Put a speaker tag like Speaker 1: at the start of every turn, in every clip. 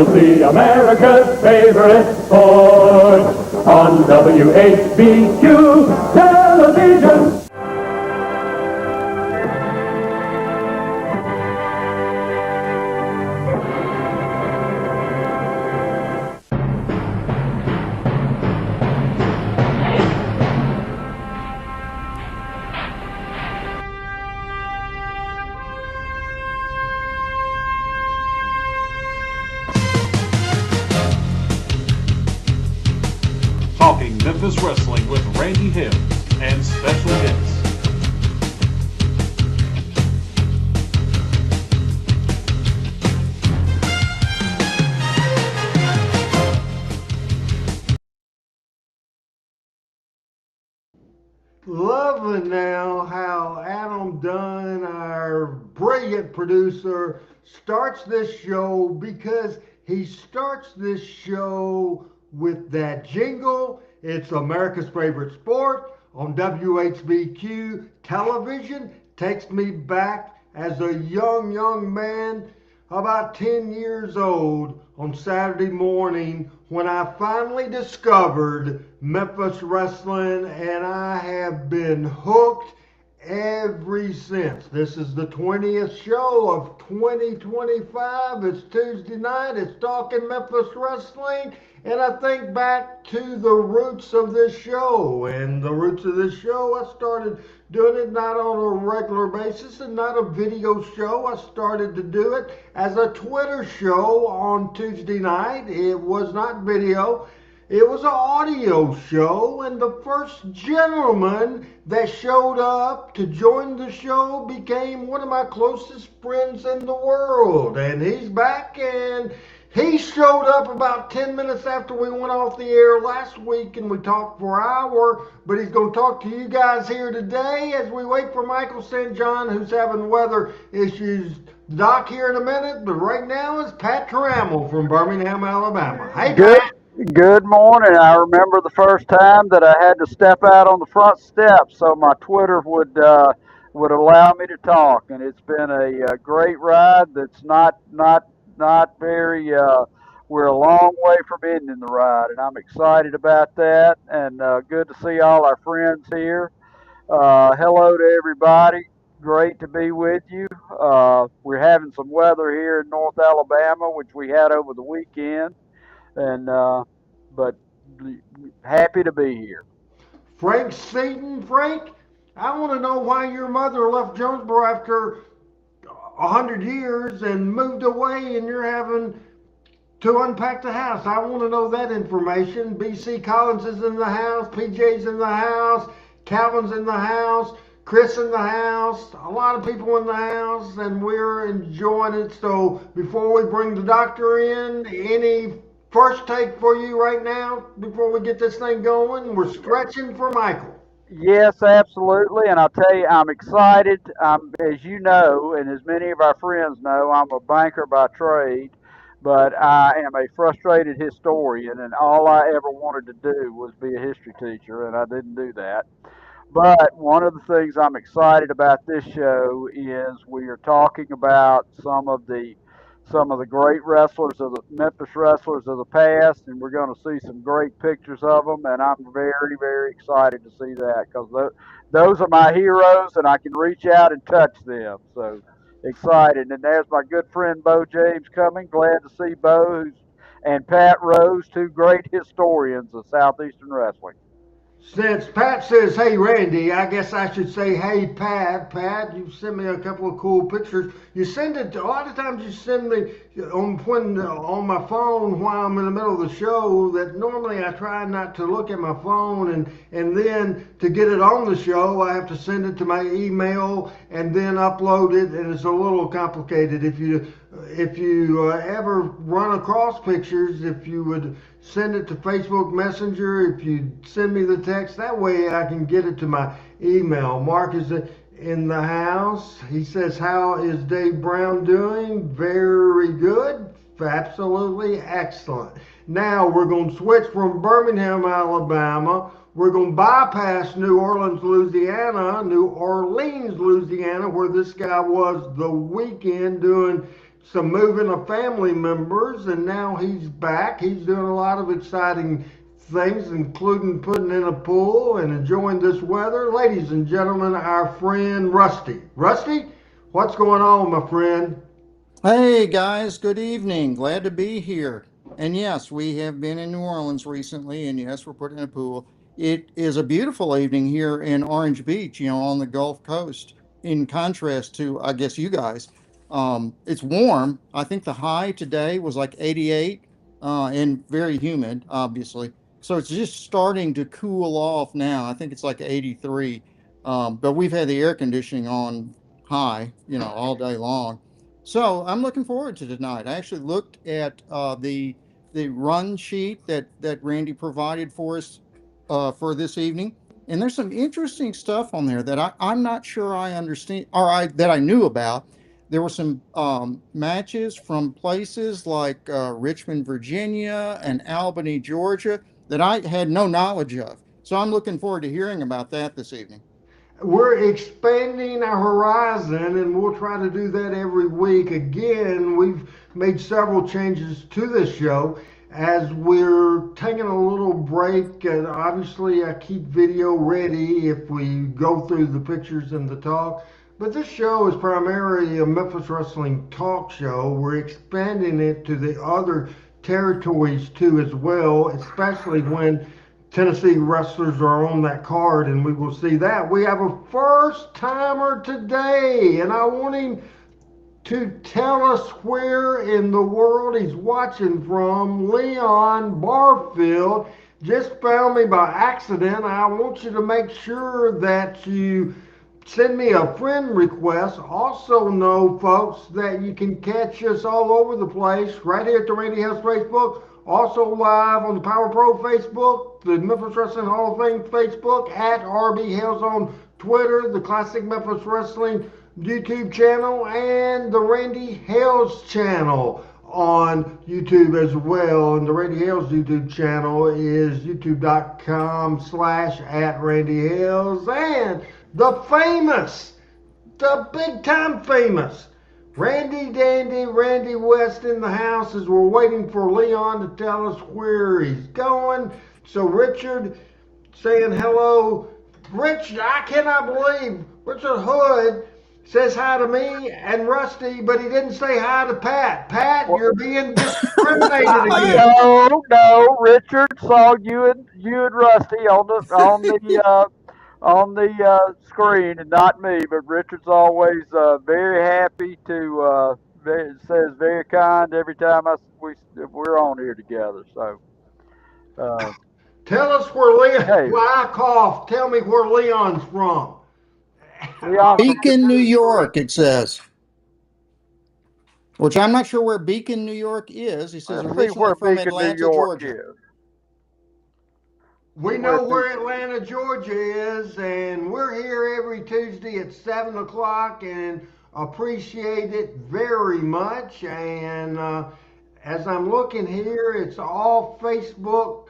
Speaker 1: you'll see America's favorite sport on WHBQ television.
Speaker 2: Talking Memphis Wrestling with Randy Hill and special guests.
Speaker 3: Loving now how Adam Dunn, our brilliant producer, starts this show, because he starts this show with that jingle. It's America's favorite sport on WHBQ television. Takes me back as a young man, about 10 years old, on Saturday morning when I finally discovered Memphis wrestling, and I have been hooked ever since. This is the 20th show of 2025. It's Tuesday night. It's Talking Memphis Wrestling. And I think back to the roots of this show. And the roots of this show, I started doing it not on a regular basis and not a video show. I started to do it as a Twitter show on Tuesday night. It was not video. It was an audio show, and the first gentleman that showed up to join the show became one of my closest friends in the world. And he's back, and he showed up about 10 minutes after we went off the air last week, and we talked for an hour, but he's going to talk to you guys here today as we wait for Michael St. John, who's having weather issues. Doc here in a minute, but right now it's Pat Trammell from Birmingham, Alabama. Hey, Pat.
Speaker 4: Good morning. I remember the first time that I had to step out on the front steps so my Twitter would allow me to talk, and it's been a great ride. That's not very. We're a long way from ending the ride, and I'm excited about that. And good to see all our friends here. Hello to everybody. Great to be with you. We're having some weather here in North Alabama, which we had over the weekend. And but happy to be here.
Speaker 3: Frank Seaton. Frank, I want to know why your mother left Jonesboro after 100 years and moved away, and you're having to unpack the house. I want to know that information. BC Collins is in the house, PJ's in the house, Calvin's in the house, Chris in the house, a lot of people in the house, and we're enjoying it. So before we bring the doctor in, any first take for you right now before we get this thing going? We're stretching for Michael.
Speaker 4: Yes, absolutely. And I'll tell you, I'm excited. As you know, and as many of our friends know, I'm a banker by trade, but I am a frustrated historian, and all I ever wanted to do was be a history teacher, and I didn't do that. But one of the things I'm excited about this show is we are talking about some of the great wrestlers of the Memphis wrestlers of the past, and we're going to see some great pictures of them, and I'm very, very excited to see that, because those are my heroes, and I can reach out and touch them. So excited. And there's my good friend Bo James coming. Glad to see Bo, and Pat Rose, two great historians of Southeastern wrestling.
Speaker 3: Since Pat says, hey, Randy, I guess I should say, hey, Pat. Pat, you sent me a couple of cool pictures. You send it, a lot of times you send me on my phone while I'm in the middle of the show, that normally I try not to look at my phone, and then to get it on the show, I have to send it to my email and then upload it, and it's a little complicated. If you ever run across pictures, if you would send it to Facebook Messenger, if you send me the text, that way I can get it to my email. Mark is in the house. He says, how is Dave Brown doing? Very good. Absolutely excellent. Now we're going to switch from Birmingham, Alabama. We're going to bypass New Orleans, Louisiana, where this guy was the weekend doing some moving of family members, and now he's back. He's doing a lot of exciting things, including putting in a pool and enjoying this weather. Ladies and gentlemen, our friend Rusty. Rusty, what's going on, my friend?
Speaker 5: Hey guys, good evening. Glad to be here. And yes, we have been in New Orleans recently, and yes, we're putting in a pool. It is a beautiful evening here in Orange Beach, on the Gulf Coast, in contrast to, I guess, you guys. It's warm. I think the high today was like 88, and very humid, obviously. So it's just starting to cool off now. I think it's like 83. But we've had the air conditioning on high, all day long. So I'm looking forward to tonight. I actually looked at the run sheet that Randy provided for us for this evening, and there's some interesting stuff on there that I'm not sure I understand that I knew about. There were some matches from places like Richmond, Virginia, and Albany, Georgia, that I had no knowledge of. So I'm looking forward to hearing about that this evening.
Speaker 3: We're expanding our horizon, and we'll try to do that every week. Again, we've made several changes to this show as we're taking a little break. And obviously, I keep video ready if we go through the pictures and the talk. But this show is primarily a Memphis wrestling talk show. We're expanding it to the other territories too, as well, especially when Tennessee wrestlers are on that card, and we will see that. We have a first timer today, and I want him to tell us where in the world he's watching from. Leon Barfield just found me by accident. I want you to make sure that you send me a friend request. Also know, folks, that you can catch us all over the place, right here at the Randy House Facebook, also live on the Power Pro Facebook, the Memphis Wrestling Hall of Fame Facebook, at RB Hells on Twitter, the Classic Memphis Wrestling YouTube channel, and the Randy Hales channel on YouTube as well. And the Randy Hales YouTube channel is youtube.com/at Randy Hales. And the famous, the big time famous Randy Dandy, Randy West in the house as we're waiting for Leon to tell us where he's going. So Richard saying hello. Rich, I cannot believe Richard Hood says hi to me and Rusty, but he didn't say hi to Pat. Pat, you're being discriminated against.
Speaker 4: No. Richard saw you and Rusty on the screen, and not me. But Richard's always very happy to says very kind every time we're on here together. So uh,
Speaker 3: Tell us where Leon,
Speaker 4: hey,
Speaker 3: well, I cough. Tell me where Leon's from.
Speaker 4: Leon from
Speaker 5: Beacon, New
Speaker 3: Tennessee, correct?
Speaker 5: York, it says. Which I'm not sure where Beacon, New York is. He says
Speaker 4: let's see
Speaker 5: originally
Speaker 4: where
Speaker 5: from
Speaker 4: Beacon, New
Speaker 5: Atlanta,
Speaker 4: York
Speaker 5: Georgia.
Speaker 4: is.
Speaker 3: We
Speaker 4: Where
Speaker 3: know where Atlanta, Georgia is, and we're here every Tuesday at 7 o'clock and appreciate it very much. And as I'm looking here, it's all Facebook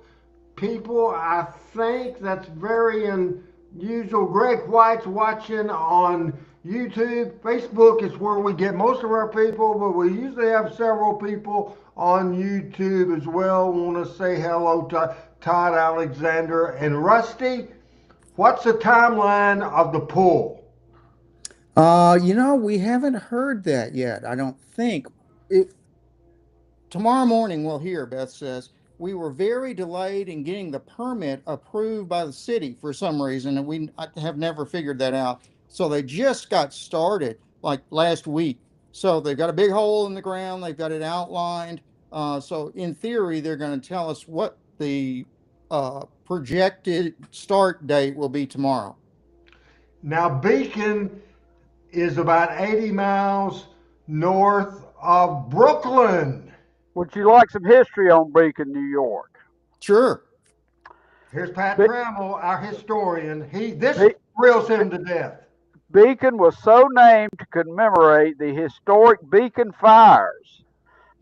Speaker 3: people. I think that's very unusual. Greg White's watching on YouTube. Facebook is where we get most of our people, but we usually have several people on YouTube as well. Want to say hello to Todd Alexander and Rusty. What's the timeline of the pool?
Speaker 5: We haven't heard that yet. I don't think. It, Tomorrow morning we'll hear, Beth says. We were very delayed in getting the permit approved by the city for some reason, and I have never figured that out. So they just got started like last week. So they've got a big hole in the ground, they've got it outlined. So in theory, they're going to tell us what the projected start date will be tomorrow.
Speaker 3: Now, Beacon is about 80 miles north of Brooklyn.
Speaker 4: Would you like some history on Beacon, New York?
Speaker 5: Sure.
Speaker 3: Here's Pat
Speaker 4: Be-
Speaker 3: Trammell, our historian. This
Speaker 4: Be-
Speaker 3: thrills him to death.
Speaker 4: Beacon was so named to commemorate the historic Beacon fires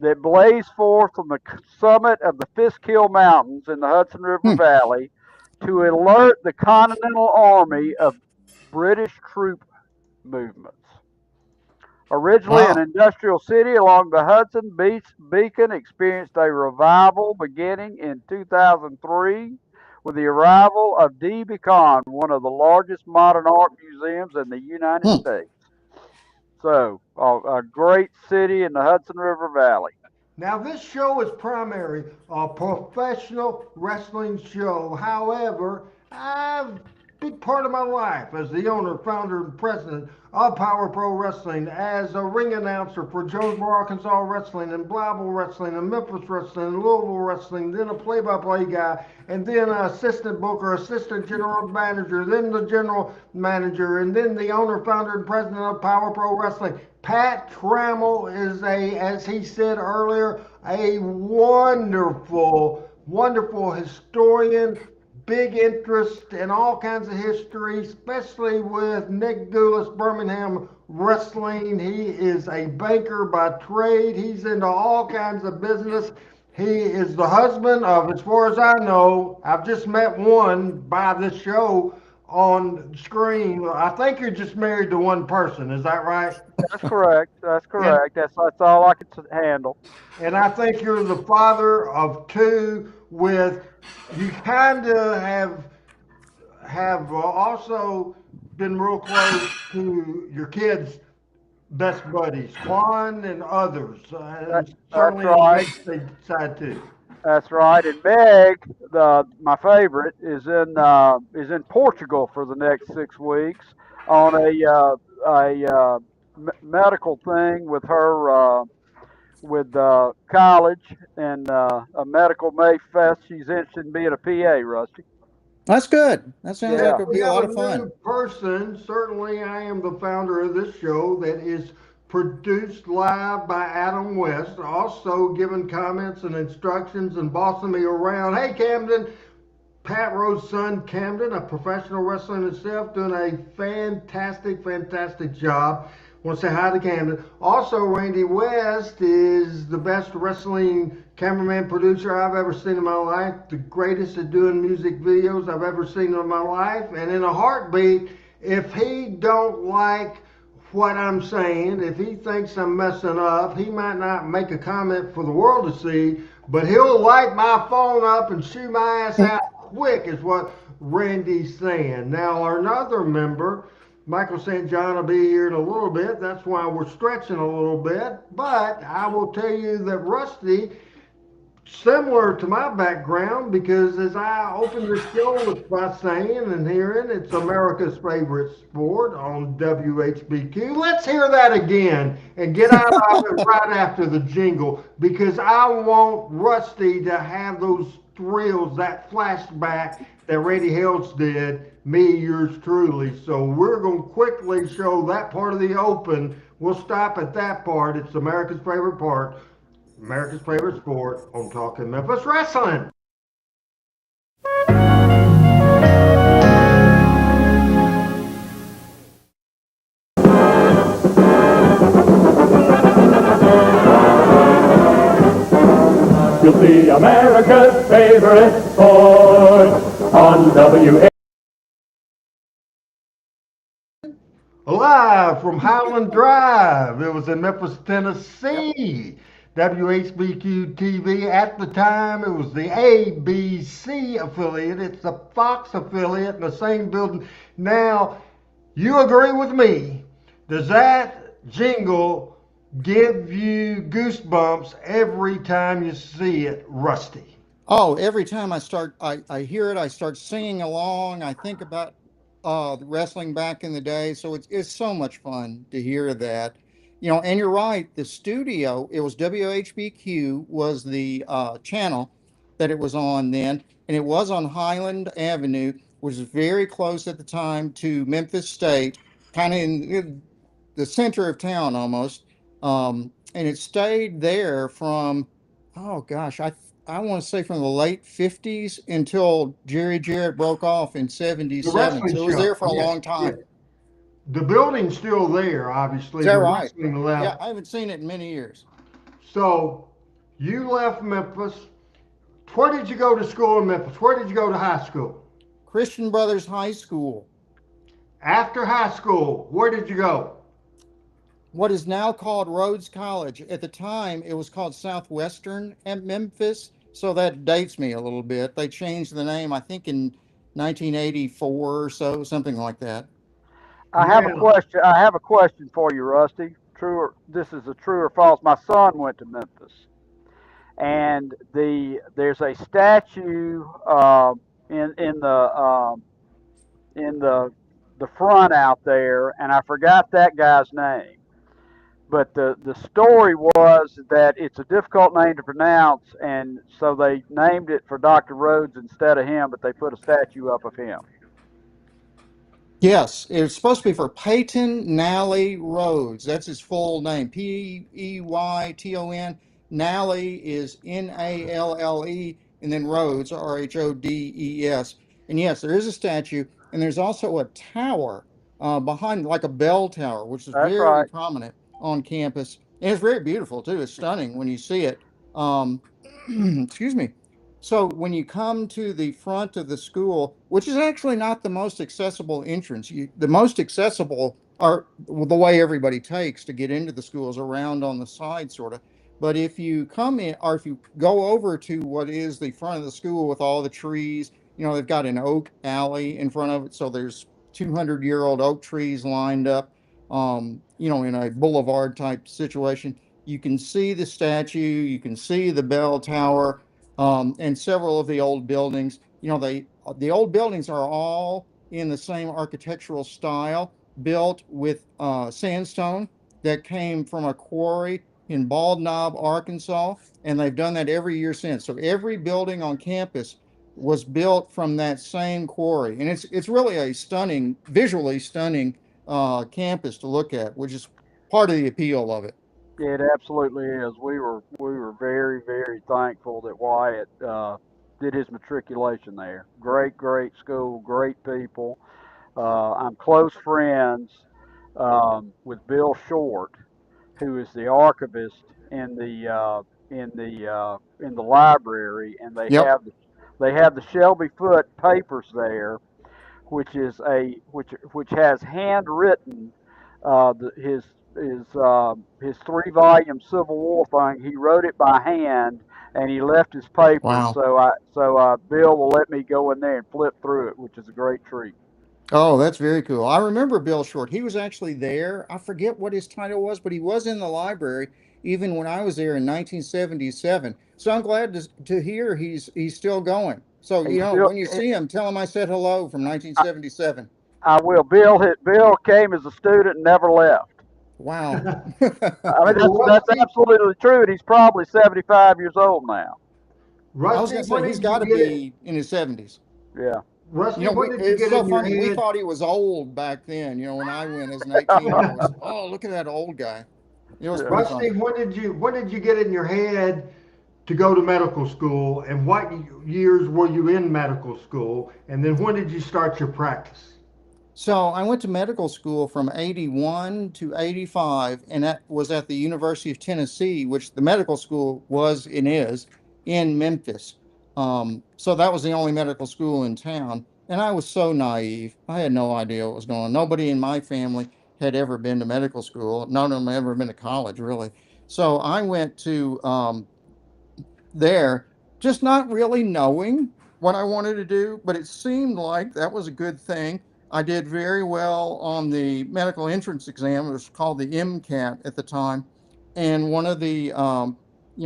Speaker 4: that blazed forth from the summit of the Fishkill Mountains in the Hudson River Valley to alert the Continental Army of British troop movements. Originally an
Speaker 5: Wow.
Speaker 4: industrial city along the Hudson Beach, Beacon experienced a revival beginning in 2003 with the arrival of D.B. Kahn, one of the largest modern art museums in the United
Speaker 5: Hmm.
Speaker 4: States. So, a great city in the Hudson River Valley.
Speaker 3: Now, this show is primary a professional wrestling show. However, I've big part of my life as the owner, founder, and president of Power Pro Wrestling, as a ring announcer for Jonesboro, Arkansas Wrestling, and Blytheville Wrestling, and Memphis Wrestling, and Louisville Wrestling, then a play-by-play guy, and then an assistant booker, assistant general manager, then the general manager, and then the owner, founder, and president of Power Pro Wrestling. Pat Trammell is as he said earlier, a wonderful, wonderful historian, big interest in all kinds of history, especially with Nick Goulas, Birmingham Wrestling. He is a banker by trade. He's into all kinds of business. He is the husband of, as far as I know, I've just met one by this show on screen. I think you're just married to one person. Is that right?
Speaker 4: That's correct. That's
Speaker 3: And
Speaker 4: correct. That's all I can handle.
Speaker 3: and I think you're the father of two. With you, kind of have also been real close to your kids' best buddies, Quan and others, and
Speaker 4: That's
Speaker 3: certainly on the
Speaker 4: right.
Speaker 3: Meg side too.
Speaker 4: That's right. And Meg, my favorite, is in Portugal for the next 6 weeks on a medical thing with her with college and a medical May Fest. She's interested in being a PA, Rusty.
Speaker 5: That's good. That sounds like
Speaker 3: Yes,
Speaker 4: Yeah,
Speaker 5: it would
Speaker 3: we
Speaker 5: be a
Speaker 3: have
Speaker 5: lot
Speaker 3: a
Speaker 5: of
Speaker 3: new
Speaker 5: fun.
Speaker 3: person. Certainly, I am the founder of this show that is produced live by Adam West, also giving comments and instructions and bossing me around. Hey, Camden, Pat Rowe's son, Camden, a professional wrestler himself, doing a fantastic, fantastic job. Want to say hi to Camden. Also, Randy West is the best wrestling cameraman producer I've ever seen in my life, the greatest at doing music videos I've ever seen in my life. And in a heartbeat, if he don't like what I'm saying, if he thinks I'm messing up, he might not make a comment for the world to see, but he'll light my phone up and shoot my ass out quick, is what Randy's saying. Now, our another member, Michael St. John, will be here in a little bit. That's why we're stretching a little bit. But I will tell you that Rusty, similar to my background, because as I opened the show by saying and hearing it's America's favorite sport on WHBQ, let's hear that again and get out of it right after the jingle, because I want Rusty to have those thrills, that flashback that Randy Helms did, me, yours truly. So we're going to quickly show that part of the open. We'll stop at that part. It's America's favorite part. America's favorite sport on Talking Memphis Wrestling.
Speaker 1: You'll see America's favorite sport on WA.
Speaker 3: Live from Highland Drive. It was in Memphis, Tennessee. WHBQ TV. At the time, it was the ABC affiliate. It's the Fox affiliate in the same building. Now, you agree with me. Does that jingle give you goosebumps every time you see it, Rusty?
Speaker 5: Oh, every time I hear it, I start singing along. I think about wrestling back in the day. So it's so much fun to hear that. And you're right, the studio, it was WHBQ was the channel that it was on then, and it was on Highland Avenue, which was very close at the time to Memphis State, kind of in the center of town almost. And it stayed there from, oh gosh, I want to say from the late 50s until Jerry Jarrett broke off in
Speaker 3: The
Speaker 5: 77.
Speaker 3: wrestling
Speaker 5: So it was there
Speaker 3: show.
Speaker 5: for a
Speaker 3: Yeah,
Speaker 5: long
Speaker 3: yeah.
Speaker 5: time.
Speaker 3: The building's still there,
Speaker 5: Is
Speaker 3: obviously.
Speaker 5: that
Speaker 3: The
Speaker 5: right?
Speaker 3: wrestling
Speaker 5: Yeah,
Speaker 3: left.
Speaker 5: I haven't seen it in many years.
Speaker 3: So you left Memphis. Where did you go to school in Memphis? Where did you go to high school?
Speaker 5: Christian Brothers High School.
Speaker 3: After high school, where did you go?
Speaker 5: what is now called Rhodes College. At the time, it was called Southwestern at Memphis. So that dates me a little bit. They changed the name, I think, in 1984 or so, something like that.
Speaker 4: I have a
Speaker 3: Now,
Speaker 4: question. I have a question for you, Rusty. True or this is a true or false. My son went to Memphis, and there's a statue in the front out there, and I forgot that guy's name. But the story was that it's a difficult name to pronounce, and so they named it for Dr. Rhodes instead of him, but they put a statue up of him.
Speaker 5: Yes, it's supposed to be for Peyton Nally Rhodes. That's his full name. Peyton. Nally is Nalle, and then Rhodes, Rhodes. And yes, there is a statue, and there's also a tower behind, like a bell tower, which is
Speaker 4: That's
Speaker 5: very
Speaker 4: right.
Speaker 5: prominent on campus. And it's very beautiful too. It's stunning when you see it. Um, excuse me. So when you come to the front of the school, which is actually not the most accessible entrance, the most accessible are the way everybody takes to get into the schools around on the side, sort of. But if you come in, or if you go over to what is the front of the school with all the trees, they've got an oak alley in front of it. So there's 200-year-old oak trees lined up, in a boulevard type situation. You can see the statue, you can see the bell tower, and several of the old buildings. The old buildings are all in the same architectural style, built with sandstone that came from a quarry in Bald Knob, Arkansas, and they've done that every year since. So every building on campus was built from that same quarry, and it's really a stunning, visually stunning campus to look at, which is part of the appeal of it.
Speaker 4: It absolutely is. We were very very thankful that Wyatt did his matriculation there. Great school, great people. I'm close friends with Bill Short, who is the archivist in the library, and
Speaker 5: Yep.
Speaker 4: they have the Shelby Foote papers there, which has handwritten his 3 volume Civil War thing. He wrote it by hand, and he left his papers.
Speaker 5: Wow.
Speaker 4: So Bill will let me go in there and flip through it, which is a great treat.
Speaker 5: Oh, that's very cool. I remember Bill Short. He was actually there. I forget what his title was, but he was in the library even when I was there in 1977. So I'm glad to hear he's still going. So,
Speaker 4: He's still.
Speaker 5: when you see him, tell him I said hello from 1977.
Speaker 4: I will. Bill came as a student and never left.
Speaker 5: Wow.
Speaker 4: I mean,
Speaker 3: now
Speaker 4: that's
Speaker 3: Rusty,
Speaker 4: absolutely true, and he's probably 75 years old now.
Speaker 5: I was
Speaker 3: Rusty,
Speaker 5: going to say
Speaker 3: when
Speaker 5: he's
Speaker 3: did you
Speaker 5: got to
Speaker 3: get it?
Speaker 5: be in his 70s.
Speaker 4: Yeah.
Speaker 3: Rusty, when did you
Speaker 5: It's
Speaker 3: get
Speaker 5: so
Speaker 3: in your
Speaker 5: funny. We
Speaker 3: head?
Speaker 5: thought he was old back then. When I went as an 18-year-old, oh, look at that old guy. It was pretty
Speaker 3: Rusty,
Speaker 5: funny.
Speaker 3: when did you get in your head to go to medical school, and what years were you in medical school, and then when did you start your practice?
Speaker 5: So I went to medical school from 81 to 85, and that was at the University of Tennessee, which the medical school was and is in Memphis. So that was the only medical school in town. And I was so naive. I had no idea what was going on. Nobody in my family had ever been to medical school. None of them had ever been to college, really. So I went to there, just not really knowing what I wanted to do, but it seemed like that was a good thing. I did very well on the medical entrance exam. It was called the MCAT at the time. And one of the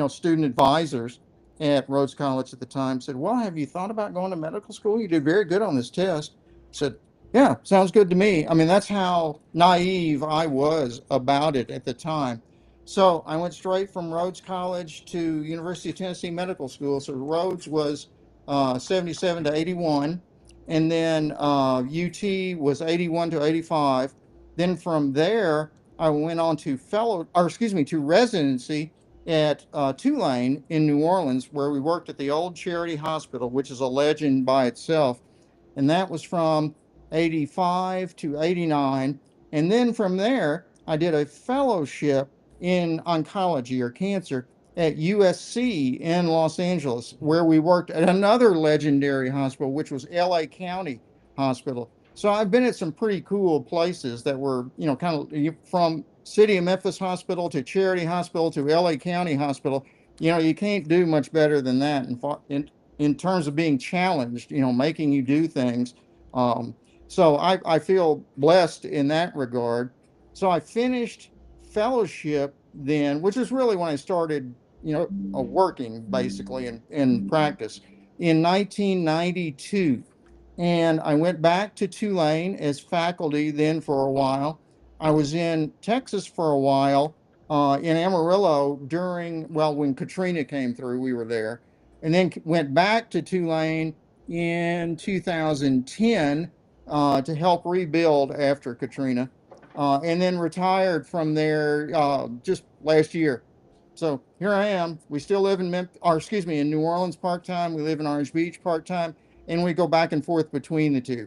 Speaker 5: student advisors at Rhodes College at the time said, "Well, have you thought about going to medical school? You did very good on this test." I said, "Yeah, sounds good to me." I mean, that's how naive I was about it at the time. So I went straight from Rhodes College to University of Tennessee Medical School. So Rhodes was 77 to 81, and then UT was 81 to 85. Then from there, I went on to to residency at Tulane in New Orleans, where we worked at the old Charity Hospital, which is a legend by itself. And that was from 85 to 89. And then from there, I did a fellowship in oncology or cancer at USC in Los Angeles, where we worked at another legendary hospital, which was LA County Hospital. So I've been at some pretty cool places that were, kind of from City of Memphis Hospital to Charity Hospital to LA County Hospital. You can't do much better than that in terms of being challenged, making you do things. Um, so I feel blessed in that regard. So I finished fellowship then, which is really when I started, working basically in practice in 1992. And I went back to Tulane as faculty then for a while. I was in Texas for a while, in Amarillo when Katrina came through, we were there. And then went back to Tulane in 2010 to help rebuild after Katrina, and then retired from there just last year. So here I am. We still live in New Orleans part time. We live in Orange Beach part time, and we go back and forth between the two.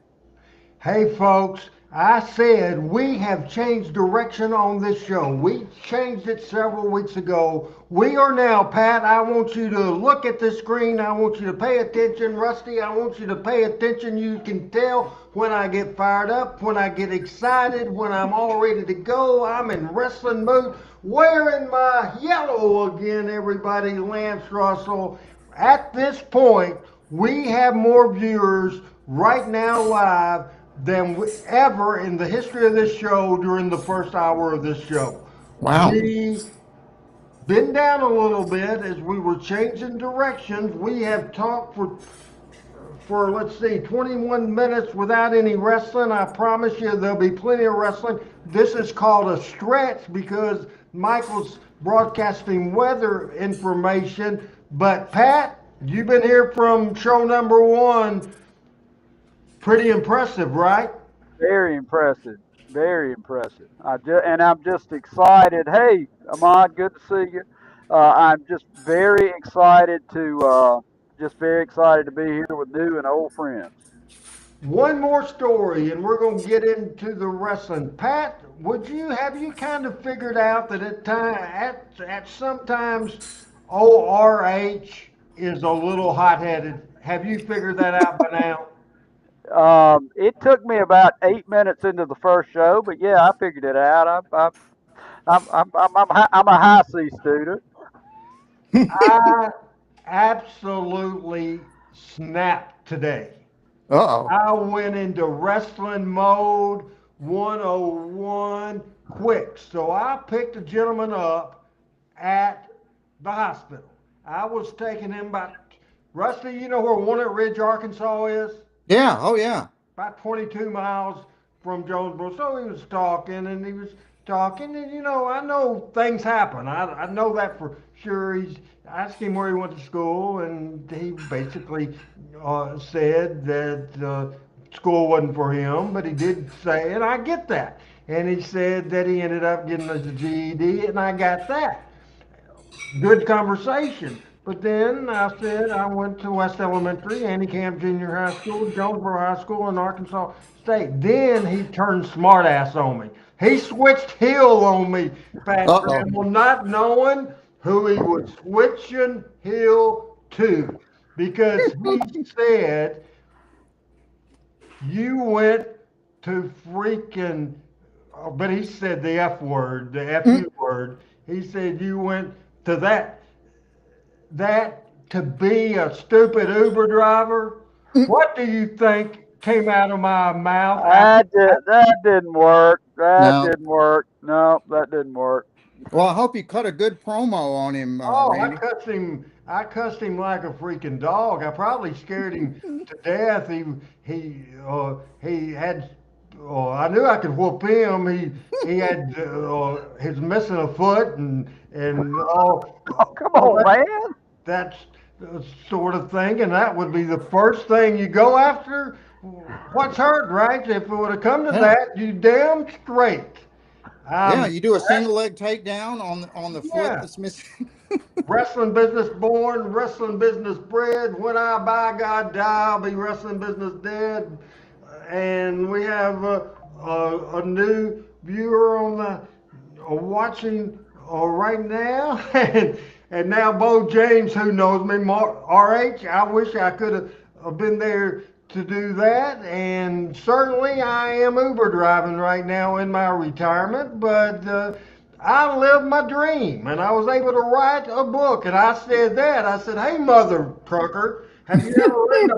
Speaker 3: Hey folks, I said we have changed direction on this show. We changed it several weeks ago. We are now, Pat, I want you to look at the screen. I want you to pay attention. Rusty, I want you to pay attention. You can tell when I get fired up, when I get excited, when I'm all ready to go. I'm in wrestling mood. Wearing my yellow again, everybody, Lance Russell. At this point, we have more viewers right now live than ever in the history of this show during the first hour of this show.
Speaker 5: Wow.
Speaker 3: We been down a little bit as we were changing directions. We have talked for let's see 21 minutes without any wrestling. I promise you there'll be plenty of wrestling. This is called a stretch because Michael's broadcasting weather information. But Pat, you've been here from show number one. Pretty impressive, right?
Speaker 4: Very impressive. Very impressive. And I'm just excited. Hey, Ahmad, good to see you. I'm just very excited to be here with new and old friends.
Speaker 3: One more story, and we're going to get into the wrestling. Pat, have you kind of figured out that at sometimes ORH is a little hot-headed? Have you figured that out by now?
Speaker 4: It took me about 8 minutes into the first show, but yeah, I figured it out. I'm a high C student.
Speaker 3: I absolutely snapped today.
Speaker 5: Uh-oh.
Speaker 3: I went into wrestling mode 101 quick. So I picked a gentleman up at the hospital. I was taking him Rusty, you know where Walnut Ridge, Arkansas is?
Speaker 5: Yeah. Oh, yeah.
Speaker 3: About 22 miles from Jonesboro. So he was talking and he was talking, and I know things happen. I know that for sure. I asked him where he went to school, and he basically said that school wasn't for him, but he did say, and I get that. And he said that he ended up getting a GED, and I got that. Good conversation. But then I said I went to West Elementary, Annie Camp Junior High School, Jonesboro High School, and Arkansas State. Then he turned smartass on me. He switched heel on me, Pat
Speaker 5: Uh-oh.
Speaker 3: Bramble, not knowing who he was switching heel to. Because he said, you went to freaking, but he said the F word, the FU word. He said you went to that to be a stupid Uber driver. What do you think came out of my mouth?
Speaker 4: That didn't work. That
Speaker 5: No.
Speaker 4: didn't work. No, that didn't work.
Speaker 5: Well, I hope you cut a good promo on him,
Speaker 3: Oh,
Speaker 5: Randy.
Speaker 3: I cussed him like a freaking dog. I probably scared him to death. He had. Oh, I knew I could whoop him. He had he's missing a foot and all.
Speaker 4: Oh, come on, man.
Speaker 3: That's the sort of thing, and that would be the first thing you go after. What's hurt, right? If it would have come to that, you damn straight.
Speaker 5: Yeah, you do a single leg takedown on the foot
Speaker 3: Yeah.
Speaker 5: that's missing.
Speaker 3: Wrestling business born, wrestling business bred. When I by God die, I'll be wrestling business dead. And we have a new viewer on the watching right now, and now Bo James, who knows me, RH. I wish I could have been there to do that, and certainly I am Uber driving right now in my retirement, but I lived my dream, and I was able to write a book, and I said that. I said, hey, mother trucker, have you ever written a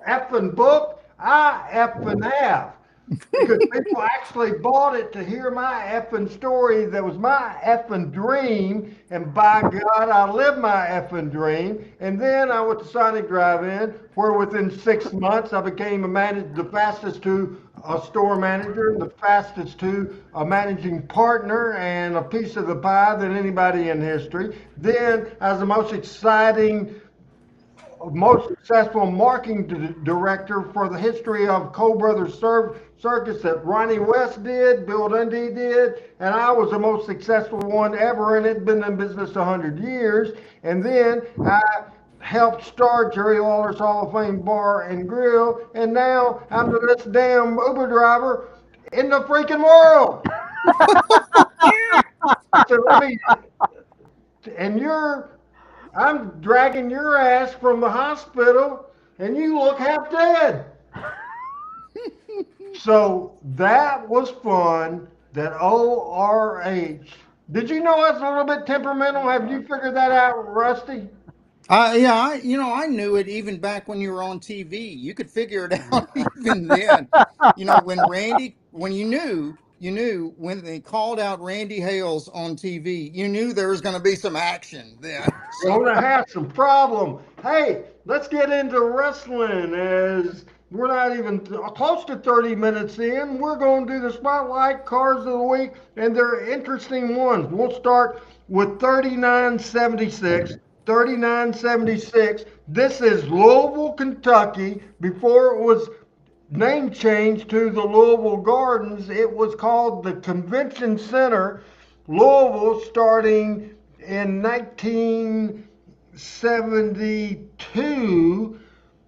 Speaker 3: effing book? I effing have. Because people actually bought it to hear my effing story that was my effing dream. And by God, I lived my effing dream. And then I went to Sonic Drive-In, where within 6 months I became the fastest to a store manager, the fastest to a managing partner, and a piece of the pie than anybody in history. Then, as the most successful marketing director for the history of Cole Brothers Circus that Ronnie West did, Bill Dundee did, and I was the most successful one ever, and it's been in business 100 years. And then I helped start Jerry Lawler's Hall of Fame Bar and Grill, and now I'm the best damn Uber driver in the freaking world. So let me, and I'm dragging your ass from the hospital, and you look half dead. So that was fun. That ORH. Did you know that's a little bit temperamental? Have you figured that out, Rusty?
Speaker 5: Yeah, I knew it even back when you were on TV. You could figure it out even then. When you knew when they called out Randy Hales on TV, you knew there was going to be some action then.
Speaker 3: Gonna have some problem. Hey, let's get into wrestling as we're not even close to 30 minutes in. We're going to do the Spotlight Cards of the Week, and they're interesting ones. We'll start with 3976. 3976. This is Louisville, Kentucky. Before it was name changed to the Louisville Gardens, it was called the Convention Center. Louisville, starting in 1972,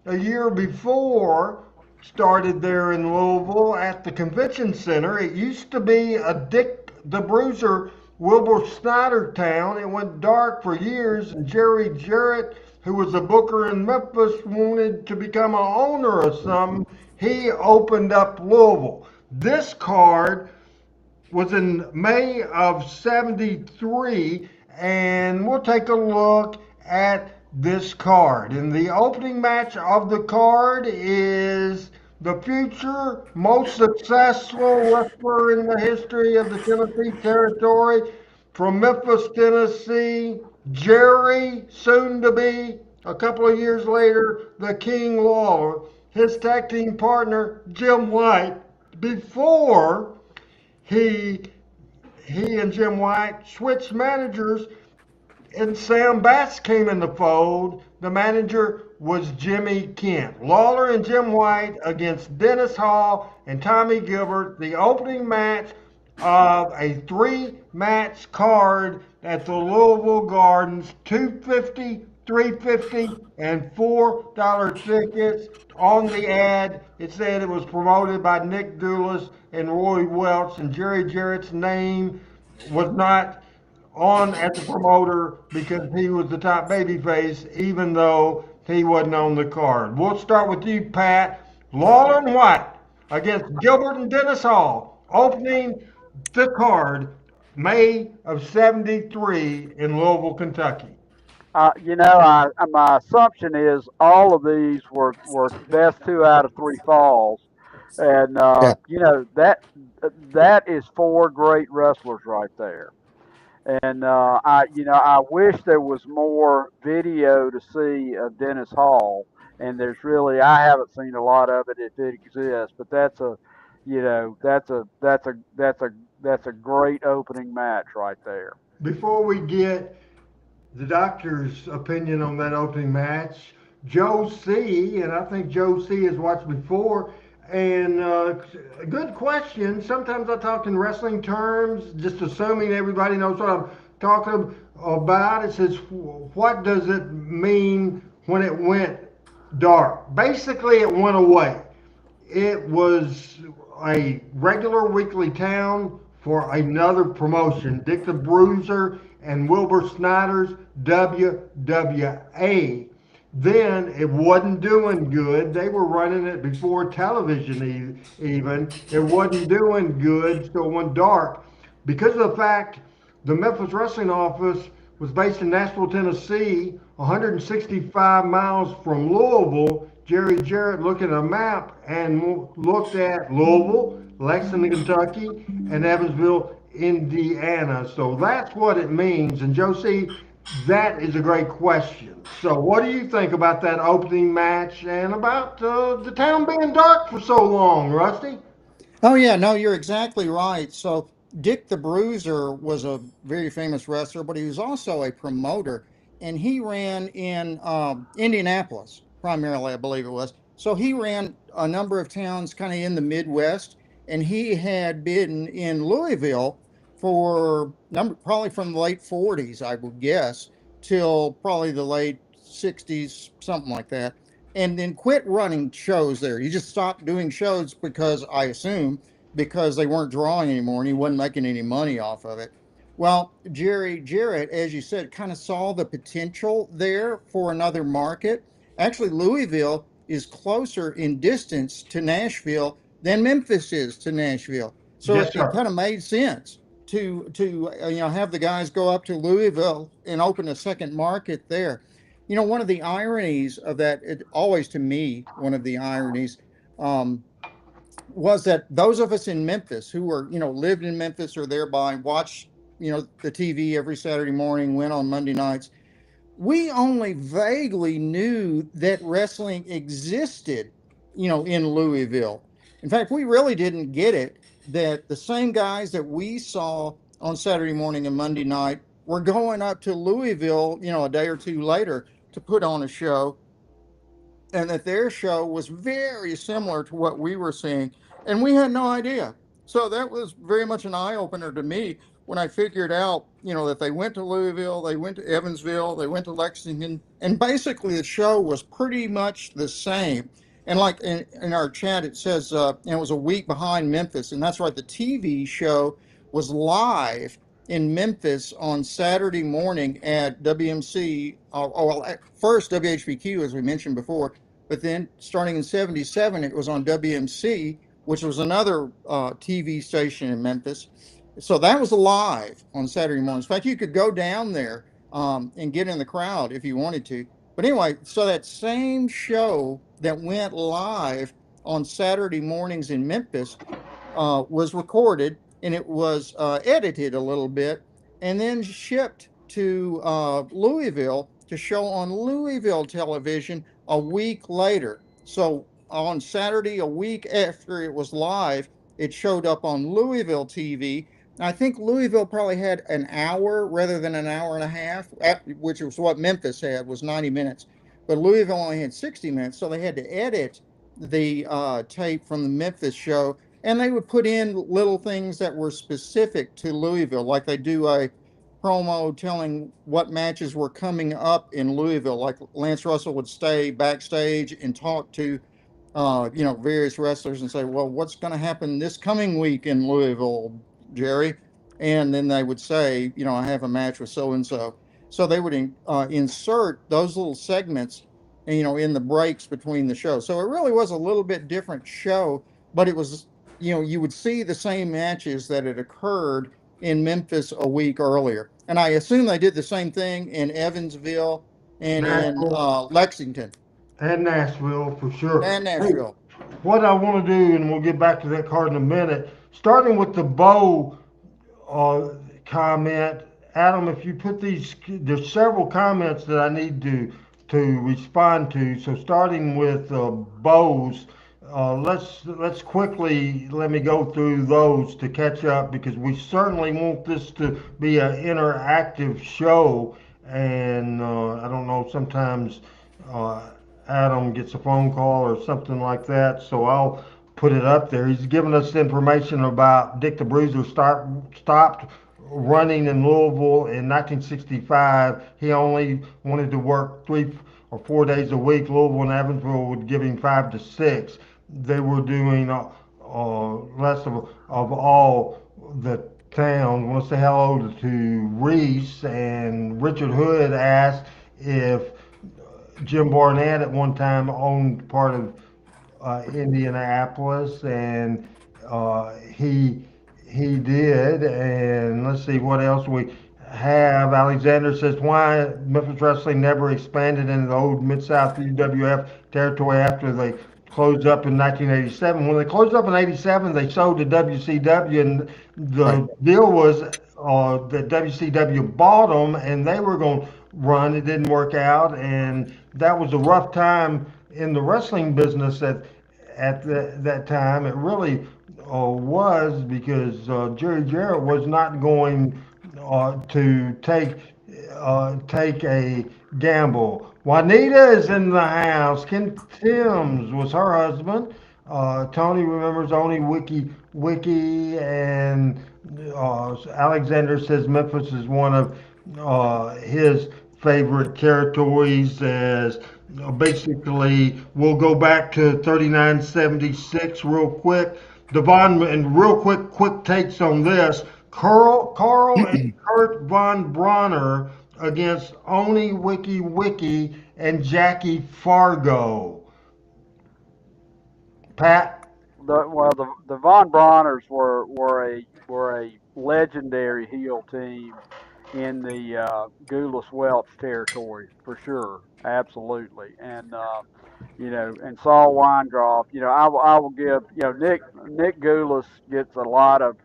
Speaker 3: a year before, started there in Louisville at the Convention Center. It used to be a Dick the Bruiser Wilbur Snyder town. It went dark for years, and Jerry Jarrett, who was a booker in Memphis, wanted to become an owner of something. He opened up Louisville. This card was in May of 73, and we'll take a look at this card. And the opening match of the card is the future most successful wrestler in the history of the Tennessee Territory from Memphis, Tennessee, Jerry, soon to be, a couple of years later, the King Lawler, his tag team partner, Jim White, before he and Jim White switched managers and Sam Bass came in the fold. The manager was Jimmy Kent. Lawler and Jim White against Dennis Hall and Tommy Gilbert, the opening match of a three-match card at the Louisville Gardens, $250, $350, and $4 tickets. On the ad, it said it was promoted by Nick Doulis and Roy Welch, and Jerry Jarrett's name was not on as a promoter because he was the top babyface, even though he wasn't on the card. We'll start with you, Pat. Lawler and White against Gilbert and Dennis Hall, opening the card May of 73 in Louisville, Kentucky.
Speaker 4: My assumption is all of these were best 2 out of 3 falls, and
Speaker 5: Yeah.
Speaker 4: that is 4 great wrestlers right there. And I wish there was more video to see of Dennis Hall. And I haven't seen a lot of it if it exists. But that's a great opening match right there.
Speaker 3: Before we get the doctor's opinion on that opening match, Joe C., and I think Joe C. has watched before, and good question. Sometimes I talk in wrestling terms, just assuming everybody knows what I'm talking about. It says, what does it mean when it went dark? Basically, it went away. It was a regular weekly town for another promotion, Dick the Bruiser and Wilbur Snyder's WWA. Then it wasn't doing good. They were running it before television even. It wasn't doing good, so it went dark. Because of the fact the Memphis Wrestling Office was based in Nashville, Tennessee, 165 miles from Louisville, Jerry Jarrett looked at a map and looked at Louisville, Lexington, Kentucky, and Evansville, Indiana. So that's what it means. And Josie, that is a great question. So, what do you think about that opening match and about the town being dark for so long, Rusty?
Speaker 5: Oh yeah, no, you're exactly right. So Dick the Bruiser was a very famous wrestler, but he was also a promoter, and he ran in Indianapolis primarily, I believe it was. So he ran a number of towns kind of in the Midwest, and he had been in Louisville for probably from the late 40s, I would guess, till probably the late 60s, something like that, and then quit running shows there. He just stopped doing shows because I assume because they weren't drawing anymore and he wasn't making any money off of it. Well, Jerry Jarrett, as you said, kind of saw the potential there for another market. Actually, Louisville is closer in distance to Nashville than Memphis is to Nashville. So
Speaker 3: Yes,
Speaker 5: it
Speaker 3: sir.
Speaker 5: kind of made sense to have the guys go up to Louisville and open a second market there. One of the ironies of that, it always to me, one of the ironies, um, was that those of us in Memphis who were, lived in Memphis or thereby watched, the TV every Saturday morning, went on Monday nights, we only vaguely knew that wrestling existed, in Louisville. In fact, we really didn't get it that the same guys that we saw on Saturday morning and Monday night were going up to Louisville, a day or two later to put on a show, and that their show was very similar to what we were seeing, and we had no idea. So that was very much an eye opener to me when I figured out, that they went to Louisville, they went to Evansville, they went to Lexington, and basically the show was pretty much the same. And like in our chat, it says it was a week behind Memphis, and that's right. The TV show was live in Memphis on Saturday morning at WMC, well, at first WHBQ, as we mentioned before, but then starting in 77, it was on WMC, which was another TV station in Memphis. So that was live on Saturday mornings. In fact, you could go down there and get in the crowd if you wanted to. But anyway, so that same show that went live on Saturday mornings in Memphis was recorded, and it was edited a little bit and then shipped to Louisville to show on Louisville television a week later. So on Saturday, a week after it was live, it showed up on Louisville TV. I think Louisville probably had an hour rather than an hour and a half, which was what Memphis had, was 90 minutes. But Louisville only had 60 minutes, so they had to edit the tape from the Memphis show, and they would put in little things that were specific to Louisville, like they do a promo telling what matches were coming up in Louisville. Like Lance Russell would stay backstage and talk to, various wrestlers and say, "Well, what's going to happen this coming week in Louisville, Jerry?" And then they would say, "I have a match with so and so." So they would insert those little segments, in the breaks between the shows. So it really was a little bit different show, but it was, you would see the same matches that had occurred in Memphis a week earlier. And I assume they did the same thing in Evansville and in
Speaker 3: Nashville
Speaker 5: Lexington
Speaker 3: and Nashville for sure.
Speaker 5: and
Speaker 3: Hey,
Speaker 5: Nashville.
Speaker 3: what I want to do, and we'll get back to that card in a minute, starting with the bow uh, comment. Adam, if you put these, there's several comments that I need to respond to. So starting with bows, let's quickly let me go through those to catch up because we certainly want this to be an interactive show. And I don't know, sometimes uh, Adam gets a phone call or something like that, so I'll put it up there. He's given us information about Dick the Bruiser stopped running in Louisville in 1965. He only wanted to work 3 or 4 days a week. Louisville and Evansville would give him 5 to 6. They were doing less of all the town. I want to say hello to Reese, and Richard Hood asked if Jim Barnett at one time owned part of Indianapolis, and he did. And let's see what else we have. Alexander says why Memphis Wrestling never expanded into the old Mid South UWF territory after they closed up in 1987. When they closed up in '87, they sold to WCW, and
Speaker 5: Right.
Speaker 3: the deal was that WCW bought them, and they were going to run. It didn't work out, and that was a rough time in the wrestling business that time. It really was because Jerry Jarrett was not going to take a gamble. Juanita is in the house. Ken Timms was her husband. Tony remembers only Wiki, and Alexander says Memphis is one of his favorite territories. As basically, we'll go back to 3976 real quick. Devon, and real quick takes on this. Carl and Kurt Von Bronner against Oni Wiki and Jackie Fargo. Pat?
Speaker 4: The Von Brauners were a legendary heel team in the Gulas Welch territory for sure, absolutely. And and Saul Weingroff. I will give Nick Gulas gets a lot of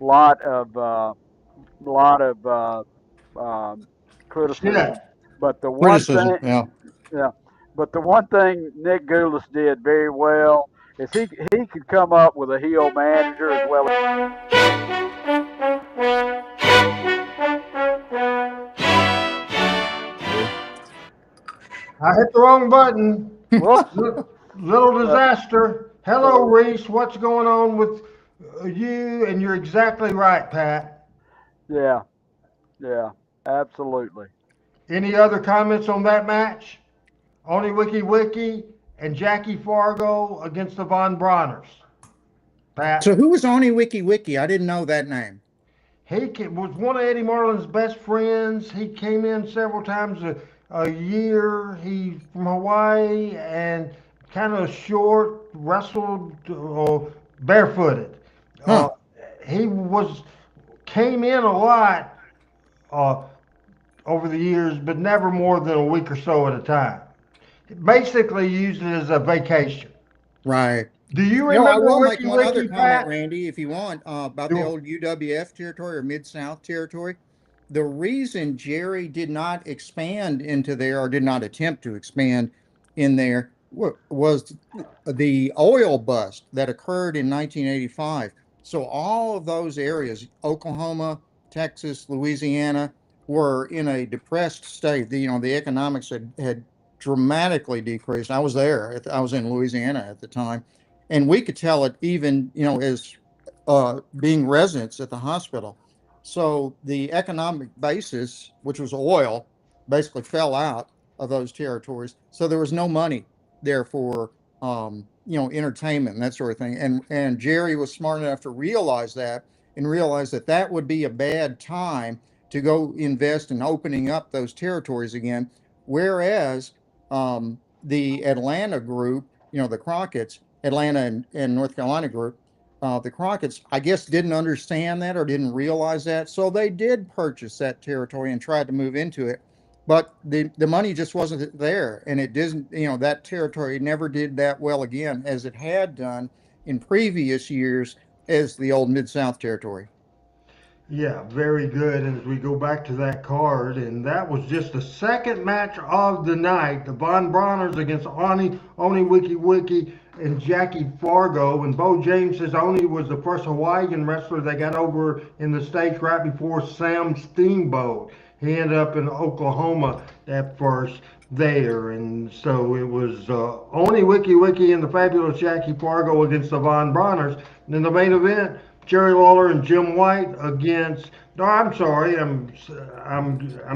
Speaker 4: lot of
Speaker 3: Shit.
Speaker 4: criticism, but the one
Speaker 5: Criticism.
Speaker 4: thing
Speaker 5: Yeah.
Speaker 4: yeah, but the one thing Nick Gulas did very well is he could come up with a heel manager as well.
Speaker 3: I hit the wrong button.
Speaker 4: Whoops.
Speaker 3: Little disaster. Hello, Reese. What's going on with you? And you're exactly right, Pat.
Speaker 4: Yeah, yeah, absolutely.
Speaker 3: Any other comments on that match? Only Wiki and Jackie Fargo against the Von Brauners.
Speaker 5: So
Speaker 3: Pat.
Speaker 5: who was Oni Wiki? I didn't know that name.
Speaker 3: Was one of Eddie Marlin's best friends. He came in several times a year. He from Hawaii and kind of short, wrestled barefooted. Uh,
Speaker 5: Huh.
Speaker 3: he was came in a lot uh, over the years, but never more than a week or so at a time. Basically, used it as a vacation.
Speaker 5: Right.
Speaker 3: Do you
Speaker 5: I
Speaker 3: remember
Speaker 5: will make one other
Speaker 3: Wiki
Speaker 5: comment,
Speaker 3: Pat?
Speaker 5: Randy, if you want, about the
Speaker 3: Do-
Speaker 5: old UWF territory or Mid South territory. The reason Jerry did not expand into there or did not attempt to expand in there was the oil bust that occurred in 1985. So all of those areas, Oklahoma, Texas, Louisiana, were in a depressed state. The economics had dramatically decreased. I was there. I was in Louisiana at the time, and we could tell it even as being residents at the hospital. So the economic basis, which was oil, basically fell out of those territories. So there was no money there for entertainment and that sort of thing. And Jerry was smart enough to realize that and realize that that would be a bad time to go invest in opening up those territories again. Whereas the Atlanta group, the Crockett's, Atlanta and North Carolina group, the Crockett's, I guess, didn't understand that or didn't realize that. So they did purchase that territory and tried to move into it. But the money just wasn't there. And it didn't, that territory never did that well again as it had done in previous years as the old Mid South territory.
Speaker 3: Yeah, very good. And as we go back to that card, and that was just the second match of the night, the Von Brauners against Oni Wiki, and Jackie Fargo. And Bo James says Oni was the first Hawaiian wrestler they got over in the States right before Sam Steamboat. He ended up in Oklahoma at first there. And so it was Oni Wiki and the fabulous Jackie Fargo against the Von Brauners. And in the main event, Jerry Lawler and Jim White against. No, I'm sorry. I'm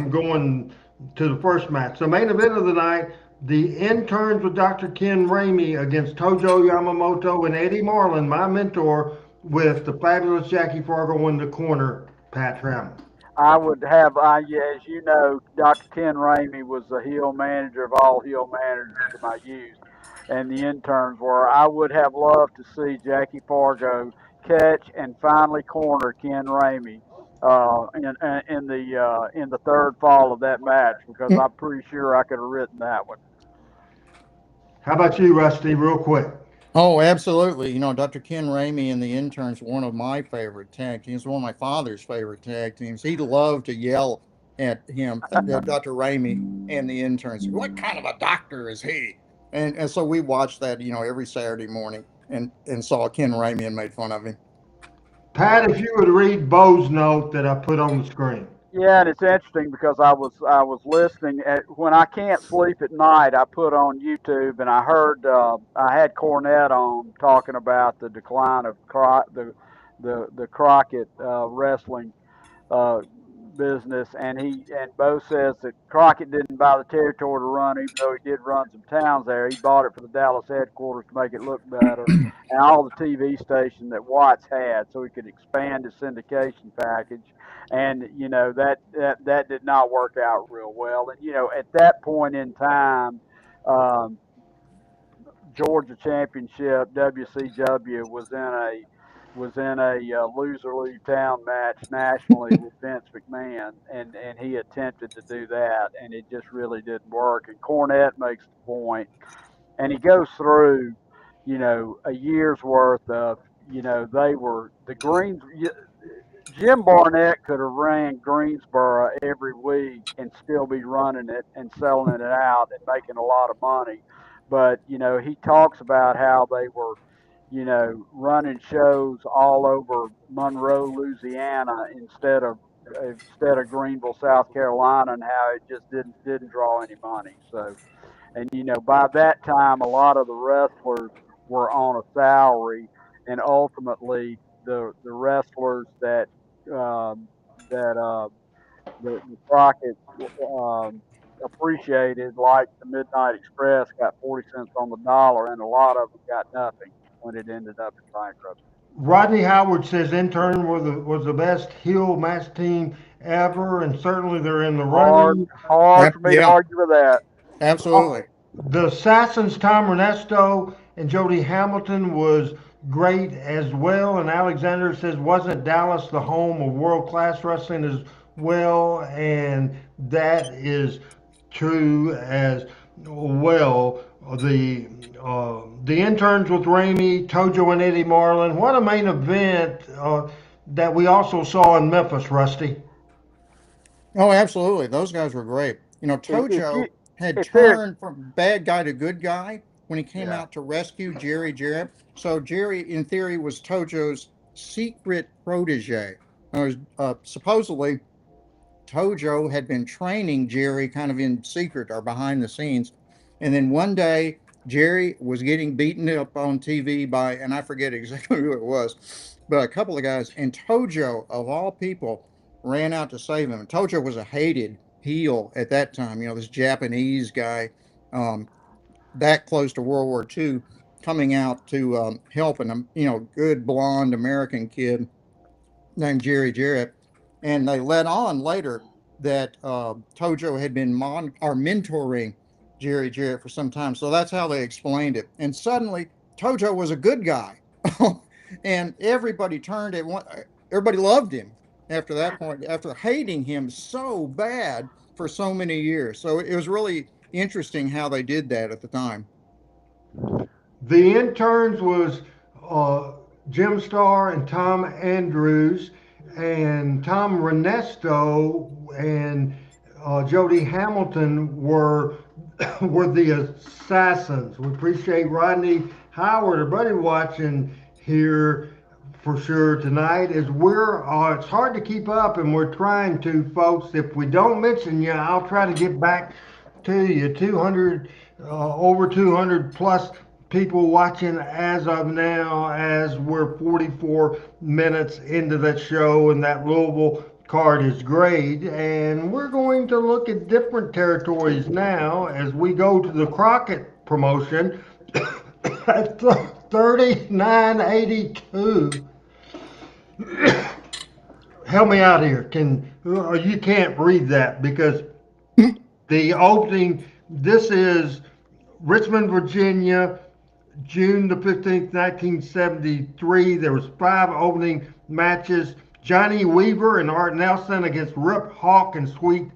Speaker 3: going to the first match. The main event of the night: the interns with Dr. Ken Ramey against Tojo Yamamoto and Eddie Marlin, my mentor, with the fabulous Jackie Fargo in the corner. Pat Trammell.
Speaker 4: I would have, yeah, as you know, Dr. Ken Ramey was the Hill manager of all Hill managers in my youth, and the interns were. I would have loved to see Jackie Fargo catch and finally corner Ken Ramey in the third fall of that match because I'm pretty sure I could have written that one.
Speaker 3: How about you, Rusty, real quick?
Speaker 5: Oh, absolutely. Dr. Ken Ramey and the interns were one of my favorite tag teams, one of my father's favorite tag teams. He loved to yell at him, Dr. Ramey and the interns. What kind of a doctor is he? And so we watched that, every Saturday morning and saw Ken Ramey and made fun of him.
Speaker 3: Pat, if you would read Bo's note that I put on the screen.
Speaker 4: Yeah, and it's interesting because I was listening when I can't sleep at night. I put on YouTube and I heard I had Cornette on talking about the decline of the Crockett wrestling uh, business, and Bo says that Crockett didn't buy the territory to run, even though he did run some towns there. He bought it for the Dallas headquarters to make it look better, and all the TV station that Watts had, so he could expand his syndication package. And that did not work out real well. And at that point in time. Um, Georgia Championship, WCW was in a loser leave town match nationally with Vince McMahon, and he attempted to do that, and it just really didn't work. And Cornette makes the point, and he goes through, a year's worth of, they were the Greens. Jim Barnett could have ran Greensboro every week and still be running it and selling it out and making a lot of money. But, he talks about how they were, running shows all over Monroe, Louisiana instead of Greenville, South Carolina, and how it just didn't draw any money. So, and by that time, a lot of the wrestlers were on a salary, and ultimately the wrestlers um, that the Crockett appreciated, like the Midnight Express, got 40 cents on the dollar, and a lot of them got nothing when it ended up in bankruptcy.
Speaker 3: Rodney Howard says intern was the best heel match team ever, and certainly they're in the
Speaker 4: Hard,
Speaker 3: running.
Speaker 4: hard for me to
Speaker 5: Yeah,
Speaker 4: argue with that.
Speaker 5: absolutely.
Speaker 3: The Assassins, Tom Ernesto and Jody Hamilton, was great as well. And Alexander says, wasn't Dallas the home of world class wrestling as well? And that is true as well. The interns with Ramey, Tojo, and Eddie Marlin. What a main event that we also saw in Memphis, Rusty.
Speaker 5: Oh, absolutely. Those guys were great.
Speaker 4: If you
Speaker 5: Tojo had
Speaker 4: if there
Speaker 5: turned from bad guy to good guy when he came
Speaker 4: Yeah.
Speaker 5: out to rescue Jerry Jarrett. So Jerry, in theory, was Tojo's secret protege. Supposedly, Tojo had been training Jerry kind of in secret or behind the scenes. And then one day, Jerry was getting beaten up on TV by, and I forget exactly who it was, but a couple of guys. And Tojo, of all people, ran out to save him. And Tojo was a hated heel at that time. This Japanese guy, um, that close to World War II, coming out to help an, good blonde American kid named Jerry Jarrett, and they let on later that Tojo had been or mentoring Jerry Jarrett for some time. So that's how they explained it. And suddenly, Tojo was a good guy, and everybody turned at one. Everybody loved him after that point. After hating him so bad for so many years, so it was really interesting how they did that at the time.
Speaker 3: The interns was Jim Starr and Tom Andrews, and Tom Renesto and Jody Hamilton were were the assassins. We appreciate Rodney Howard, everybody watching here for sure tonight. As we're it's hard to keep up, and we're trying to, folks. If we don't mention you, I'll try to get back to you. 200 over 200 plus people watching as of now, as we're 44 minutes into that show, and that Louisville card is great. And we're going to look at different territories now as we go to the Crockett promotion at 3982. Help me out here. Can You can't read that because the opening, this is Richmond, Virginia, June the 15th, 1973. There was 5 opening matches. Johnny Weaver and Art Nelson against Rip Hawk and Swede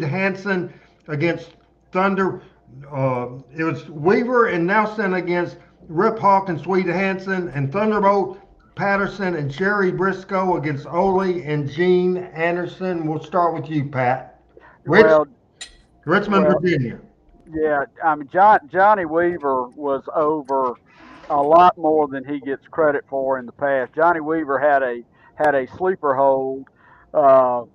Speaker 3: Hansen against Thunder. It was Weaver and Nelson against Rip Hawk and Swede Hansen, and Thunderbolt Patterson and Sherry Briscoe against Ole and Gene Anderson. We'll start with you, Pat.
Speaker 4: Well,
Speaker 3: Richmond,
Speaker 4: well,
Speaker 3: Virginia.
Speaker 4: yeah. I mean, Johnny Weaver was over a lot more than he gets credit for in the past. Johnny Weaver had a sleeper hold,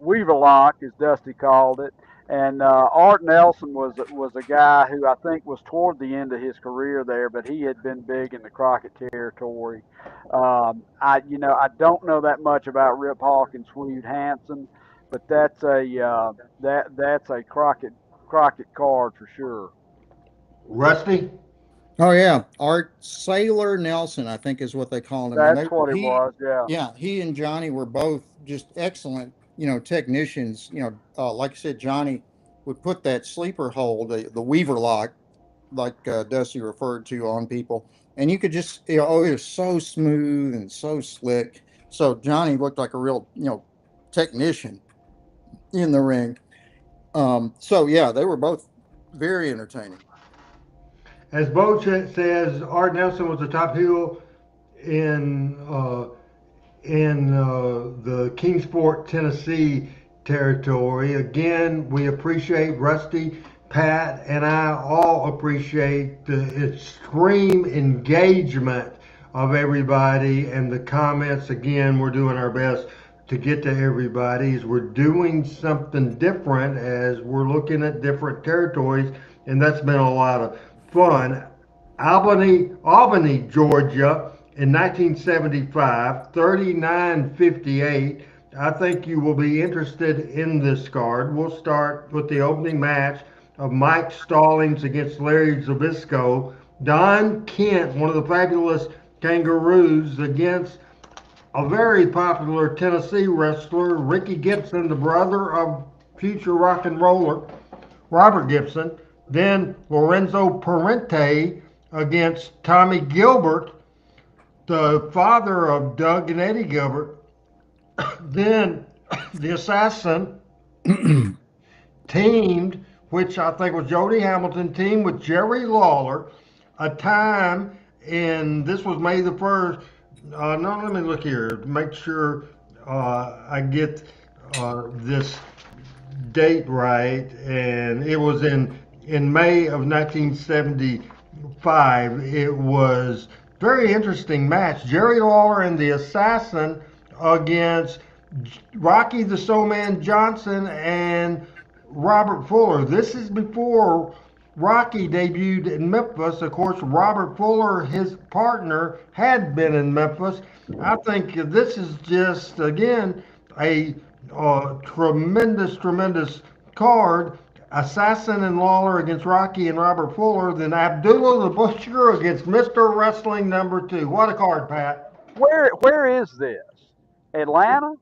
Speaker 4: Weaver lock, as Dusty called it, and Art Nelson was a guy who I think was toward the end of his career there, but he had been big in the Crockett territory. I don't know that much about Rip Hawk and Swede Hansen, but that's a Crockett card for sure.
Speaker 3: Rusty?
Speaker 5: Oh yeah, Art Sailor Nelson, I think is what they called him. And
Speaker 4: That's what it was. Yeah.
Speaker 5: yeah, he and Johnny were both just excellent, technicians. Like I said, Johnny would put that sleeper hold, the Weaver lock, like Dusty referred to, on people, and you could just, it was so smooth and so slick. So Johnny looked like a real, technician in the ring. So yeah, they were both very entertaining.
Speaker 3: As Bo says, Art Nelson was the top heel in the Kingsport, Tennessee territory. Again, we appreciate Rusty, Pat, and I all appreciate the extreme engagement of everybody and the comments. Again, we're doing our best to get to everybody as we're doing something different, as we're looking at different territories, and that's been a lot of fun. Albany, Georgia, in 1975, 39-58. I think you will be interested in this card. We'll start with the opening match of Mike Stallings against Larry Zbyszko. Don Kent, one of the fabulous Kangaroos, against a very popular Tennessee wrestler, Ricky Gibson, the brother of future rock and roller Robert Gibson. Then Lorenzo Parente against Tommy Gilbert, the father of Doug and Eddie Gilbert. Then the Assassin teamed, which I think was Jody Hamilton, teamed with Jerry Lawler, a time, and this was May the 1st. No, let me look here, make sure I get this date right, and it was in May of 1975. It was very interesting match. Jerry Lawler and the Assassin against Rocky the Soulman Johnson and Robert Fuller. This is before Rocky debuted in Memphis. Of course, Robert Fuller, his partner, had been in Memphis. I think this is just, again, a tremendous card. Assassin and Lawler against Rocky and Robert Fuller, then Abdullah the Butcher against Mr. Wrestling #2. What a card, Pat.
Speaker 4: Where is this? Atlanta?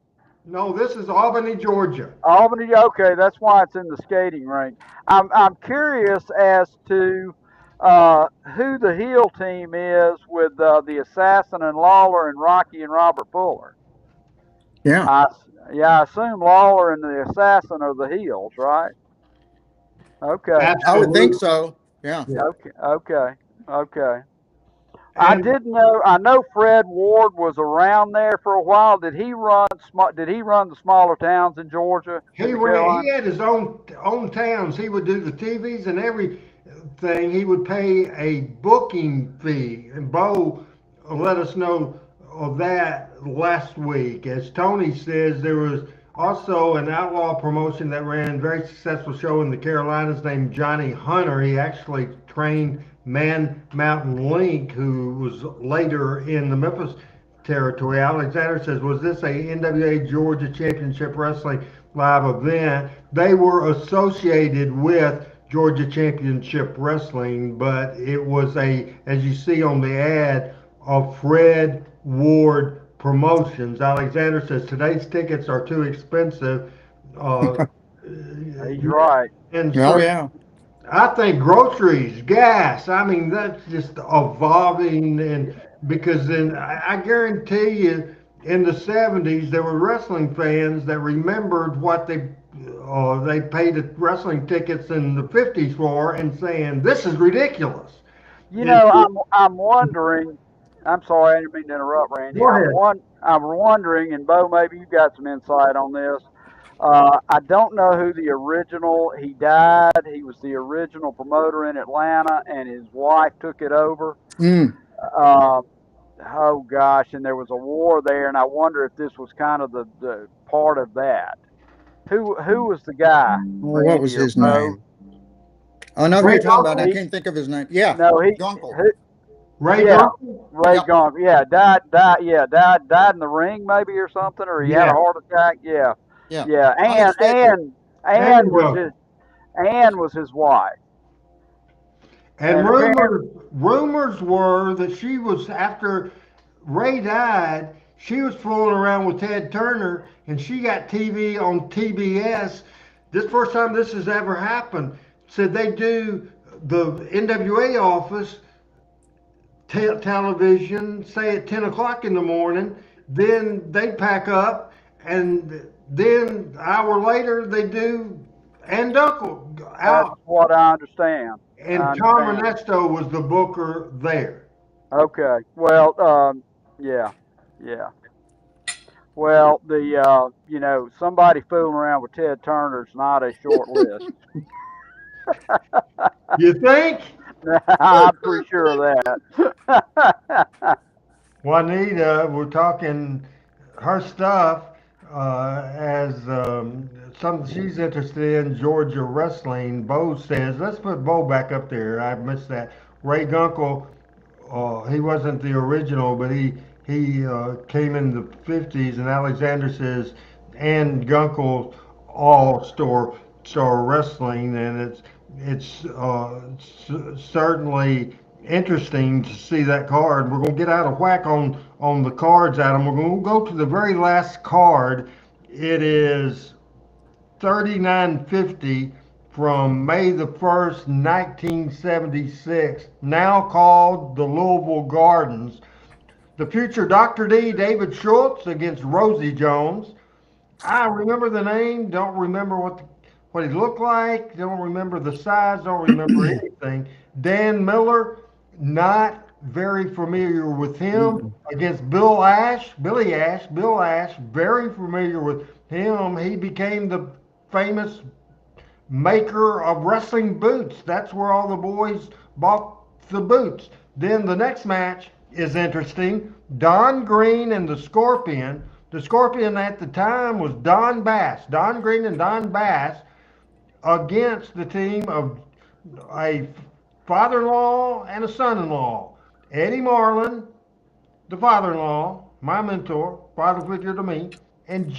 Speaker 3: No, this is Albany, Georgia.
Speaker 4: Albany. Okay, that's why it's in the skating rink. I'm curious as to who the heel team is with the Assassin and Lawler and Rocky and Robert Fuller.
Speaker 5: Yeah.
Speaker 4: I assume Lawler and the Assassin are the heels, right? Okay.
Speaker 3: Absolutely.
Speaker 5: I would think so. Yeah.
Speaker 4: Okay. I didn't know. I know Fred Ward was around there for a while. Did he run the smaller towns in Georgia?
Speaker 3: He had his own towns. He would do the TVs and everything. He would pay a booking fee, and Bo let us know of that last week. As Tony says, there was also an outlaw promotion that ran a very successful show in the Carolinas named Johnny Hunter. He actually trained Man Mountain Link, who was later in the Memphis territory. Alexander says, was this a NWA Georgia Championship Wrestling live event? They were associated with Georgia Championship Wrestling, but it was as you see on the ad, a Fred Ward promotions. Alexander says today's tickets are too expensive. Uh,
Speaker 4: He's right.
Speaker 3: and
Speaker 5: Oh,
Speaker 3: so
Speaker 5: yeah.
Speaker 3: I think groceries, gas. I mean, that's just evolving, and because then I guarantee you, in the '70s, there were wrestling fans that remembered what they paid the wrestling tickets in the '50s for, and saying this is ridiculous.
Speaker 4: You
Speaker 3: And
Speaker 4: know, I'm wondering. I'm sorry, I didn't mean to interrupt, Randy.
Speaker 3: go ahead.
Speaker 4: I'm wondering, and Bo, maybe you got some insight on this. I don't know who the original. He died. He was the original promoter in Atlanta, and his wife took it over.
Speaker 5: Mm.
Speaker 4: Uh, oh gosh, and there was a war there, and I wonder if this was kind of the part of that. Who was the guy,
Speaker 5: Well, what was
Speaker 4: Randy or
Speaker 5: his
Speaker 4: Bo?
Speaker 5: name? I know who
Speaker 3: Ray
Speaker 5: you're talking about. I
Speaker 3: Gunkel.
Speaker 4: He
Speaker 5: can't think of his name. Yeah,
Speaker 4: no he
Speaker 5: Gunkel.
Speaker 4: who,
Speaker 3: Ray
Speaker 4: yeah,
Speaker 3: Gunkel.
Speaker 4: Ray
Speaker 5: Yep.
Speaker 4: Gonk. Yeah, died in the ring maybe or something, or he had a
Speaker 3: Yeah,
Speaker 4: heart attack. Yeah,
Speaker 5: Yeah.
Speaker 4: yeah.
Speaker 5: Unexpected.
Speaker 3: and
Speaker 4: Ann was his wife,
Speaker 3: And
Speaker 4: and apparently,
Speaker 3: rumors were that she was after Ray died, she was fooling around with Ted Turner, and she got TV on TBS. This first time this has ever happened. Said they do the NWA office television, say at 10 o'clock in the morning. Then they pack up, and then an hour later they do and Uncle
Speaker 4: that's
Speaker 3: out.
Speaker 4: what I understand. I
Speaker 3: And Tom
Speaker 4: understand.
Speaker 3: Ernesto was the booker there.
Speaker 4: Okay. Well, yeah, yeah. Well, somebody fooling around with Ted Turner's not a short list.
Speaker 3: You think?
Speaker 4: I'm pretty sure of that.
Speaker 3: Juanita, we're talking her stuff as something she's interested in, Georgia wrestling. Bo says, let's put Bo back up there. I missed that. Ray Gunkel, he wasn't the original, but he came in the '50s. And Alexander says, and Gunkel all star wrestling, and it's certainly interesting to see that card. We're going to get out of whack on the cards, Adam. We're going to go to the very last card. It is 3950 from May the 1st, 1976, now called the Louisville Gardens. The future Dr. D, David Schultz against Rosie Jones. I remember the name, don't remember what he looked like, don't remember the size, don't remember anything. Dan Miller, not very familiar with him.
Speaker 5: Mm.
Speaker 3: Against Bill Ash, very familiar with him. He became the famous maker of wrestling boots. That's where all the boys bought the boots. Then the next match is interesting. Don Green and the Scorpion. The Scorpion at the time was Don Bass. Don Green and Don Bass against the team of a father-in-law and a son-in-law. Eddie Marlin, the father-in-law, my mentor, father figure to me, and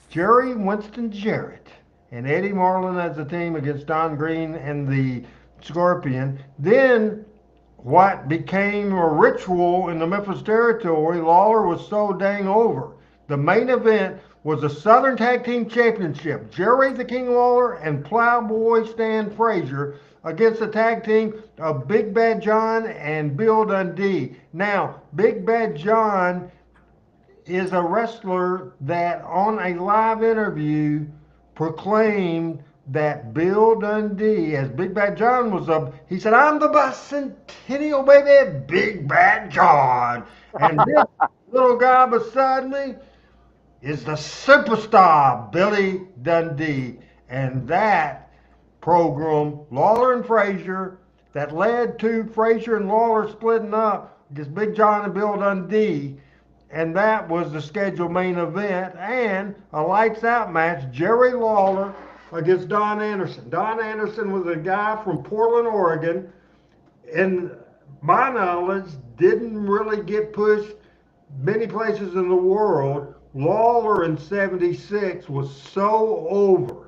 Speaker 3: Jerry Winston Jarrett, and Eddie Marlin as a team against Don Green and the Scorpion. Then what became a ritual in the Memphis territory, Lawler was so dang over. The main event was the Southern Tag Team Championship. Jerry the King Lawler and Plowboy Stan Frazier against the tag team of Big Bad John and Bill Dundee. Now, Big Bad John is a wrestler that on a live interview proclaimed that Bill Dundee, as Big Bad John was up, he said, I'm the bicentennial baby, Big Bad John. And this little guy beside me is the superstar, Billy Dundee. And that program, Lawler and Frazier, that led to Frazier and Lawler splitting up against Big John and Bill Dundee, and that was the scheduled main event, and a lights out match, Jerry Lawler against Don Anderson. Don Anderson was a guy from Portland, Oregon, and my knowledge didn't really get pushed many places in the world. Lawler in '76 was so over.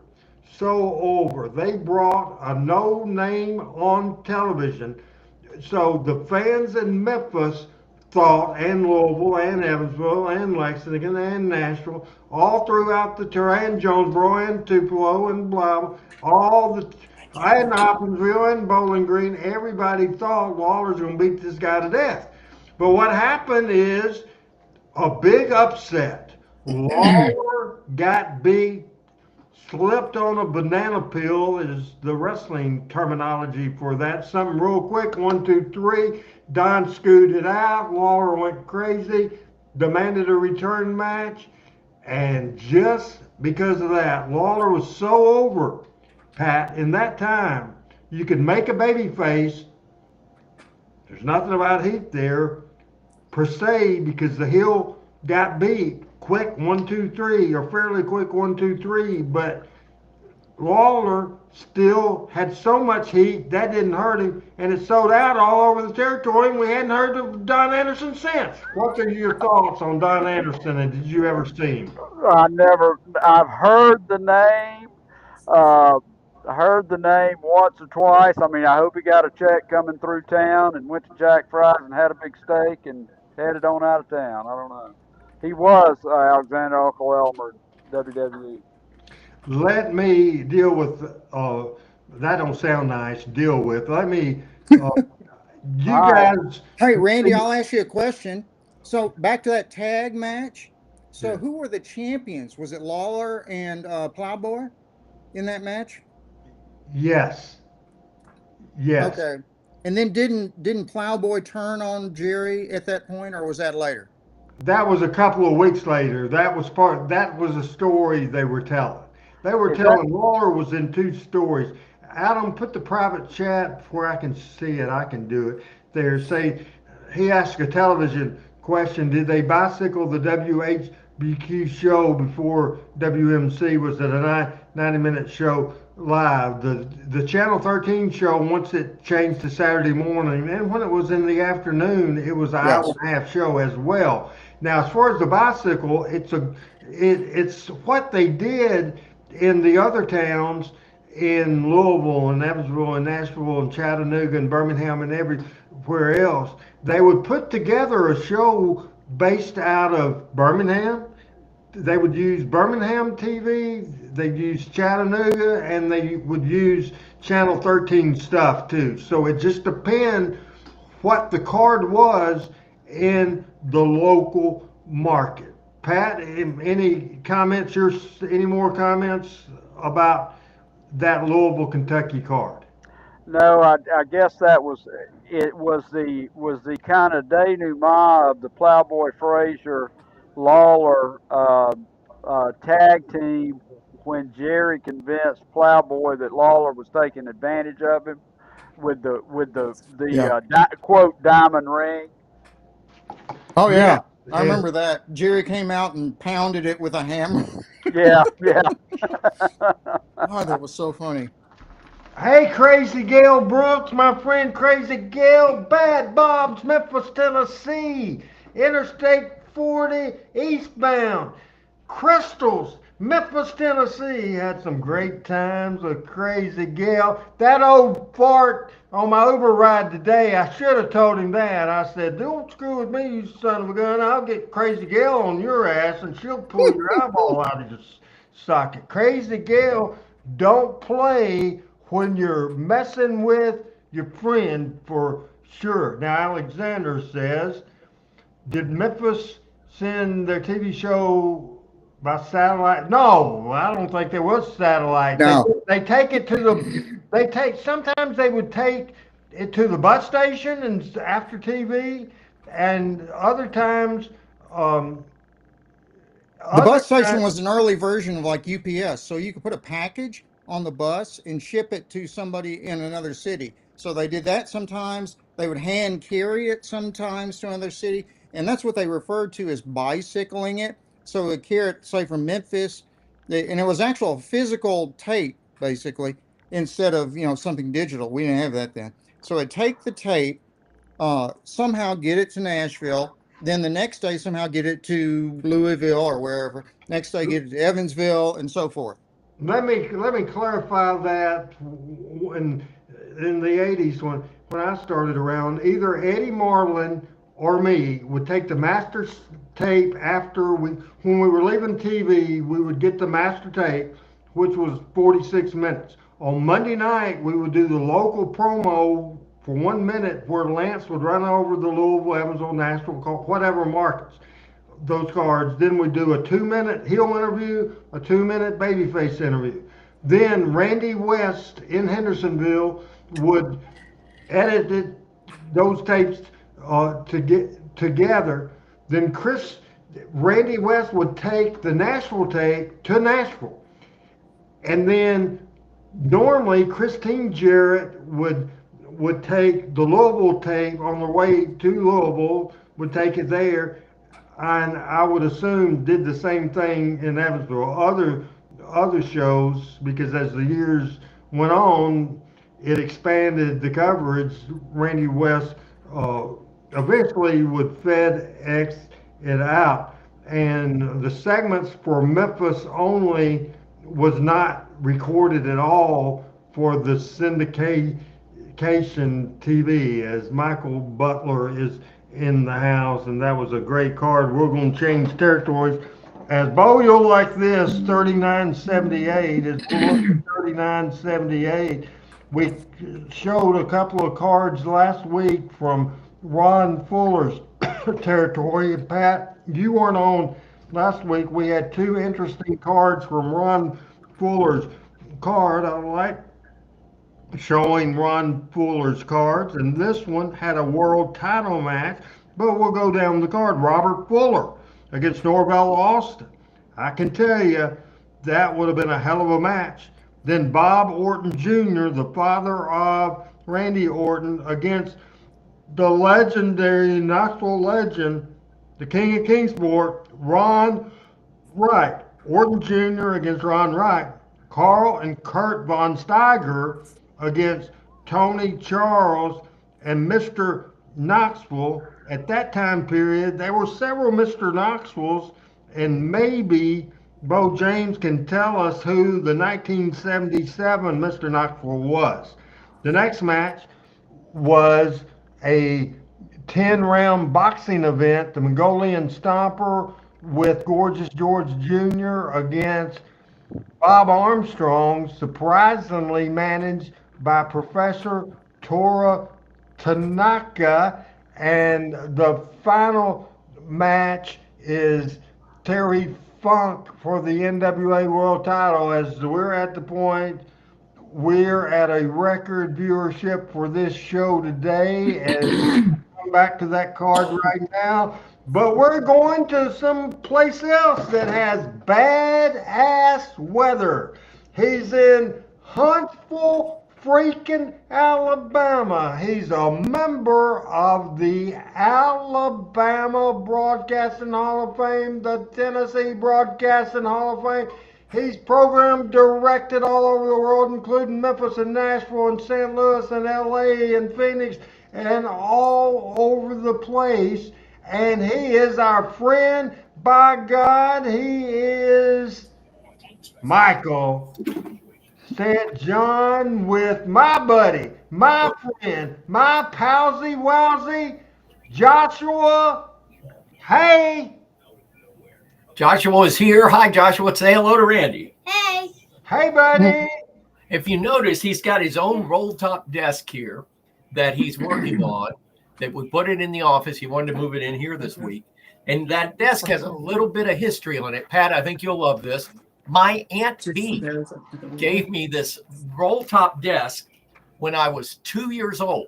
Speaker 3: They brought a no name on television. So the fans in Memphis thought, and Louisville, and Evansville, and Lexington, and Nashville, all throughout the terrain, Jonesboro, and Tupelo, and blah, all the, and Hopkinsville, and Bowling Green, everybody thought Lawler's going to beat this guy to death. But what happened is a big upset. Lawler got beat, slipped on a banana peel is the wrestling terminology for that. Something real quick, 1, 2, 3. Don scooted out. Lawler went crazy, demanded a return match, and just because of that, Lawler was so over, Pat. In that time, you could make a baby face. There's nothing about heat there per se because the heel got beat quick 1, 2, 3 or fairly quick 1, 2, 3, but Lawler still had so much heat that didn't hurt him, and it sold out all over the territory. And we hadn't heard of Don Anderson since. What are your thoughts on Don Anderson, and did you ever see him?
Speaker 4: I've heard the name. Uh, I heard the name once or twice. I mean, I hope he got a check coming through town and went to Jack Fry's and had a big steak and headed on out of town. I don't know. He was Alexander Uncle Elmer, WWE.
Speaker 3: Let me deal with. That don't sound nice. Deal with. Let me. You
Speaker 4: All right.
Speaker 3: guys.
Speaker 5: Hey, Randy, I'll ask you a question. So back to that tag match. So
Speaker 3: Yeah.
Speaker 5: who were the champions? Was it Lawler and Plowboy in that match?
Speaker 3: Yes. Yes.
Speaker 5: Okay. And then didn't Plowboy turn on Jerry at that point, or was that later?
Speaker 3: That was a couple of weeks later. That was part. That was a story they were telling. They were
Speaker 4: Is that
Speaker 3: telling Lawler was in two stories. Adam, put the private chat where I can see it. I can do it. There, say he asked a television question. Did they bicycle the WHBQ show before WMC? Was it a 90-minute show live? The Channel 13 show, once it changed to Saturday morning, and when it was in the afternoon, it was an hour
Speaker 5: Yes.
Speaker 3: and a half show as well. Now, as far as the bicycle, it's what they did in the other towns in Louisville and Evansville and Nashville and Chattanooga and Birmingham and everywhere else. They would put together a show based out of Birmingham. They would use Birmingham TV, they'd use Chattanooga, and they would use Channel 13 stuff too. So it just depends what the card was in the local market. Pat, any comments? Any more comments about that Louisville, Kentucky card?
Speaker 4: No, I guess that was it. Was the kind of denouement of the Plowboy Frazier Lawler tag team when Jerry convinced Plowboy that Lawler was taking advantage of him with the
Speaker 5: Yeah.
Speaker 4: quote diamond ring.
Speaker 5: Oh
Speaker 3: Yeah.
Speaker 5: yeah. I remember that. Jerry came out and pounded it with a hammer.
Speaker 4: Yeah, yeah.
Speaker 5: Oh, that was so funny.
Speaker 3: Hey, Crazy Gail Brooks, my friend Crazy Gail, Bad Bob's, Memphis, Tennessee, Interstate 40 eastbound, Crystals, Memphis, Tennessee. Had some great times with Crazy Gail. That old fart on my override today, I should have told him that. I said, don't screw with me, you son of a gun. I'll get Crazy Gail on your ass and she'll pull your eyeball out of your socket. Crazy Gail, don't play when you're messing with your friend for sure. Now, Alexander says, did Memphis send their TV show by satellite? No, I don't think there was satellite.
Speaker 5: No.
Speaker 3: They take it to they take, sometimes they would take it to the bus station and after TV, and other times, um,
Speaker 5: The
Speaker 3: other
Speaker 5: bus station
Speaker 3: times,
Speaker 5: was an early version of like UPS, so you could put a package on the bus and ship it to somebody in another city. So they did that sometimes. They would hand carry it sometimes to another city, and that's what they referred to as bicycling it. So they carry it, say, from Memphis, and it was actual physical tape basically instead of something digital. We didn't have that then. So they take the tape, somehow get it to Nashville. Then the next day, somehow get it to Louisville or wherever. Next day, get it to Evansville and so forth.
Speaker 3: let me clarify that. When in the '80s, when I started around, either Eddie Marlin or me would take the master tape after when we were leaving TV, we would get the master tape, which was 46 minutes. On Monday night, we would do the local promo for 1 minute where Lance would run over the Louisville, Evansville, Nashville, whatever markets, those cards. Then we do a 2 minute heel interview, a 2 minute babyface interview. Then Randy West in Hendersonville would edit those tapes to get together. Then Randy West would take the Nashville tape to Nashville. And then normally Christine Jarrett would take the Louisville tape on the way to Louisville, would take it there, and I would assume did the same thing in Evansville. Other shows, because as the years went on, it expanded the coverage. Randy West eventually would FedEx it out, and the segments for Memphis only was not recorded at all for the syndication TV, as Michael Butler is in the house, and that was a great card. We're going to change territories. As Bo, you'll like this, 3978 is 3978. We showed a couple of cards last week from Ron Fuller's territory. Pat, you weren't on last week. We had two interesting cards from Ron Fuller's card. I like showing Ron Fuller's cards, and this one had a world title match, but we'll go down the card. Robert Fuller against Norvell Austin. I can tell you that would have been a hell of a match. Then Bob Orton Jr., the father of Randy Orton, against the legendary Knoxville legend, the King of Kingsport, Ron Wright. Orton Jr. against Ron Wright. Carl and Kurt Von Steiger against Tony Charles and Mr. Knoxville. At that time period, there were several Mr. Knoxvilles, and maybe Bo James can tell us who the 1977 Mr. Knoxville was. The next match was a 10-round boxing event, the Mongolian Stomper with Gorgeous George Jr. against Bob Armstrong, surprisingly managed by Professor Tora Tanaka. And the final match is Terry Funk for the NWA World Title. As we're at the point, we're at a record viewership for this show today, and come back to that card right now. But we're going to some place else that has bad-ass weather. He's in Huntsville, freaking Alabama. He's a member of the Alabama Broadcasting Hall of Fame, the Tennessee Broadcasting Hall of Fame. He's program directed all over the world, including Memphis and Nashville and St. Louis and LA and Phoenix and all over the place. And he is our friend. By God, he is Michael St. John with my buddy, my friend, my palsy wowsy, Joshua. Hey.
Speaker 6: Joshua is here. Hi, Joshua. Say hello to Randy.
Speaker 7: Hey.
Speaker 3: Hey, buddy.
Speaker 6: If you notice, he's got his own roll-top desk here that he's working on, that we put it in the office. He wanted to move it in here this week. And that desk has a little bit of history on it. Pat, I think you'll love this. My Aunt B gave me this roll-top desk when I was 2 years old.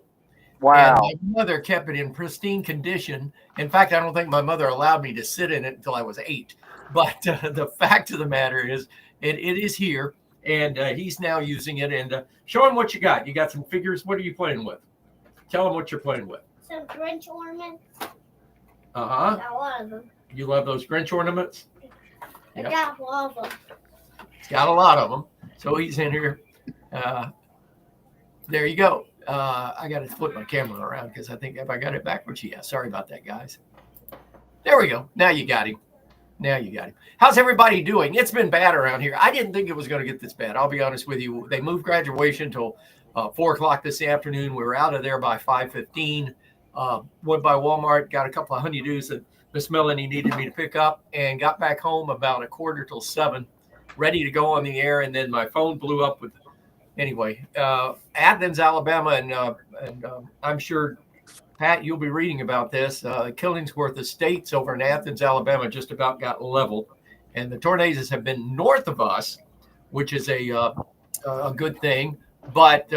Speaker 4: Wow.
Speaker 6: And my mother kept it in pristine condition. In fact, I don't think my mother allowed me to sit in it until I was 8. But the fact of the matter is, it is here, and he's now using it. And show him what you got. You got some figures. What are you playing with? Tell him what you're playing with.
Speaker 7: Some Grinch ornaments.
Speaker 6: Uh-huh.
Speaker 7: Got one of them.
Speaker 6: You love those Grinch ornaments?
Speaker 7: I
Speaker 6: Yep.
Speaker 7: got one of them.
Speaker 6: He's got a lot of them. So he's in here. There you go. I got to flip my camera around because I think if I got it backwards, yeah. Sorry about that, guys. There we go. Now you got him. Now you got him. How's everybody doing? It's been bad around here. I didn't think it was going to get this bad. I'll be honest with you. They moved graduation till 4 o'clock this afternoon. We were out of there by 5:15. Went by Walmart, got a couple of honeydews that Miss Melanie needed me to pick up, and got back home about 6:45, ready to go on the air. And then my phone blew up with, anyway, Athens, Alabama, and I'm sure, Pat, you'll be reading about this. Killingsworth Estates over in Athens, Alabama, just about got leveled, and the tornadoes have been north of us, which is a good thing. But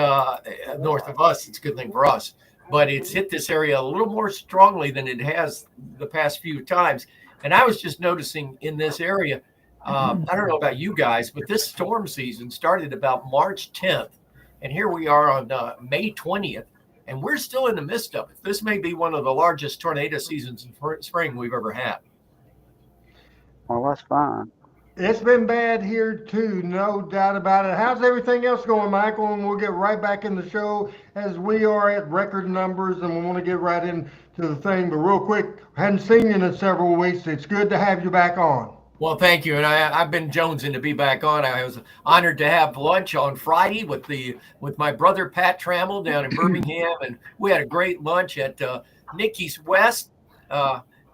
Speaker 6: north of us, it's a good thing for us. But it's hit this area a little more strongly than it has the past few times. And I was just noticing in this area, I don't know about you guys, but this storm season started about March 10th. And here we are on May 20th, and we're still in the midst of it. This may be one of the largest tornado seasons in spring we've ever had.
Speaker 4: Well, that's fine.
Speaker 3: It's been bad here too, no doubt about it. How's everything else going, Michael? And we'll get right back in the show as we are at record numbers, and we want to get right into the thing. But real quick, hadn't seen you in several weeks. It's good to have you back on.
Speaker 6: Well, thank you. And I've been jonesing to be back on. I was honored to have lunch on Friday with my brother Pat Trammell down in Birmingham, and we had a great lunch at Nikki's West.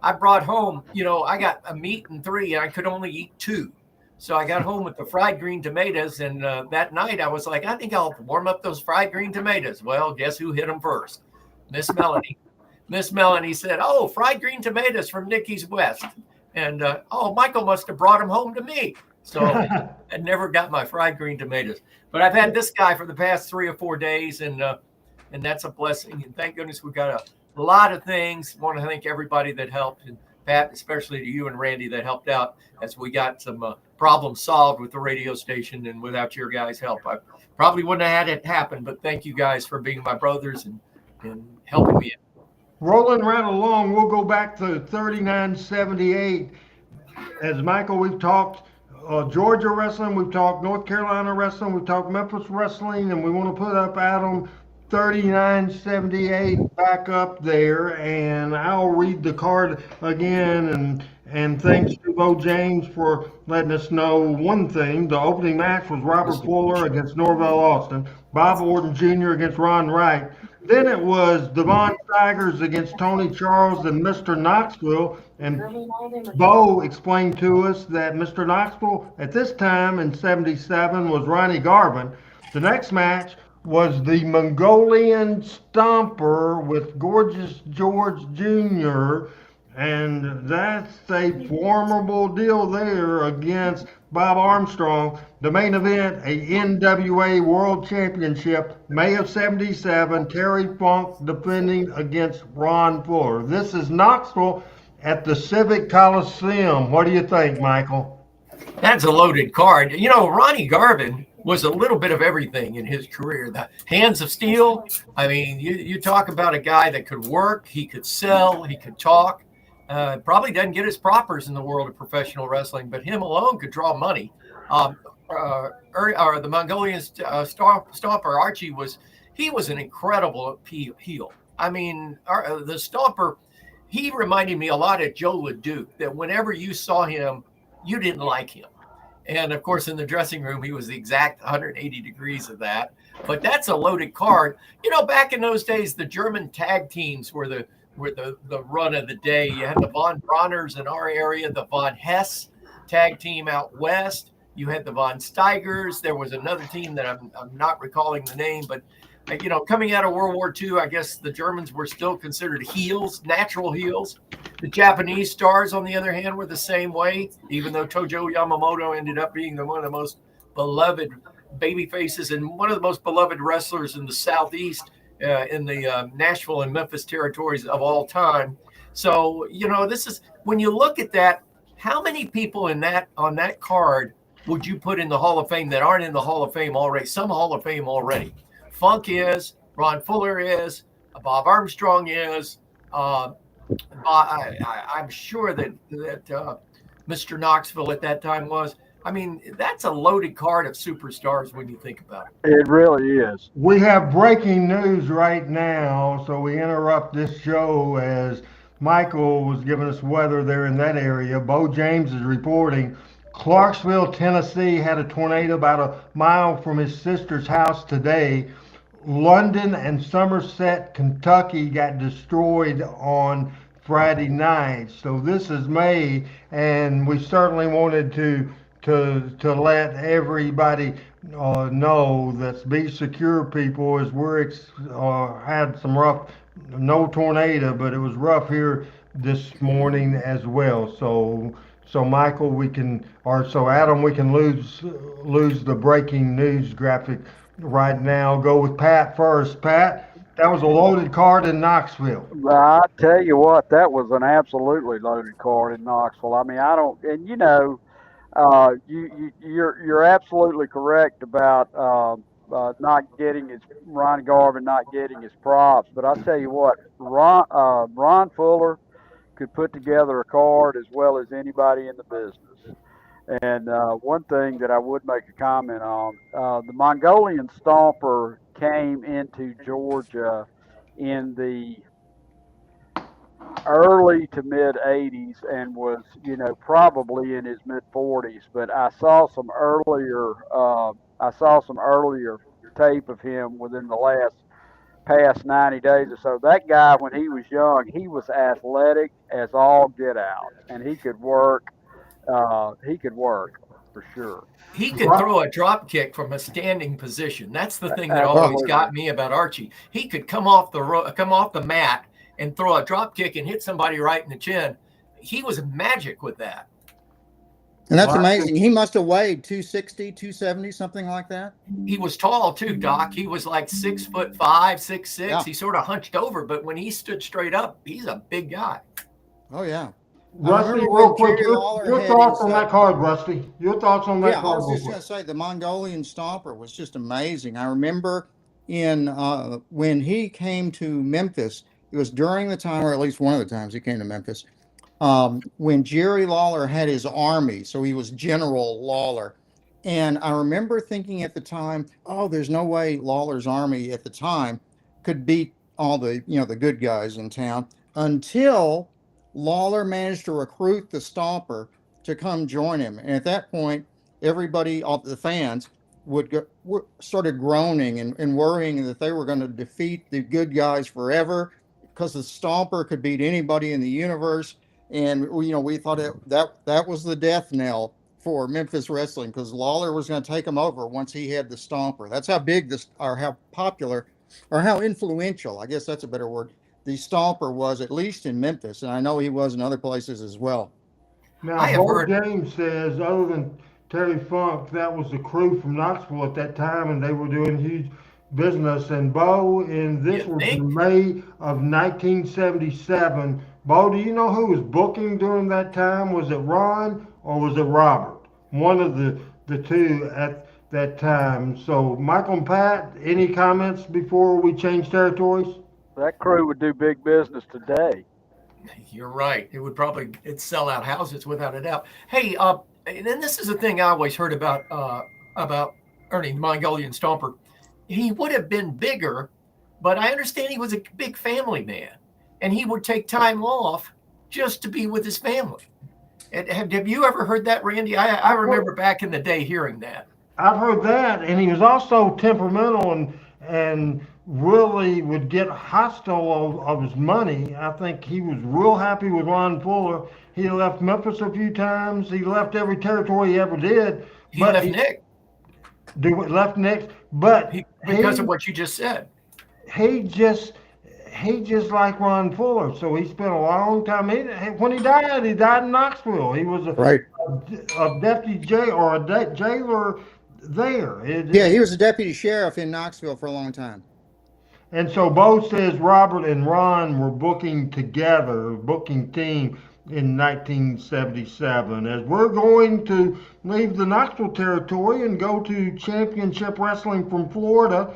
Speaker 6: I brought home, I got a meat and 3, and I could only eat 2. So I got home with the fried green tomatoes, and that night I was like, I think I'll warm up those fried green tomatoes. Well, guess who hit them first? Miss Melanie. Miss Melanie said, "Oh, fried green tomatoes from Nikki's West." And, Michael must have brought them home to me. So I never got my fried green tomatoes. But I've had this guy for the past 3 or 4 days, and that's a blessing. And thank goodness we got a lot of things. I want to thank everybody that helped, and Pat, especially to you and Randy that helped out as we got some problems solved with the radio station. And without your guys' help, I probably wouldn't have had it happen. But thank you guys for being my brothers and helping me.
Speaker 3: Rolling right along, we'll go back to 3978. As Michael, we've talked Georgia wrestling, we've talked North Carolina wrestling, we've talked Memphis wrestling, and we want to put up Adam 3978 back up there, and I'll read the card again, and thanks to Bo James for letting us know one thing. The opening match was Robert Fuller against Norvell Austin, Bob Orton Jr. against Ron Wright. Then it was Devon Tigers against Tony Charles and Mr. Knoxville, and Bo explained to us that Mr. Knoxville at this time in 77 was Ronnie Garvin. The next match was the Mongolian Stomper with Gorgeous George Jr., and that's a formidable deal there against Bob Armstrong. The main event, a NWA World Championship, May of 77, Terry Funk defending against Ron Fuller. This is Knoxville at the Civic Coliseum. What do you think, Michael?
Speaker 6: That's a loaded card. Ronnie Garvin was a little bit of everything in his career. The hands of steel. I mean, you talk about a guy that could work, he could sell, he could talk. Probably doesn't get his propers in the world of professional wrestling, but him alone could draw money. The Mongolian Stomper, Archie, was an incredible heel. I mean, the Stomper, he reminded me a lot of Joe LeDuc, that whenever you saw him, you didn't like him. And of course, in the dressing room, he was the exact 180 degrees of that. But that's a loaded card. Back in those days, the German tag teams were the run of the day. You had the Von Bronners in our area, the Von Hess tag team out west. You had the Von Steigers. There was another team that I'm not recalling the name, but coming out of World War II, I guess the Germans were still considered heels, natural heels. The Japanese stars, on the other hand, were the same way, even though Tojo Yamamoto ended up being one of the most beloved baby faces and one of the most beloved wrestlers in the Southeast, in the Nashville and Memphis territories of all time. So, this is, when you look at that, how many people on that card would you put in the Hall of Fame that aren't in the Hall of Fame already? Some Hall of Fame already. Funk is, Ron Fuller is, Bob Armstrong is. I'm sure that Mr. Knoxville at that time was. I mean, that's a loaded card of superstars when you think about it.
Speaker 4: It really is.
Speaker 3: We have breaking news right now, so we interrupt this show as Michael was giving us weather there in that area. Bo James is reporting Clarksville, Tennessee had a tornado about a mile from his sister's house today. London and Somerset, Kentucky got destroyed on Friday night. So this is May, and we certainly wanted to let everybody know that be secure, people, as had some rough, no tornado, but it was rough here this morning as well. So Michael, so Adam, we can lose the breaking news graphic right now. Go with Pat first. Pat, that was a loaded card in Knoxville.
Speaker 4: I tell you what, that was an absolutely loaded card in Knoxville. I mean, I don't, and you're absolutely correct about not getting his Ron Garvin not getting his props. But I tell you what, Ron Fuller could put together a card as well as anybody in the business. And one thing that I would make a comment on, the Mongolian Stomper came into Georgia in the early to mid 80s and was, probably in his mid 40s. But I saw some earlier tape of him within the past 90 days or so. That guy, when he was young, he was athletic as all get out, and he could work. He could work for sure.
Speaker 6: He could throw a drop kick from a standing position. That's the thing that always
Speaker 4: Absolutely.
Speaker 6: got me about Archie. He could come off the mat and throw a drop kick and hit somebody right in the chin. He was magic with that.
Speaker 5: And that's amazing. He must have weighed 260, 270, something like that.
Speaker 6: He was tall too, Doc. He was like 6'5", 6'6".
Speaker 5: Yeah.
Speaker 6: He sort of hunched over, but when he stood straight up, he's a big guy.
Speaker 5: Oh yeah.
Speaker 3: Rusty, real quick, your thoughts on that card, Rusty. Your thoughts on that card.
Speaker 5: I was just going to say the Mongolian Stomper was just amazing. I remember when he came to Memphis, it was during the time, or at least one of the times he came to Memphis, when Jerry Lawler had his army. So he was General Lawler. And I remember thinking at the time, oh, there's no way Lawler's army at the time could beat all the good guys in town until Lawler managed to recruit the Stomper to come join him. And at that point, everybody, all the fans, started groaning and worrying that they were going to defeat the good guys forever because the Stomper could beat anybody in the universe. And we thought that was the death knell for Memphis wrestling, because Lawler was going to take him over once he had the Stomper. That's how big or how popular, or how influential, I guess that's a better word, the Stomper was, at least in Memphis, and I know he was in other places as well.
Speaker 3: Now, Bo James says, other than Terry Funk, that was the crew from Knoxville at that time, and they were doing huge business. And Bo, this was in May of 1977. Bo, do you know who was booking during that time? Was it Ron or was it Robert? One of the two at that time. So, Michael and Pat, any comments before we change territories?
Speaker 4: That crew would do big business today.
Speaker 6: You're right. It'd sell out houses without a doubt. Hey, and then this is the thing I always heard about Ernie, the Mongolian Stomper. He would have been bigger, but I understand he was a big family man, and he would take time off just to be with his family. Have you ever heard that, Randy? I remember back in the day hearing that.
Speaker 3: I've heard that, and he was also temperamental and really would get hostile of his money. I think he was real happy with Ron Fuller. He left Memphis a few times. He left every territory he ever did.
Speaker 6: He left Nick.
Speaker 3: Left Nick, but
Speaker 6: because of what you just said.
Speaker 3: He just liked Ron Fuller, so he spent a long time. When he died in Knoxville. He was a deputy jailer there.
Speaker 5: He was a deputy sheriff in Knoxville for a long time.
Speaker 3: And so Bo says Robert and Ron were booking team in 1977. As we're going to leave the Knoxville territory and go to Championship Wrestling from Florida,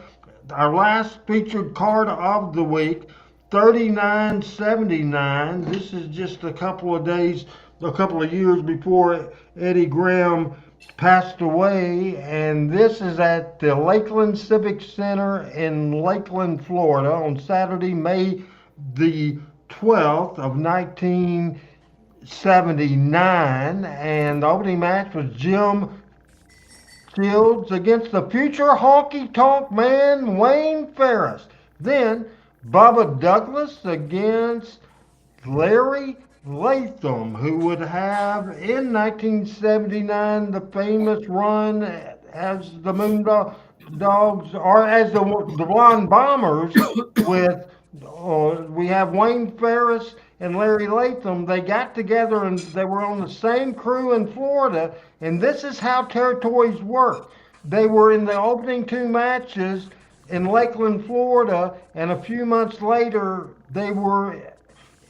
Speaker 3: our last featured card of the week, 3979. This is just a couple of years before Eddie Graham passed away, and this is at the Lakeland Civic Center in Lakeland, Florida, on Saturday, May the 12th of 1979, and the opening match was Jim Shields against the future honky tonk man Wayne Ferris. Then Bubba Douglas against Larry Latham, who would have in 1979 the famous run as the Dogs, or as the Blonde Bombers, with we have Wayne Ferris and Larry Latham. They got together and they were on the same crew in Florida, and this is how territories work. They were in the opening two matches in Lakeland, Florida, and a few months later they were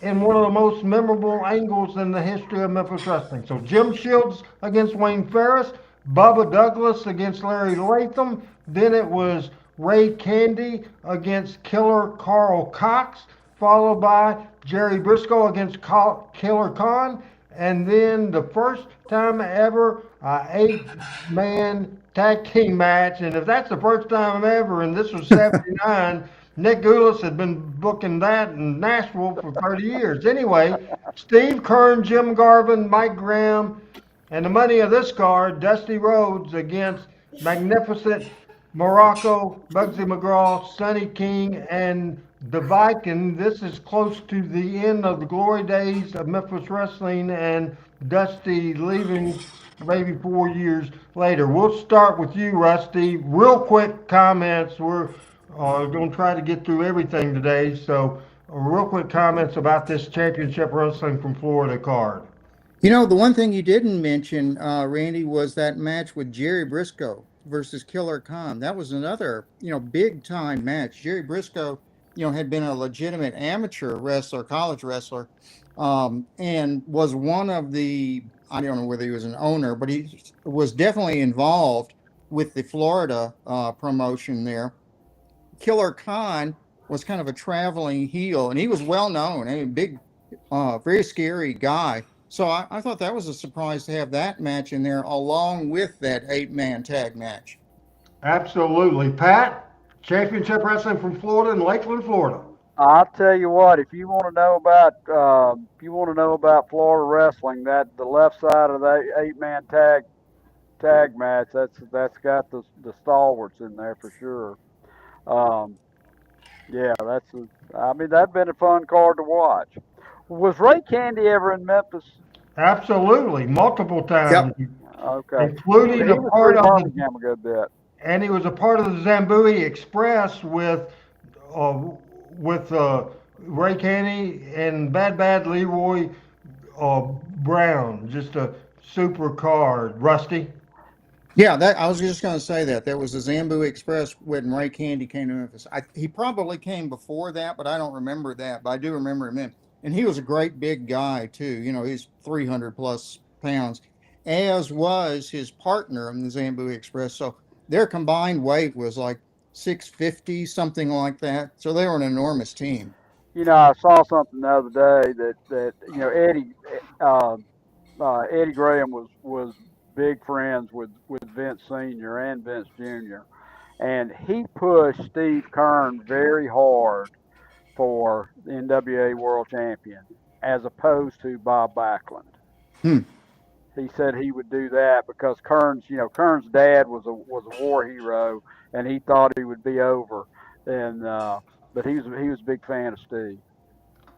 Speaker 3: in one of the most memorable angles in the history of Memphis wrestling. So Jim Shields against Wayne Ferris, Bubba Douglas against Larry Latham. Then it was Ray Candy against Killer Carl Cox, followed by Jerry Briscoe against Killer Khan. And then the first time ever, 8-man tag team match. And if that's the first time ever, and this was 79, Nick Goulas had been booking that in Nashville for 30 years. Anyway, Steve Kern, Jim Garvin, Mike Graham, and the money of this card, Dusty Rhodes against Magnificent Morocco, Bugsy McGraw, Sonny King, and the Viking. This is close to the end of the glory days of Memphis wrestling, and Dusty leaving maybe 4 years later. We'll start with you, Rusty. Real quick comments. We're going to try to get through everything today, so real quick comments about this Championship Wrestling from Florida card.
Speaker 5: You know, the one thing you didn't mention, Randy, was that match with Jerry Briscoe versus Killer Khan. That was another, big time match. Jerry Briscoe, had been a legitimate amateur wrestler, college wrestler, and was one of the, I don't know whether he was an owner, but he was definitely involved with the Florida promotion there. Killer Khan was kind of a traveling heel, and he was well known, a big, very scary guy. So I thought that was a surprise to have that match in there along with that 8-man tag match.
Speaker 3: Absolutely. Pat, Championship Wrestling from Florida in Lakeland, Florida.
Speaker 4: I'll tell you what, if you want to know about Florida wrestling, that the left side of that 8-man tag match, that's got the stalwarts in there for sure. Yeah, that'd been a fun card to watch. Was Ray Candy ever in Memphis?
Speaker 3: Absolutely, multiple times.
Speaker 5: Yep.
Speaker 4: Okay.
Speaker 3: Including a part of
Speaker 4: Birmingham a good bit.
Speaker 3: And he was a part of the Zambui Express with Ray Candy and Bad Leroy Brown. Just a super card. Rusty?
Speaker 5: Yeah, I was just going to say that was the Zambui Express when Ray Candy came to Memphis. He probably came before that, but I don't remember that. But I do remember him. And he was a great big guy, too. He's 300 plus pounds, as was his partner in the Zambui Express. So their combined weight was like 650, something like that. So they were an enormous team.
Speaker 4: I saw something the other day that Eddie Graham was big friends with Vince Sr. and Vince Jr. And he pushed Steve Kern very hard for the NWA World Champion, as opposed to Bob Backlund. He said he would do that because Kern's dad was a war hero, and he thought he would be over. And but he was a big fan of Steve.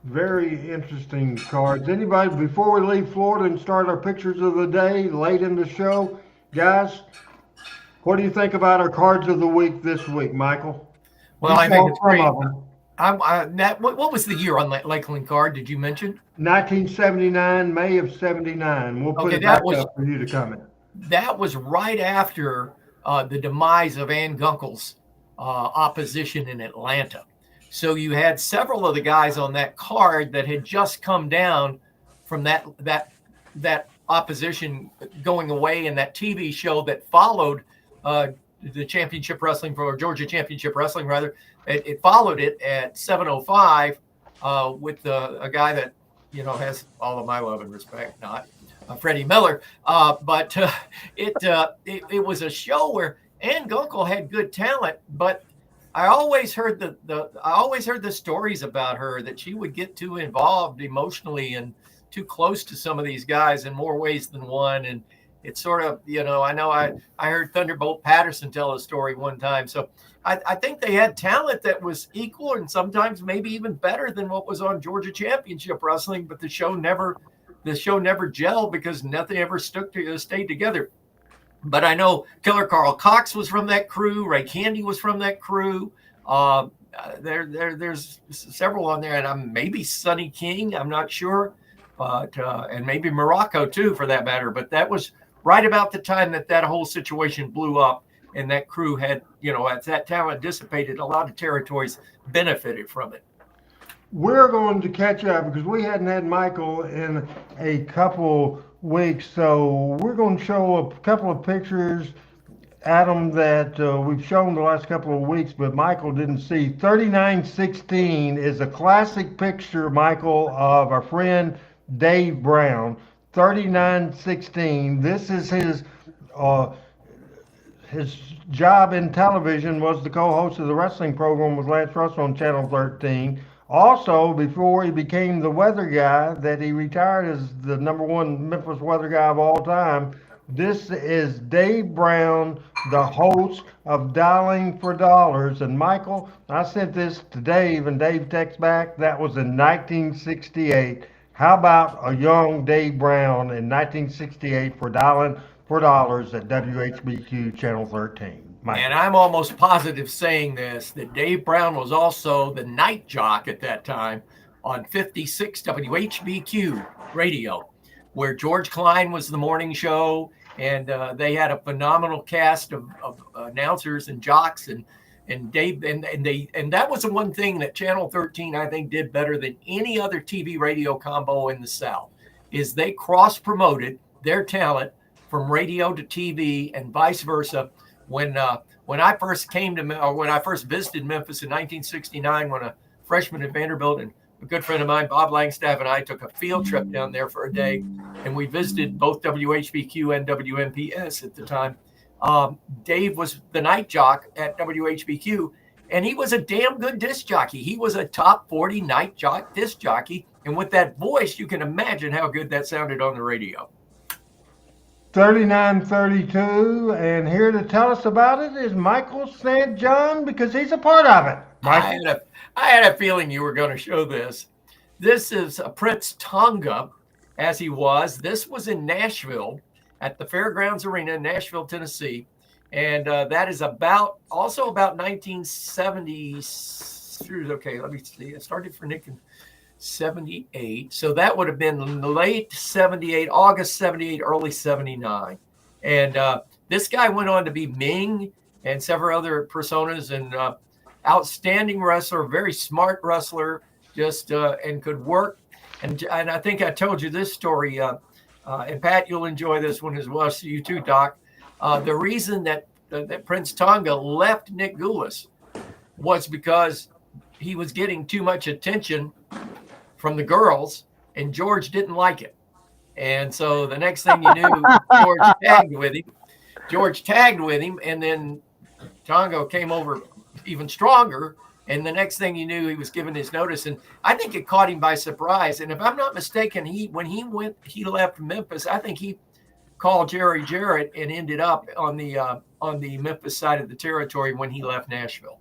Speaker 3: Very interesting cards. Anybody, before we leave Florida and start our pictures of the day late in the show, guys, what do you think about our cards of the week this week, Michael?
Speaker 6: Well, I think it's great. What was the year on that Lakeland card? Did you mention?
Speaker 3: 1979, May of 79. We'll put it back up for you to comment.
Speaker 6: That was right after the demise of Ann Gunkel's opposition in Atlanta. So you had several of the guys on that card that had just come down from that opposition going away in that TV show that followed the Championship Wrestling, or Georgia Championship Wrestling rather. It followed it at 7:05 with a guy that has all of my love and respect, not Freddie Miller, but it was a show where Ann Gunkel had good talent, but I always heard the stories about her that she would get too involved emotionally and too close to some of these guys in more ways than one, and It's sort of, I know I heard Thunderbolt Patterson tell a story one time. So I think they had talent that was equal and sometimes maybe even better than what was on Georgia Championship Wrestling, but the show never gelled because nothing ever stayed together. But I know Killer Carl Cox was from that crew. Ray Candy was from that crew. There's several on there, and maybe Sonny King. I'm not sure, but and maybe Morocco too, for that matter. But that was right about the time that whole situation blew up, and that crew had, as that talent dissipated, a lot of territories benefited from it.
Speaker 3: We're going to catch up because we hadn't had Michael in a couple weeks, so we're going to show a couple of pictures, Adam, that we've shown the last couple of weeks, but Michael didn't see. 3916 is a classic picture, Michael, of our friend Dave Brown. 3916. This is his job in television was the co-host of the wrestling program with Lance Russell on Channel 13. Also, before he became the weather guy, that he retired as the #1 Memphis weather guy of all time. This is Dave Brown, the host of Dialing for Dollars. And Michael, I sent this to Dave, and Dave texts back, that was in 1968. How about a young Dave Brown in 1968 for Dialing for Dollars at WHBQ Channel 13? Michael.
Speaker 6: And I'm almost positive saying this, that Dave Brown was also the night jock at that time on 56 WHBQ radio, where George Klein was the morning show, and they had a phenomenal cast of announcers and jocks, and Dave, and that was the one thing that Channel 13 I think did better than any other TV radio combo in the South, is they cross promoted their talent from radio to TV and vice versa. When I first when I first visited Memphis in 1969, when a freshman at Vanderbilt, and a good friend of mine, Bob Langstaff, and I took a field trip down there for a day, and we visited both WHBQ and WMPS at the time. Dave was the night jock at WHBQ, and he was a damn good disc jockey. He was a top 40 night jock disc jockey, and with that voice, you can imagine how good that sounded on the radio.
Speaker 3: 3932, and here to tell us about it is Michael St. John, because he's a part of it.
Speaker 6: I had a feeling you were going to show this. This is Prince Tonga, as he was. This was in Nashville at the Fairgrounds Arena in Nashville, Tennessee. And that is also about 1970. Okay, let me see. It started for Nick in 78. So that would have been late 78, August 78, early 79. And this guy went on to be Ming and several other personas, and outstanding wrestler, very smart wrestler, just and could work. And I think I told you this story, and Pat, you'll enjoy this one as well. So you too, Doc. The reason that Prince Tonga left Nick Goulas was because he was getting too much attention from the girls, and George didn't like it. And so the next thing you knew, George tagged with him, and then Tonga came over even stronger. And the next thing you knew, he was giving his notice. And I think it caught him by surprise. And if I'm not mistaken, when he left Memphis, I think he called Jerry Jarrett and ended up on the Memphis side of the territory when he left Nashville.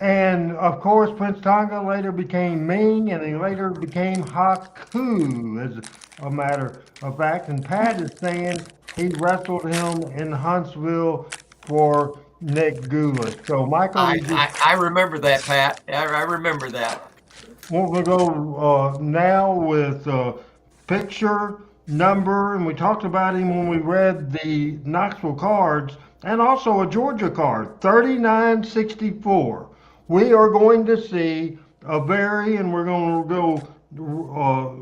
Speaker 3: And of course, Prince Tonga later became Ming, and he later became Haku, as a matter of fact. And Pat is saying he wrestled him in Huntsville for Nick Goulas. So, Michael,
Speaker 6: I remember that, Pat. I remember that.
Speaker 3: We'll go now with picture, number, and we talked about him when we read the Knoxville cards, and also a Georgia card, 3964. We are going to see and we're going to go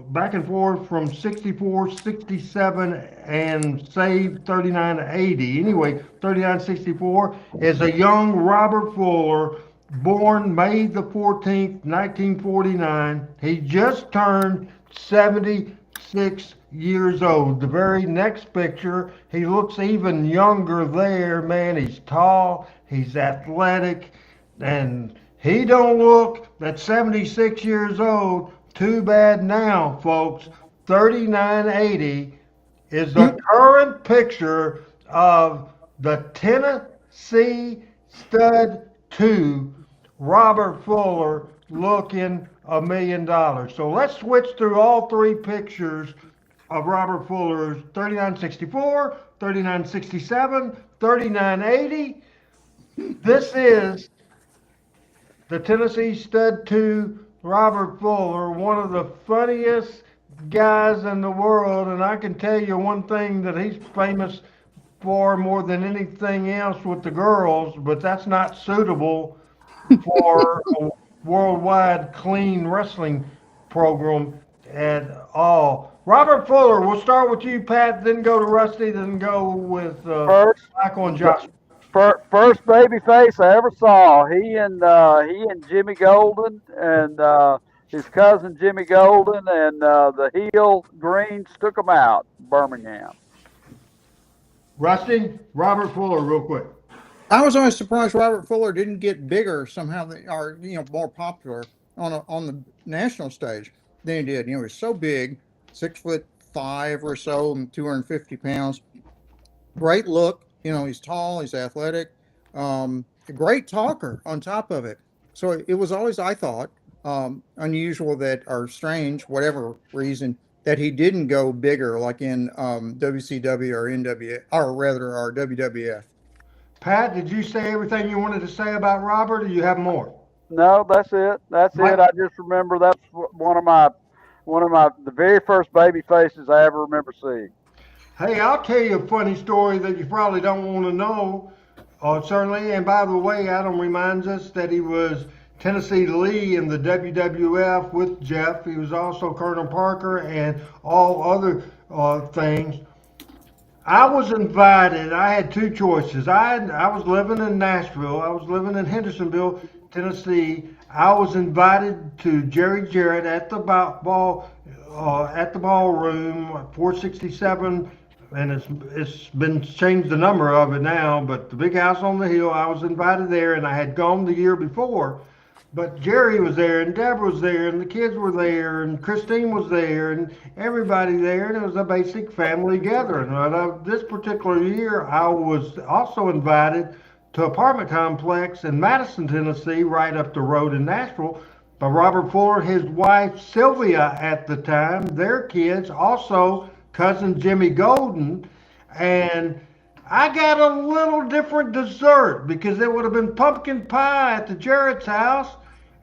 Speaker 3: back and forth from 64, 67, and say 3980. Anyway, 3964 is a young Robert Fuller, born May the 14th, 1949. He just turned 76 years old. The very next picture, he looks even younger there. Man, he's tall, he's athletic, and he don't look at 76 years old. Too bad now, folks. 3980 is the current picture of the Tennessee Stud 2 Robert Fuller looking $1 million. So let's switch through all three pictures of Robert Fuller's 3964, 3967, 3980. This is the Tennessee Stud 2 Robert Fuller, one of the funniest guys in the world. And I can tell you one thing that he's famous for more than anything else with the girls, but that's not suitable for a worldwide clean wrestling program at all. Robert Fuller, we'll start with you, Pat, then go to Rusty, then go with
Speaker 4: First,
Speaker 3: Michael and Josh.
Speaker 4: first baby face I ever saw. He and Jimmy Golden and his cousin Jimmy Golden and the Heel Greens took him out, Birmingham.
Speaker 3: Rusty, Robert Fuller, real quick.
Speaker 5: I was always surprised Robert Fuller didn't get bigger somehow, or more popular on the national stage than he did. He was so big, 6'5" or so, and 250 pounds. Great look. He's tall, he's athletic, a great talker on top of it. So it was always, I thought, unusual that, or strange, whatever reason, that he didn't go bigger like in WCW or NWA, or rather, our WWF.
Speaker 3: Pat, did you say everything you wanted to say about Robert, or you have more?
Speaker 4: No, that's it. That's
Speaker 3: Mike?
Speaker 4: it. I just remember that's one of the very first baby faces I ever remember seeing.
Speaker 3: Hey, I'll tell you a funny story that you probably don't want to know, certainly. And by the way, Adam reminds us that he was Tennessee Lee in the WWF with Jeff. He was also Colonel Parker and all other things. I was invited. I had two choices. I was living in Nashville. I was living in Hendersonville, Tennessee. I was invited to Jerry Jarrett at the ballroom, 467, and it's been changed the number of it now. But the big house on the hill. I was invited there, and I had gone the year before. But Jerry was there, and Deborah was there, and the kids were there, and Christine was there, and everybody there, and it was a basic family gathering. But this particular year, I was also invited to an apartment complex in Madison, Tennessee, right up the road in Nashville, by Robert Fuller, his wife Sylvia at the time, their kids, also cousin Jimmy Golden, and I got a little different dessert because it would have been pumpkin pie at the Jarrett's house,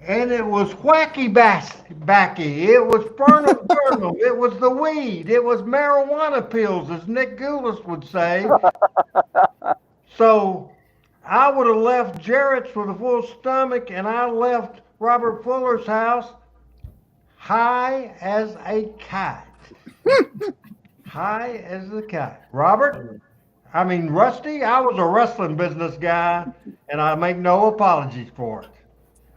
Speaker 3: and it was wacky backy. It was Burnham Burnham. It was the weed. It was marijuana pills, as Nick Goulas would say. So I would have left Jarrett's with a full stomach, and I left Robert Fuller's house high as a kite. High as a kite. Robert? Rusty, I was a wrestling business guy, and I make no apologies for it.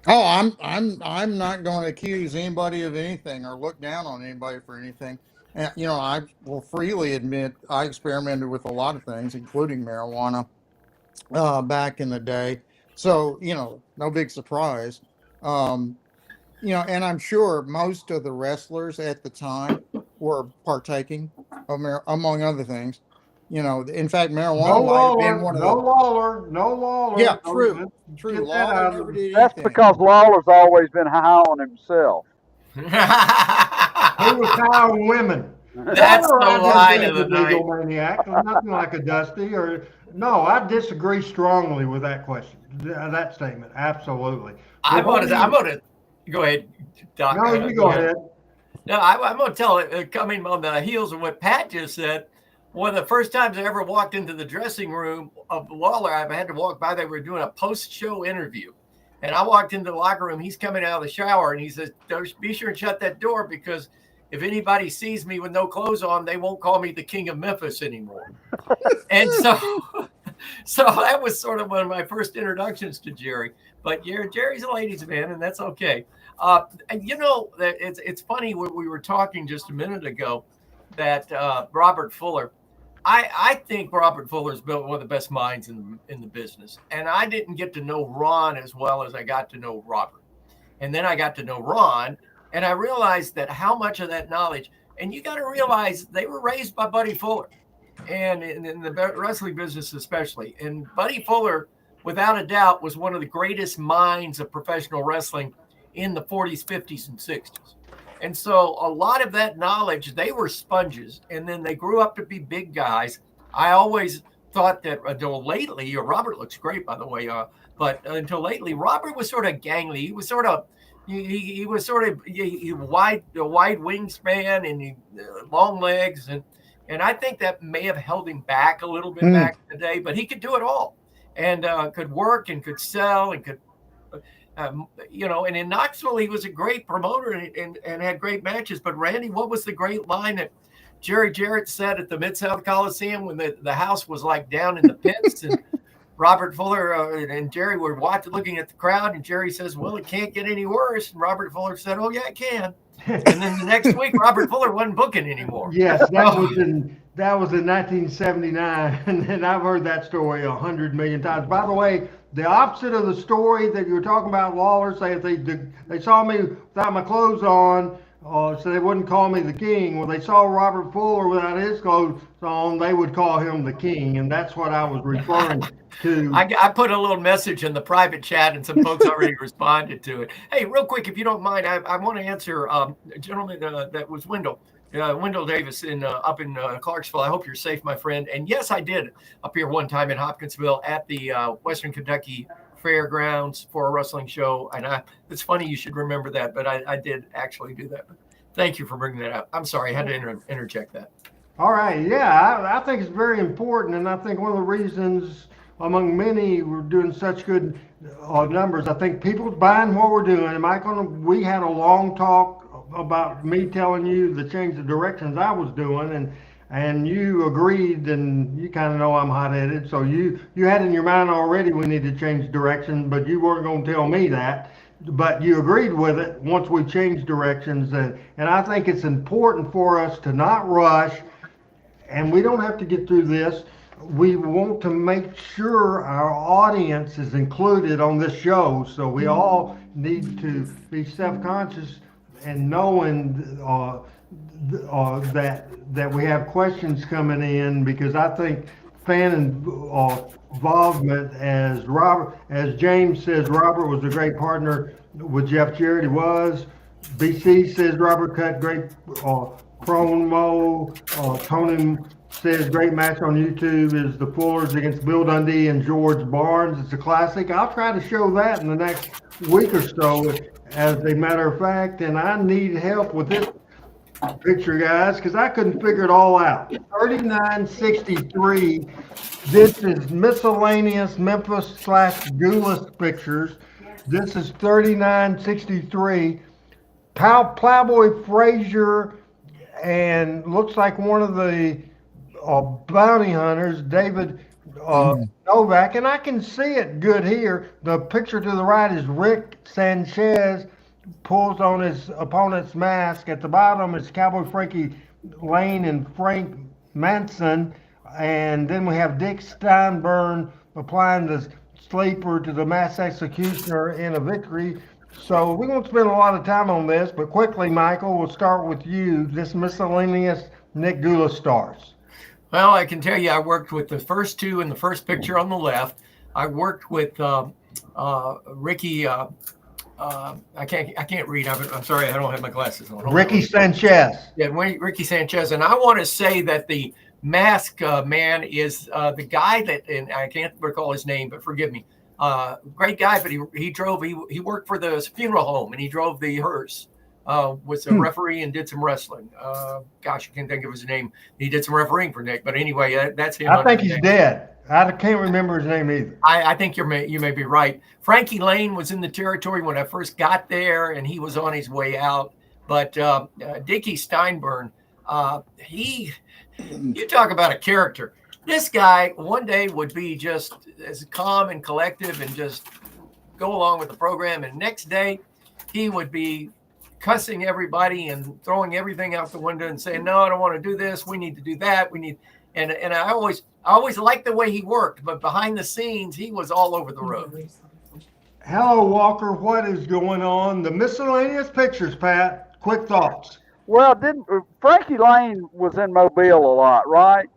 Speaker 5: Oh, I'm not going to accuse anybody of anything or look down on anybody for anything. And, I will freely admit I experimented with a lot of things, including marijuana, back in the day. So, no big surprise. And I'm sure most of the wrestlers at the time were partaking of among other things. In fact, marijuana might have been one of
Speaker 3: no
Speaker 5: the.
Speaker 3: Lawler.
Speaker 5: Yeah, true.
Speaker 3: Get
Speaker 5: True.
Speaker 3: that
Speaker 5: Lawler
Speaker 3: out
Speaker 5: never
Speaker 3: of
Speaker 5: did
Speaker 4: That's
Speaker 5: anything.
Speaker 4: because Lawler's always been high on himself.
Speaker 3: He was high on women.
Speaker 6: That's the
Speaker 3: Lawler,
Speaker 6: line
Speaker 3: I
Speaker 6: of the
Speaker 3: just
Speaker 6: night.
Speaker 3: think he's a maniac. Nothing like a Dusty or no. I disagree strongly with that question, that statement. Absolutely.
Speaker 6: I'm gonna go ahead, Doc.
Speaker 3: No, you go ahead.
Speaker 6: No, I'm gonna tell it. Coming on the heels of what Pat just said, one of the first times I ever walked into the dressing room of Lawler, I had to walk by. They were doing a post-show interview, and I walked into the locker room. He's coming out of the shower, and he says, "Be sure and shut that door because if anybody sees me with no clothes on, they won't call me the King of Memphis anymore." And so that was sort of one of my first introductions to Jerry. But Jerry's a ladies' man, and that's okay. And it's funny when we were talking just a minute ago that Robert Fuller. I think Robert Fuller's built one of the best minds in the business, and I didn't get to know Ron as well as I got to know Robert, and then I got to know Ron, and I realized that how much of that knowledge And you got to realize they were raised by Buddy Fuller, and in the wrestling business especially. And Buddy Fuller, without a doubt, was one of the greatest minds of professional wrestling in the 40s, 50s, and 60s. And so a lot of that knowledge, they were sponges, and then they grew up to be big guys. I always thought that until lately, Robert looks great, by the way, but until lately, Robert was sort of gangly. He was sort of he was sort of a wide wingspan and long legs, and I think that may have held him back a little bit back in the day. But he could do it all, and could work and could sell and could. And in Knoxville, he was a great promoter and had great matches. But Randy, what was the great line that Jerry Jarrett said at the Mid-South Coliseum when the house was like down in the pits and Robert Fuller and Jerry were looking at the crowd, and Jerry says, "Well, it can't get any worse." And Robert Fuller said, "Oh yeah, it can." And then the next week, Robert Fuller wasn't booking anymore.
Speaker 3: Yes, that was in 1979, and I've heard that story 100 million times. By the way, the opposite of the story that you were talking about, Lawler say if they saw me without my clothes on, so they wouldn't call me the king. Well, they saw Robert Fuller without his clothes on, they would call him the king, and that's what I was referring to.
Speaker 6: I put a little message in the private chat, and some folks already responded to it. Hey, real quick, if you don't mind, I want to answer a gentleman that was Wendell Davis up in Clarksville. I hope you're safe, my friend. And yes, I did appear one time in Hopkinsville at the Western Kentucky Fairgrounds for a wrestling show. And it's funny you should remember that, but I did actually do that. But thank you for bringing that up. I'm sorry, I had to interject that.
Speaker 3: All right, yeah, I think it's very important, and I think one of the reasons, among many, we're doing such good numbers. I think people's buying what we're doing. And Michael, we had a long talk about me telling you to change the directions I was doing, and you agreed, and you kind of know I'm hot-headed, so you had in your mind already we need to change direction, but you weren't going to tell me that. But you agreed with it once we changed directions, and I think it's important for us to not rush, and we don't have to get through this. We want to make sure our audience is included on this show, so we all need to be self-conscious and knowing that we have questions coming in, because I think fan involvement, as James says, Robert was a great partner with Jeff Jarrett. He was. BC says Robert cut great promo. Tony says great match on YouTube is the Fullers against Bill Dundee and George Barnes. It's a classic. I'll try to show that in the next week or so, as a matter of fact, and I need help with this picture, guys, because I couldn't figure it all out. 3963. This is miscellaneous Memphis / Gulas pictures. This is 3963. Plowboy Frazier, and looks like one of the bounty hunters, David Novak, and I can see it good here. The picture to the right is Rick Sanchez pulls on his opponent's mask. At the bottom is Cowboy Frankie Lane and Frank Manson, and then we have Dick Steinburn applying the sleeper to the mass executioner in a victory. So we won't spend a lot of time on this, but quickly, Michael, we'll start with you. This miscellaneous Nick Gulas stars.
Speaker 6: Well, I can tell you, I worked with the first two in the first picture on the left. I worked with Ricky. I can't read. I'm sorry, I don't have my glasses on.
Speaker 3: Ricky Sanchez.
Speaker 6: Yeah, Ricky Sanchez. And I want to say that the mask man is the guy that, and I can't recall his name, but forgive me. Great guy, but he worked for the funeral home, and he drove the hearse. Was a referee and did some wrestling. Gosh, I can't think of his name. He did some refereeing for Nick, but anyway, that's him.
Speaker 3: I think he's dead. I can't remember his name either.
Speaker 6: I think you may be right. Frankie Lane was in the territory when I first got there, and he was on his way out. But Dickie Steinburn, you talk about a character. This guy one day would be just as calm and collective and just go along with the program, and next day he would be cussing everybody and throwing everything out the window and saying, "No, I don't want to do this. We need to do that. We need." And I always liked the way he worked, but behind the scenes, he was all over the road.
Speaker 3: Hello, Walker. What is going on? The miscellaneous pictures, Pat. Quick thoughts.
Speaker 4: Well, didn't Frankie Lane was in Mobile a lot, right?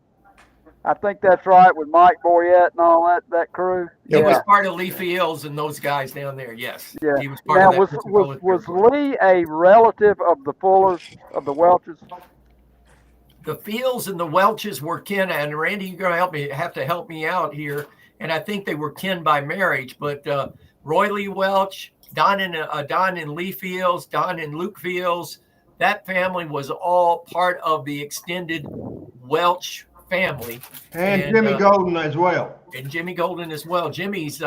Speaker 4: I think that's right with Mike Boyette and all that crew.
Speaker 6: He was
Speaker 4: Yeah,
Speaker 6: part of Lee Fields and those guys down there. Yes,
Speaker 4: yeah.
Speaker 6: he was part
Speaker 4: Now
Speaker 6: of that
Speaker 4: was
Speaker 6: Pensacola
Speaker 4: was
Speaker 6: territory.
Speaker 4: Lee a relative of the Fullers of the Welches?
Speaker 6: The Fields and the Welches were kin, and Randy, you're going to have to help me out here. And I think they were kin by marriage, but Roy Lee Welch, Don and Lee Fields, Don and Luke Fields, that family was all part of the extended Welch family.
Speaker 3: And Jimmy Golden as well.
Speaker 6: And Jimmy Golden as well. Jimmy's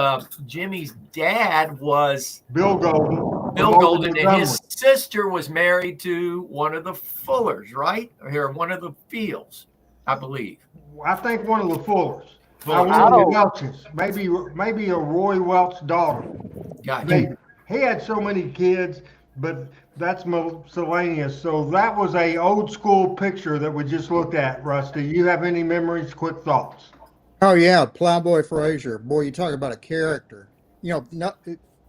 Speaker 6: dad was
Speaker 3: Bill Golden.
Speaker 6: Bill Golden, and his sister was married to one of the Fullers, right? Or one of the Fields, I believe.
Speaker 3: I think one of the Fullers.
Speaker 6: Fullers.
Speaker 3: One of the Welches. Maybe a Roy Welch daughter.
Speaker 6: Gotcha.
Speaker 3: He had so many kids, but that's miscellaneous. So that was a old school picture that we just looked at, Rusty. You have any memories, quick thoughts?
Speaker 5: Oh yeah, Plowboy Frazier. Boy, you talk about a character. You know,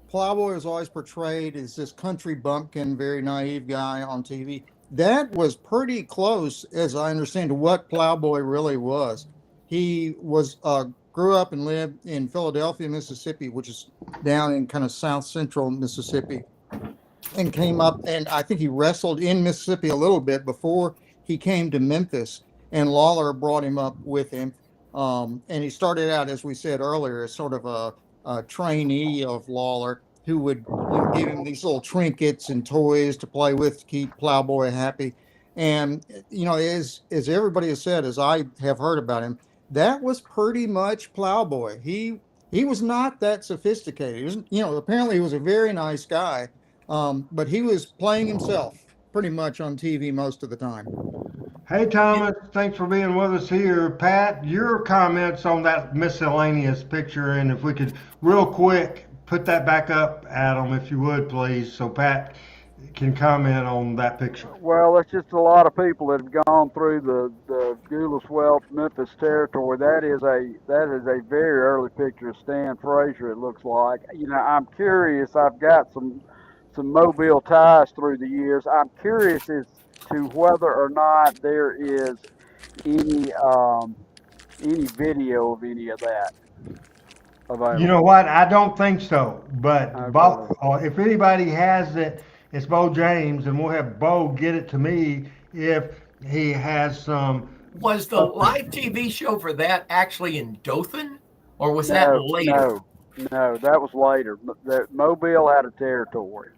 Speaker 5: Plowboy was always portrayed as this country bumpkin, very naive guy on TV. That was pretty close, as I understand, to what Plowboy really was. He was grew up and lived in Philadelphia, Mississippi, which is down in kind of south central Mississippi, and came up, and I think he wrestled in Mississippi a little bit before he came to Memphis, and Lawler brought him up with him. And he started out, as we said earlier, as sort of a trainee of Lawler, who would give him these little trinkets and toys to play with to keep Plowboy happy. And as everybody has said, as I have heard about him, that was pretty much Plowboy. He was not that sophisticated. Apparently he was a very nice guy, but he was playing himself pretty much on TV most of the time.
Speaker 3: Hey, Thomas, thanks for being with us here. Pat, your comments on that miscellaneous picture, and if we could real quick put that back up, Adam, if you would, please, so Pat can comment on that picture.
Speaker 4: Well, it's just a lot of people that have gone through the Gulas Welch Memphis territory. That is a very early picture of Stan Frazier, it looks like. I'm curious. I've got some Mobile ties through the years. I'm curious as to whether or not there is any video of any of that available.
Speaker 3: You know what? I don't think so. But
Speaker 4: Okay.
Speaker 3: if anybody has it, it's Bo James, and we'll have Bo get it to me if he has some.
Speaker 6: Was the live TV show for that actually in Dothan, or was that later?
Speaker 4: No, that was later. Mobile had a territory.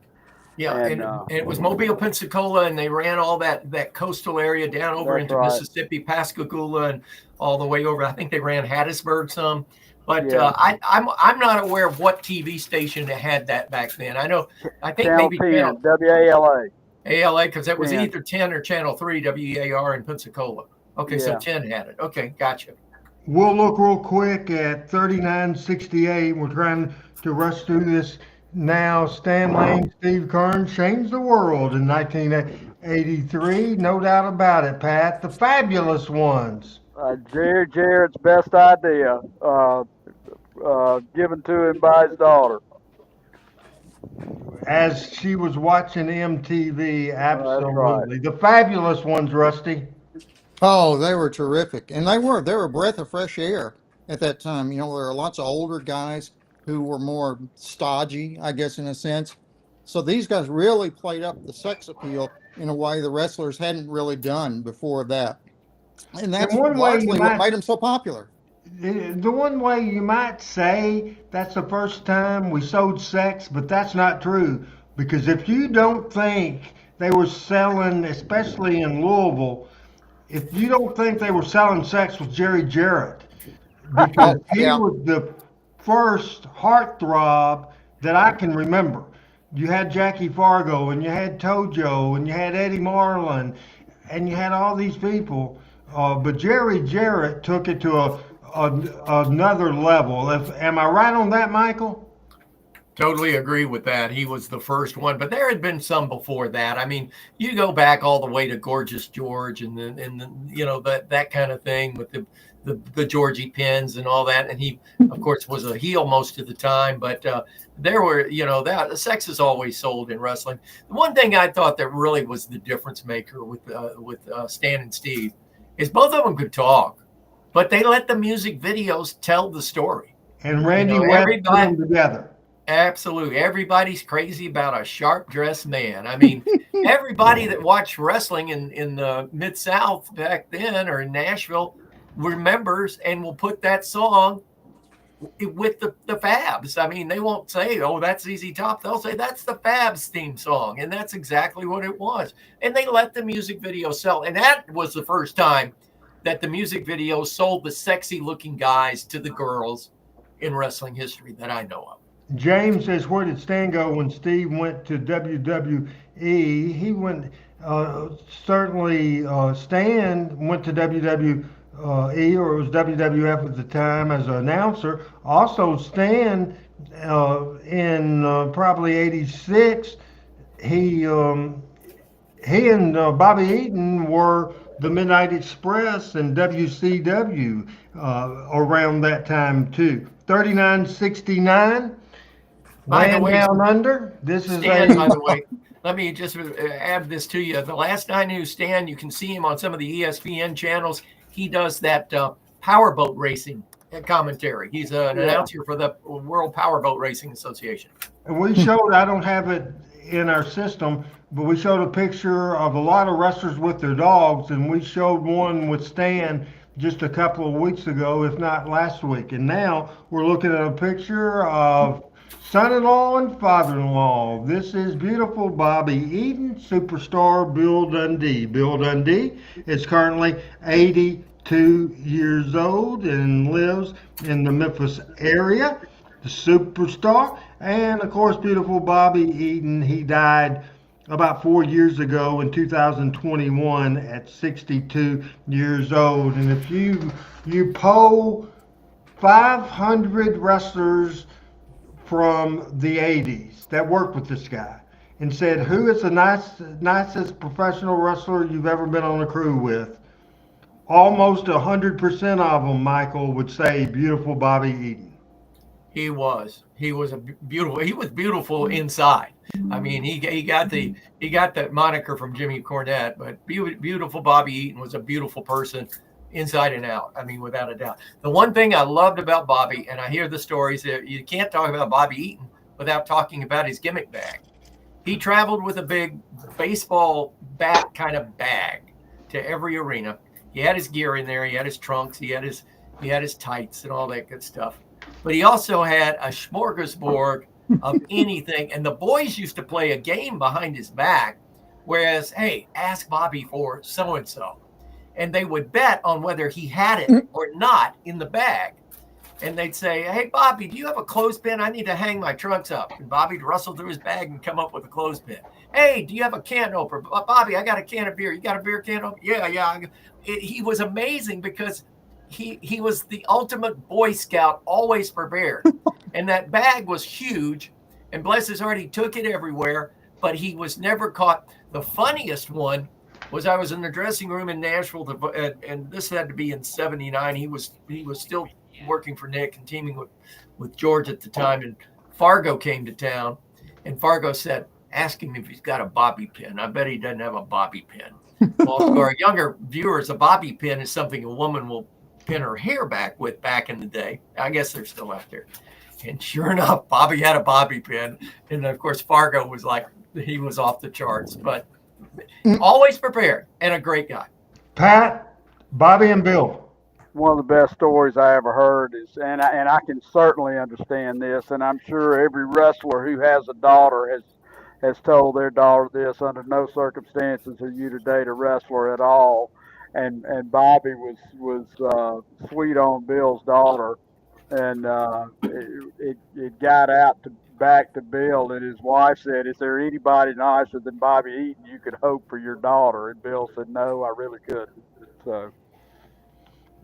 Speaker 6: Yeah, and it was Mobile, Pensacola, and they ran all that coastal area down over into Mississippi, Pascagoula, and all the way over. I think they ran Hattiesburg some, but I'm not aware of what TV station had that back then. I think
Speaker 4: Channel
Speaker 6: maybe
Speaker 4: 10, WALA.
Speaker 6: ALA, because that was
Speaker 4: 10.
Speaker 6: either 10 or Channel 3, WEAR in Pensacola. Okay, so 10 had it. Okay, gotcha.
Speaker 3: We'll look real quick at 3968. We're trying to rush through this now. Stan Lane, Steve Kearns changed the world in 1983. No doubt about it, Pat. The Fabulous Ones.
Speaker 4: Jared's best idea, given to him by his daughter.
Speaker 3: As she was watching MTV, absolutely.
Speaker 4: Right.
Speaker 3: The Fabulous Ones, Rusty.
Speaker 5: Oh, they were terrific. And they were a breath of fresh air at that time. There were lots of older guys who were more stodgy, I guess, in a sense. So these guys really played up the sex appeal in a way the wrestlers hadn't really done before that. And that's largely what made them so popular.
Speaker 3: The one way you might say that's the first time we sold sex, but that's not true. Because if you don't think they were selling, especially in Louisville, if you don't think they were selling sex with Jerry Jarrett, because he was the first heartthrob that I can remember. You had Jackie Fargo, and you had Tojo, and you had Eddie Marlin, and you had all these people. But Jerry Jarrett took it to another level. Am I right on that, Michael?
Speaker 6: Totally agree with that. He was the first one, but there had been some before that. I mean, you go back all the way to Gorgeous George and the that kind of thing with the Georgie pins and all that. And he, of course, was a heel most of the time. But there were that the sex is always sold in wrestling. The one thing I thought that really was the difference maker with Stan and Steve is both of them could talk, but they let the music videos tell the story.
Speaker 3: And Randy West put them together.
Speaker 6: Absolutely. Everybody's crazy about a sharp dressed man. I mean, everybody that watched wrestling in the Mid-South back then or in Nashville remembers and will put that song with the Fabs. I mean, they won't say, oh, that's ZZ Top. They'll say that's the Fabs theme song. And that's exactly what it was. And they let the music video sell. And that was the first time that the music video sold the sexy looking guys to the girls in wrestling history that I know of.
Speaker 3: James says, where did Stan go when Steve went to WWE? He went, certainly Stan went to WWE, or it was WWF at the time as an announcer. Also, Stan, in probably '86, he and Bobby Eaton were the Midnight Express and WCW around that time too. 3969. Land Down Under. This is
Speaker 6: Stan, by the way, let me just add this to you. The last I knew Stan, you can see him on some of the ESPN channels. He does that powerboat racing commentary. He's an announcer for the World Powerboat Racing Association.
Speaker 3: And we showed, I don't have it in our system, but we showed a picture of a lot of wrestlers with their dogs, and we showed one with Stan just a couple of weeks ago, if not last week. And now we're looking at a picture of son-in-law and father-in-law. This is beautiful Bobby Eaton, superstar Bill Dundee. Bill Dundee is currently 82 years old and lives in the Memphis area. The superstar. And of course, beautiful Bobby Eaton. He died about 4 years ago in 2021 at 62 years old. And if you poll 500 wrestlers from the 80s that worked with this guy and said, who is the nicest professional wrestler you've ever been on a crew with? Almost 100% of them, Michael, would say beautiful Bobby Eaton.
Speaker 6: He was beautiful inside. I mean, he got that moniker from Jimmy Cornette, but beautiful Bobby Eaton was a beautiful person inside and out. I mean, without a doubt. The one thing I loved about Bobby, and I hear the stories, that you can't talk about Bobby Eaton without talking about his gimmick bag. He traveled with a big baseball bat kind of bag to every arena. He had his gear in there. He had his trunks. He had his tights and all that good stuff. But he also had a smorgasbord of anything. And the boys used to play a game behind his back, whereas, hey, ask Bobby for so-and-so. And they would bet on whether he had it or not in the bag. And they'd say, hey, Bobby, do you have a clothespin? I need to hang my trunks up. And Bobby'd rustle through his bag and come up with a clothespin. Hey, do you have a can opener? Bobby, I got a can of beer. You got a beer can opener? Yeah. He was amazing because he was the ultimate Boy Scout, always prepared. And that bag was huge. And bless his heart, he took it everywhere, but he was never caught. The funniest one was I was in the dressing room in Nashville, and this had to be in '79. He was still working for Nick and teaming with George at the time. And Fargo came to town, and Fargo said, ask him if he's got a bobby pin. I bet he doesn't have a bobby pin. Well, for our younger viewers, a bobby pin is something a woman will pin her hair back with back in the day. I guess they're still out there. And sure enough, Bobby had a bobby pin. And of course, Fargo was like, he was off the charts, but always prepared and a great guy.
Speaker 3: Pat, Bobby, and Bill.
Speaker 4: One of the best stories I ever heard is, and I can certainly understand this, and I'm sure every wrestler who has a daughter has told their daughter this: under no circumstances are you to date a wrestler at all. And Bobby was sweet on Bill's daughter, and it got out back to Bill, and his wife said, is there anybody nicer than Bobby Eaton you could hope for your daughter? And Bill said, no, I really couldn't.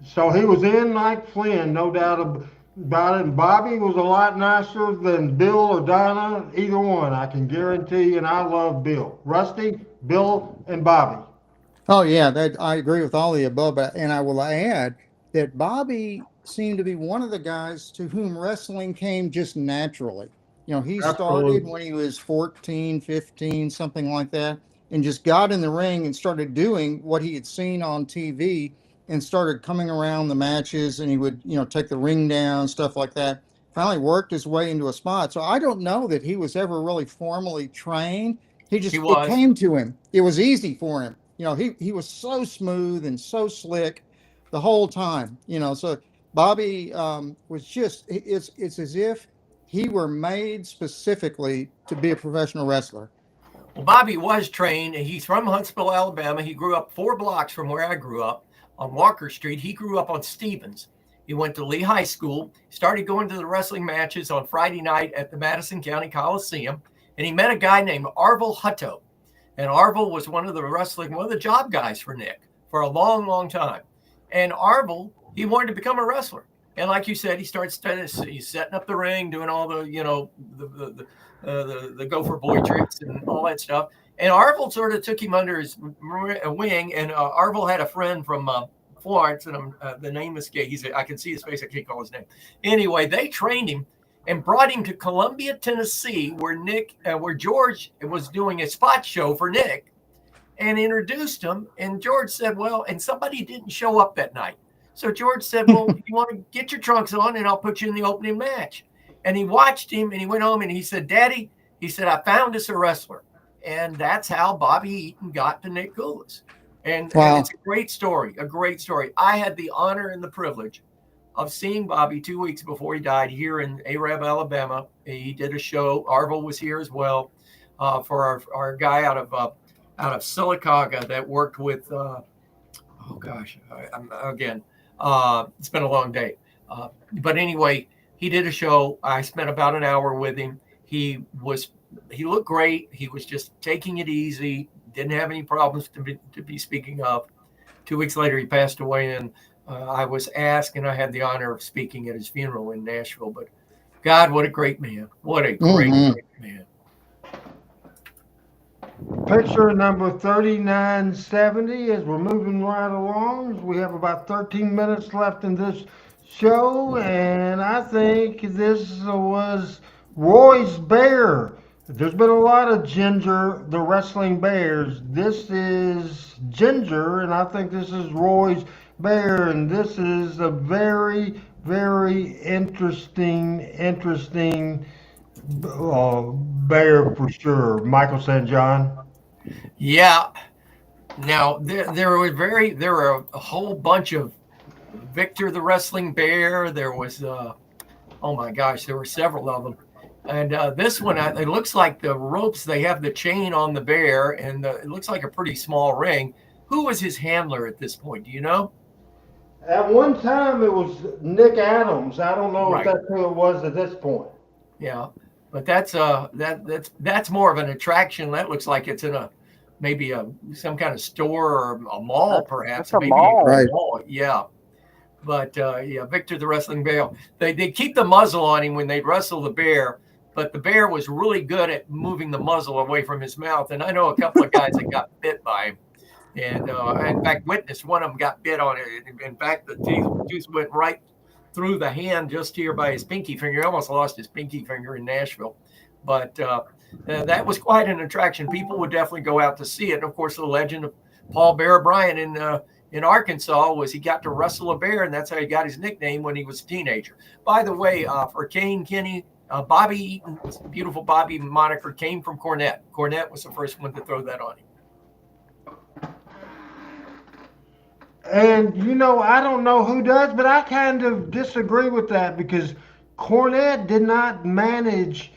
Speaker 4: So
Speaker 3: he was in like Flynn, no doubt about it. And Bobby was a lot nicer than Bill or Donna, either one, I can guarantee. And I love Bill. Rusty, Bill, and Bobby.
Speaker 5: Oh yeah, that I agree with all the above, and I will add that Bobby seemed to be one of the guys to whom wrestling came just naturally. He started
Speaker 3: Absolutely.
Speaker 5: when he was 14, 15, something like that, and just got in the ring and started doing what he had seen on TV and started coming around the matches, and he would, take the ring down, stuff like that. Finally worked his way into a spot. So I don't know that he was ever really formally trained.
Speaker 6: He
Speaker 5: It
Speaker 6: was.
Speaker 5: came to him. It was easy for him. He was so smooth and so slick the whole time. So Bobby was just it's as if he were made specifically to be a professional wrestler.
Speaker 6: Well, Bobby was trained. He's from Huntsville, Alabama. He grew up 4 blocks from where I grew up on Walker Street. He grew up on Stevens. He went to Lee High School, started going to the wrestling matches on Friday night at the Madison County Coliseum, and he met a guy named Arvil Hutto. And Arvil was one of the job guys for Nick for a long, long time. And Arvil, he wanted to become a wrestler. And like you said, he starts he's setting up the ring, doing all the, the Gopher Boy tricks and all that stuff. And Arvil sort of took him under his wing. And Arvil had a friend from Florence, and the name escapes. I can see his face. I can't call his name. Anyway, they trained him and brought him to Columbia, Tennessee, where George was doing a spot show for Nick, and introduced him. And George said, well, and somebody didn't show up that night. So George said, well, you want to get your trunks on and I'll put you in the opening match. And he watched him and he went home and he said, Daddy, he said, I found us a wrestler. And that's how Bobby Eaton got to Nick Goulas. And it's a great story, a great story. I had the honor and the privilege of seeing Bobby 2 weeks before he died here in Arab, Alabama. He did a show. Arvil was here as well for our guy out of Sylacauga that worked with, it's been a long day. But anyway, he did a show. I spent about an hour with him. He looked great. He was just taking it easy. Didn't have any problems to be speaking of. 2 weeks later, he passed away, and I was asked, and I had the honor of speaking at his funeral in Nashville. But God, what a great man. What a great man.
Speaker 3: Picture number 3970 as we're moving right along. We have about 13 minutes left in this show, and I think this was Roy's Bear. There's been a lot of Ginger, the wrestling bears. This is Ginger, and I think this is Roy's Bear, and this is a very, very interesting bear for sure. Michael St. John.
Speaker 6: Yeah. Now there were a whole bunch of Victor the Wrestling Bear. There was oh my gosh, there were several of them. And this one, it looks like the ropes, they have the chain on the bear, and it looks like a pretty small ring. Who was his handler at this point? Do you know?
Speaker 3: At one time, it was Nick Adams. I don't know if that's who it was at this point.
Speaker 6: Yeah, but that's more of an attraction. That looks like it's in maybe some kind of store or a mall, perhaps.
Speaker 4: It's a mall.
Speaker 5: Right.
Speaker 6: Mall. Yeah. But Victor the Wrestling Bear. They keep the muzzle on him when they wrestle the bear, but the bear was really good at moving the muzzle away from his mouth. And I know a couple of guys that got bit by him. And in fact, witnessed one of them got bit on it. In fact, the tooth went right through the hand just here by his pinky finger. He almost lost his pinky finger in Nashville. But that was quite an attraction. People would definitely go out to see it. And of course, the legend of Paul Bear O'Brien in Arkansas was he got to wrestle a bear, and that's how he got his nickname when he was a teenager. By the way, for Kane Kenny, Bobby Eaton's beautiful Bobby moniker came from Cornette. Cornette was the first one to throw that on him.
Speaker 3: And, I don't know who does, but I kind of disagree with that because Cornette did not manage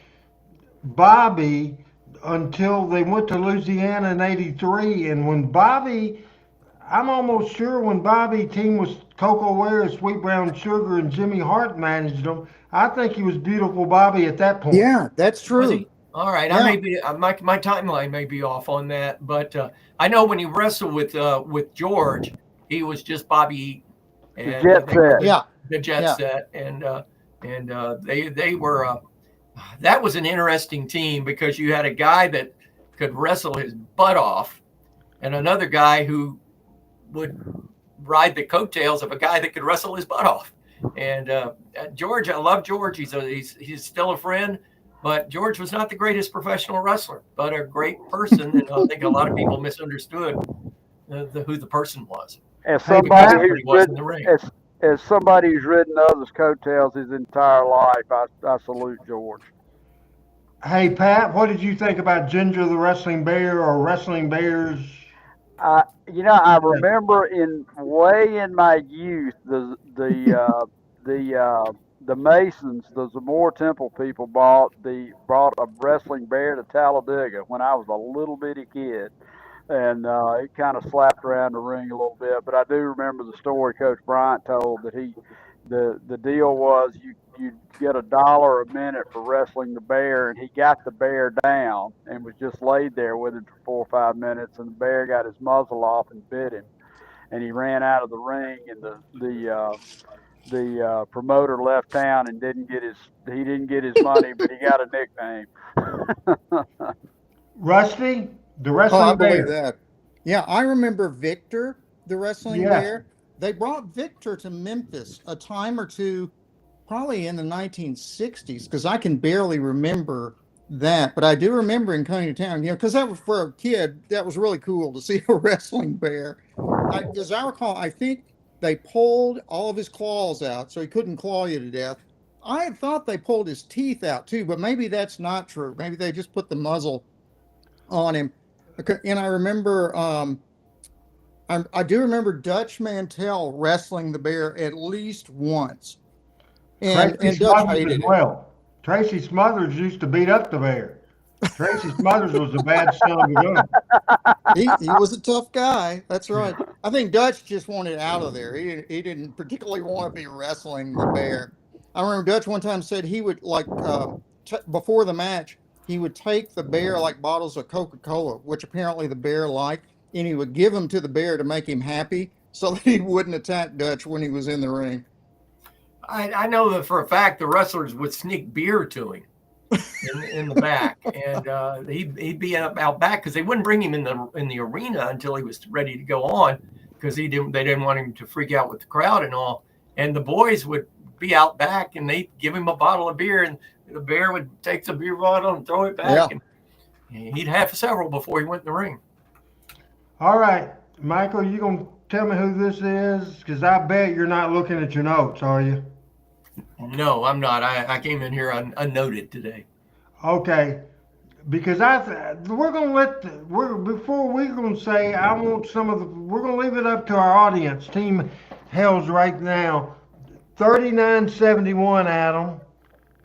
Speaker 3: Bobby until they went to Louisiana in '83. And when Bobby, I'm almost sure when Bobby team was Coco Ware, Sweet Brown Sugar, and Jimmy Hart managed them, I think he was Beautiful Bobby at that point.
Speaker 5: Yeah, that's true.
Speaker 6: All right,
Speaker 5: Yeah.
Speaker 6: I may be my timeline may be off on that, but I know when he wrestled with George, he was just Bobby Eaton.
Speaker 4: The Jet Set.
Speaker 5: Yeah.
Speaker 6: The Jet Set, and and they were. That was an interesting team because you had a guy that could wrestle his butt off, and another guy who would ride the coattails of a guy that could wrestle his butt off. And George, I love George. He's still a friend, but George was not the greatest professional wrestler, but a great person. And I think a lot of people misunderstood who the person was.
Speaker 4: As
Speaker 6: Because
Speaker 4: somebody
Speaker 6: of what
Speaker 4: who's
Speaker 6: he was in
Speaker 4: ridden,
Speaker 6: the ring.
Speaker 4: as somebody who's ridden others' coattails his entire life, I salute George.
Speaker 3: Hey, Pat, what did you think about Ginger the Wrestling Bear or Wrestling Bears?
Speaker 4: I remember way in my youth the Masons, the Zamora Temple people brought a wrestling bear to Talladega when I was a little bitty kid, and it kind of slapped around the ring a little bit. But I do remember the story Coach Bryant told that the deal was you get $1 a minute for wrestling the bear, and he got the bear down and was just laid there with him for 4 or 5 minutes, and the bear got his muzzle off and bit him, and he ran out of the ring, and the promoter left town and didn't get his money, but he got a nickname.
Speaker 3: Rusty, the
Speaker 5: Oh, I
Speaker 3: Wrestling
Speaker 5: believe
Speaker 3: Bear.
Speaker 5: that. Yeah, I remember Victor, the wrestling
Speaker 3: Yes.
Speaker 5: bear. They brought Victor to Memphis a time or two, probably in the 1960s, because I can barely remember that. But I do remember in coming to town, because that was for a kid, that was really cool to see a wrestling bear. As I recall, I think they pulled all of his claws out so he couldn't claw you to death. I had thought they pulled his teeth out too, but maybe that's not true. Maybe they just put the muzzle on him. And I remember, I do remember Dutch Mantell wrestling the bear at least once, and
Speaker 3: Tracy
Speaker 5: Dutch
Speaker 3: Smothers
Speaker 5: hated
Speaker 3: as
Speaker 5: it.
Speaker 3: well. Tracy Smothers used to beat up the bear. Tracy Smothers was a bad son of a gun.
Speaker 5: He was a tough guy. That's right. I think Dutch just wanted out of there. He didn't particularly want to be wrestling the bear. I remember Dutch one time said he would before the match, he would take the bear like bottles of Coca-Cola, which apparently the bear liked, and he would give them to the bear to make him happy so that he wouldn't attack Dutch when he was in the ring.
Speaker 6: I know that for a fact the wrestlers would sneak beer to him in the back, and he'd be out back because they wouldn't bring him in the arena until he was ready to go on, because they didn't want him to freak out with the crowd and all. And the boys would be out back, and they'd give him a bottle of beer, and the bear would take the beer bottle and throw it back, and he'd have several before he went in the ring.
Speaker 3: All right, Michael, you gonna tell me who this is? Because I bet you're not looking at your notes, are you?
Speaker 6: No, I'm not. I came in here unnoted today.
Speaker 3: Okay, because we're gonna say I want we're gonna leave it up to our audience. Team Hells right now, 3971, Adam,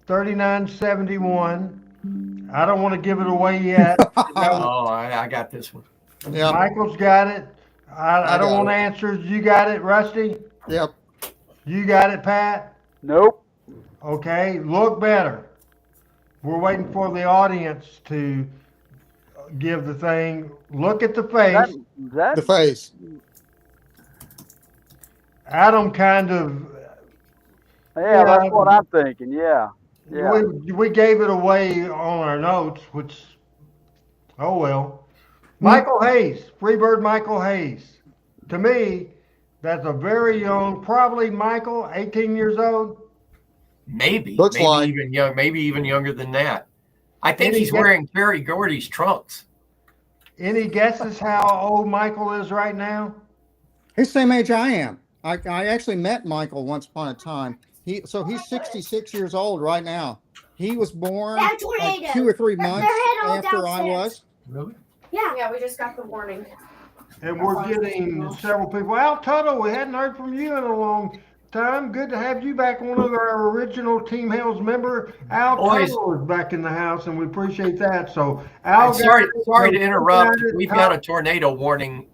Speaker 3: 3971. I don't want to give it away yet.
Speaker 6: Oh, I got this one.
Speaker 5: Yeah.
Speaker 3: Michael's got it. I don't want answers. You got it, Rusty?
Speaker 5: Yep.
Speaker 3: You got it, Pat?
Speaker 4: Nope.
Speaker 3: Okay, look better. We're waiting for the audience to give the thing. Look at the face.
Speaker 5: The face.
Speaker 3: Adam kind of.
Speaker 4: Yeah, that's what I'm thinking. Yeah.
Speaker 3: We gave it away on our notes, which, oh well. Michael Hayes, Freebird Michael Hayes. To me, that's a very young, probably Michael, 18 years old.
Speaker 6: Maybe even young, maybe even younger than that. I think he's wearing Terry Gordy's trunks.
Speaker 3: Any guesses how old Michael is right now?
Speaker 5: He's the same age I am. I actually met Michael once upon a time. He's 66 years old right now. He was born like 2 or 3 months after I was.
Speaker 6: Really?
Speaker 7: Yeah, we just got the warning.
Speaker 3: And we're getting several people. Al Tuttle, we hadn't heard from you in a long time. Good to have you back. One of our original Team Hells member, Al Tuttle, is back in the house, and we appreciate that. So, Al,
Speaker 6: sorry to interrupt. We've got a tornado warning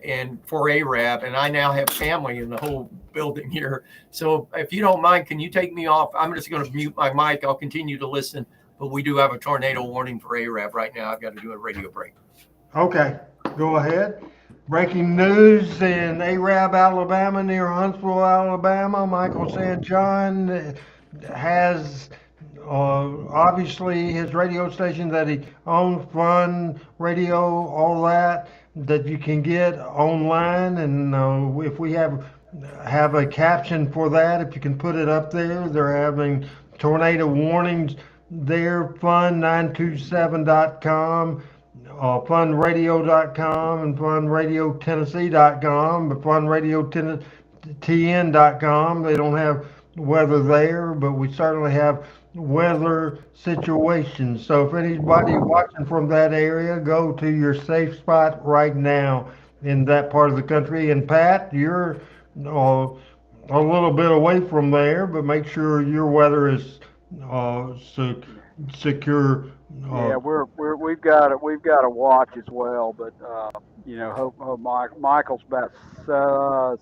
Speaker 6: for Arab, and I now have family in the whole building here. So, if you don't mind, can you take me off? I'm just going to mute my mic. I'll continue to listen, but we do have a tornado warning for Arab right now. I've got to do a radio break.
Speaker 3: Okay, go ahead. Breaking news in Arab, Alabama, near Huntsville, Alabama. Michael St. John has obviously his radio station that he owns, Fun Radio, all that you can get online. And if we have a caption for that, if you can put it up there, they're having tornado warnings there. Fun927.com. Funradio.com and funradiotennessee.com, but funradiotn.com. They don't have weather there, but we certainly have weather situations. So if anybody watching from that area, go to your safe spot right now in that part of the country. And Pat, you're uh, a little bit away from there, but make sure your weather is secure.
Speaker 4: Yeah, we've got to watch as well, but hope Michael's about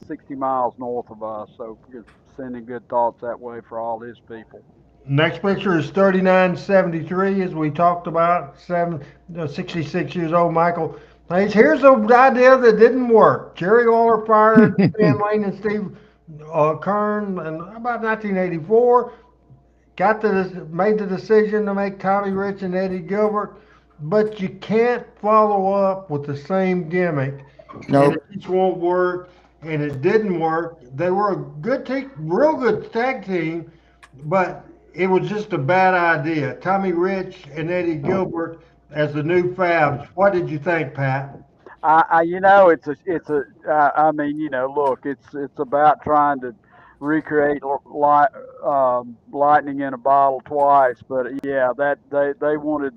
Speaker 4: 60 miles north of us, so we're sending good thoughts that way for all his people.
Speaker 3: Next picture is 3973, as we talked about, 66 years old Michael. Here's an idea that didn't work. Jerry Lawler fired Stan Lane and Steve Kern in about 1984. Made the decision to make Tommy Rich and Eddie Gilbert, but you can't follow up with the same gimmick.
Speaker 5: Nope.
Speaker 3: And it just won't work, and it didn't work. They were a good team, real good tag team, but it was just a bad idea. Tommy Rich and Eddie Gilbert as the new Fabs. What did you think, Pat?
Speaker 4: Look, it's about trying to recreate lightning in a bottle twice. But yeah, that they wanted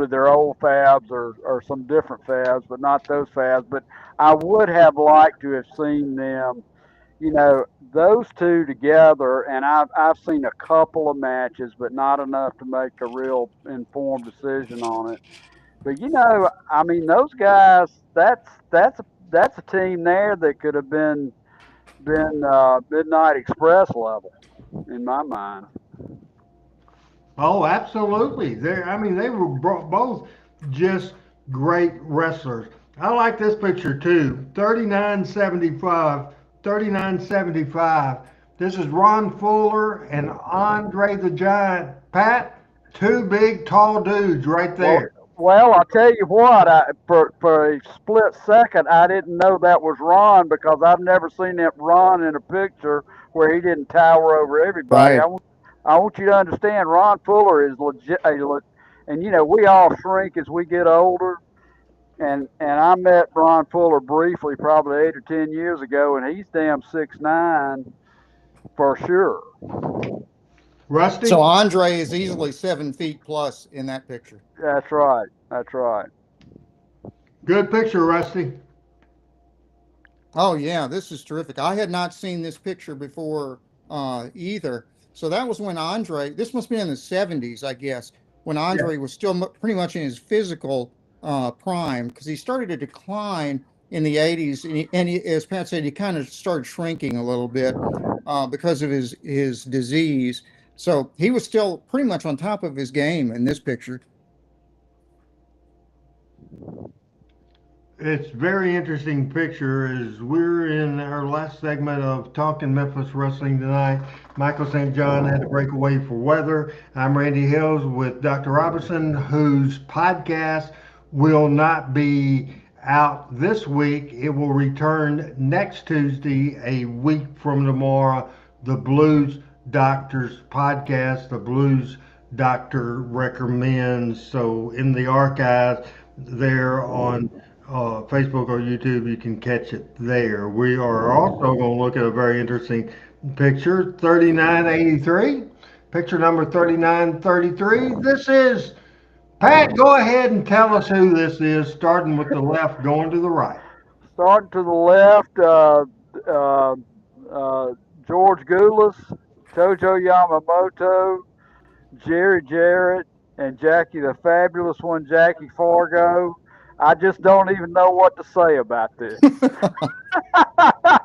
Speaker 4: their old Fabs or some different Fabs, but not those Fabs. But I would have liked to have seen them, those two together, and I've seen a couple of matches, but not enough to make a real informed decision on it. But those guys, that's a team there that could have been Midnight Express level in my mind.
Speaker 3: Oh, absolutely. They were both just great wrestlers. I like this picture too. 3975, 3975. This is Ron Fuller and Andre the Giant. Pat, two big, tall dudes right
Speaker 4: Well,
Speaker 3: there.
Speaker 4: well, I'll tell you what. For a split second, I didn't know that was Ron because I've never seen that Ron in a picture where he didn't tower over everybody.
Speaker 5: Right.
Speaker 4: I want you to understand, Ron Fuller is legit. And we all shrink as we get older. And I met Ron Fuller briefly, probably 8 or 10 years ago, and he's damn 6'9" for sure.
Speaker 3: Rusty?
Speaker 5: So Andre is easily 7 feet plus in that picture.
Speaker 4: That's right. That's right.
Speaker 3: Good picture, Rusty.
Speaker 5: Oh yeah, this is terrific. I had not seen this picture before either. So that was when Andre. This must be in the 70s, I guess, when Andre was still pretty much in his physical prime, because he started to decline in the 80s, as Pat said, he kind of started shrinking a little bit because of his disease. So he was still pretty much on top of his game in this picture.
Speaker 3: It's very interesting picture as we're in our last segment of Talking Memphis Wrestling tonight. Michael St. John had to break away for weather. I'm Randy Hills with Dr. Robinson, whose podcast will not be out this week. It will return next Tuesday, a week from tomorrow. The Blues Doctor's podcast, The Blues Doctor Recommends. So in the archives there on Facebook or YouTube, you can catch it there. We are also going to look at a very interesting picture, 3983, picture number 3933. This is, Pat, go ahead and tell us who this is, starting with the left, going to the right.
Speaker 4: Starting to the left, George Goulas, Tojo Yamamoto, Jerry Jarrett, and Jackie the Fabulous One, Jackie Fargo. I just don't even know what to say about this.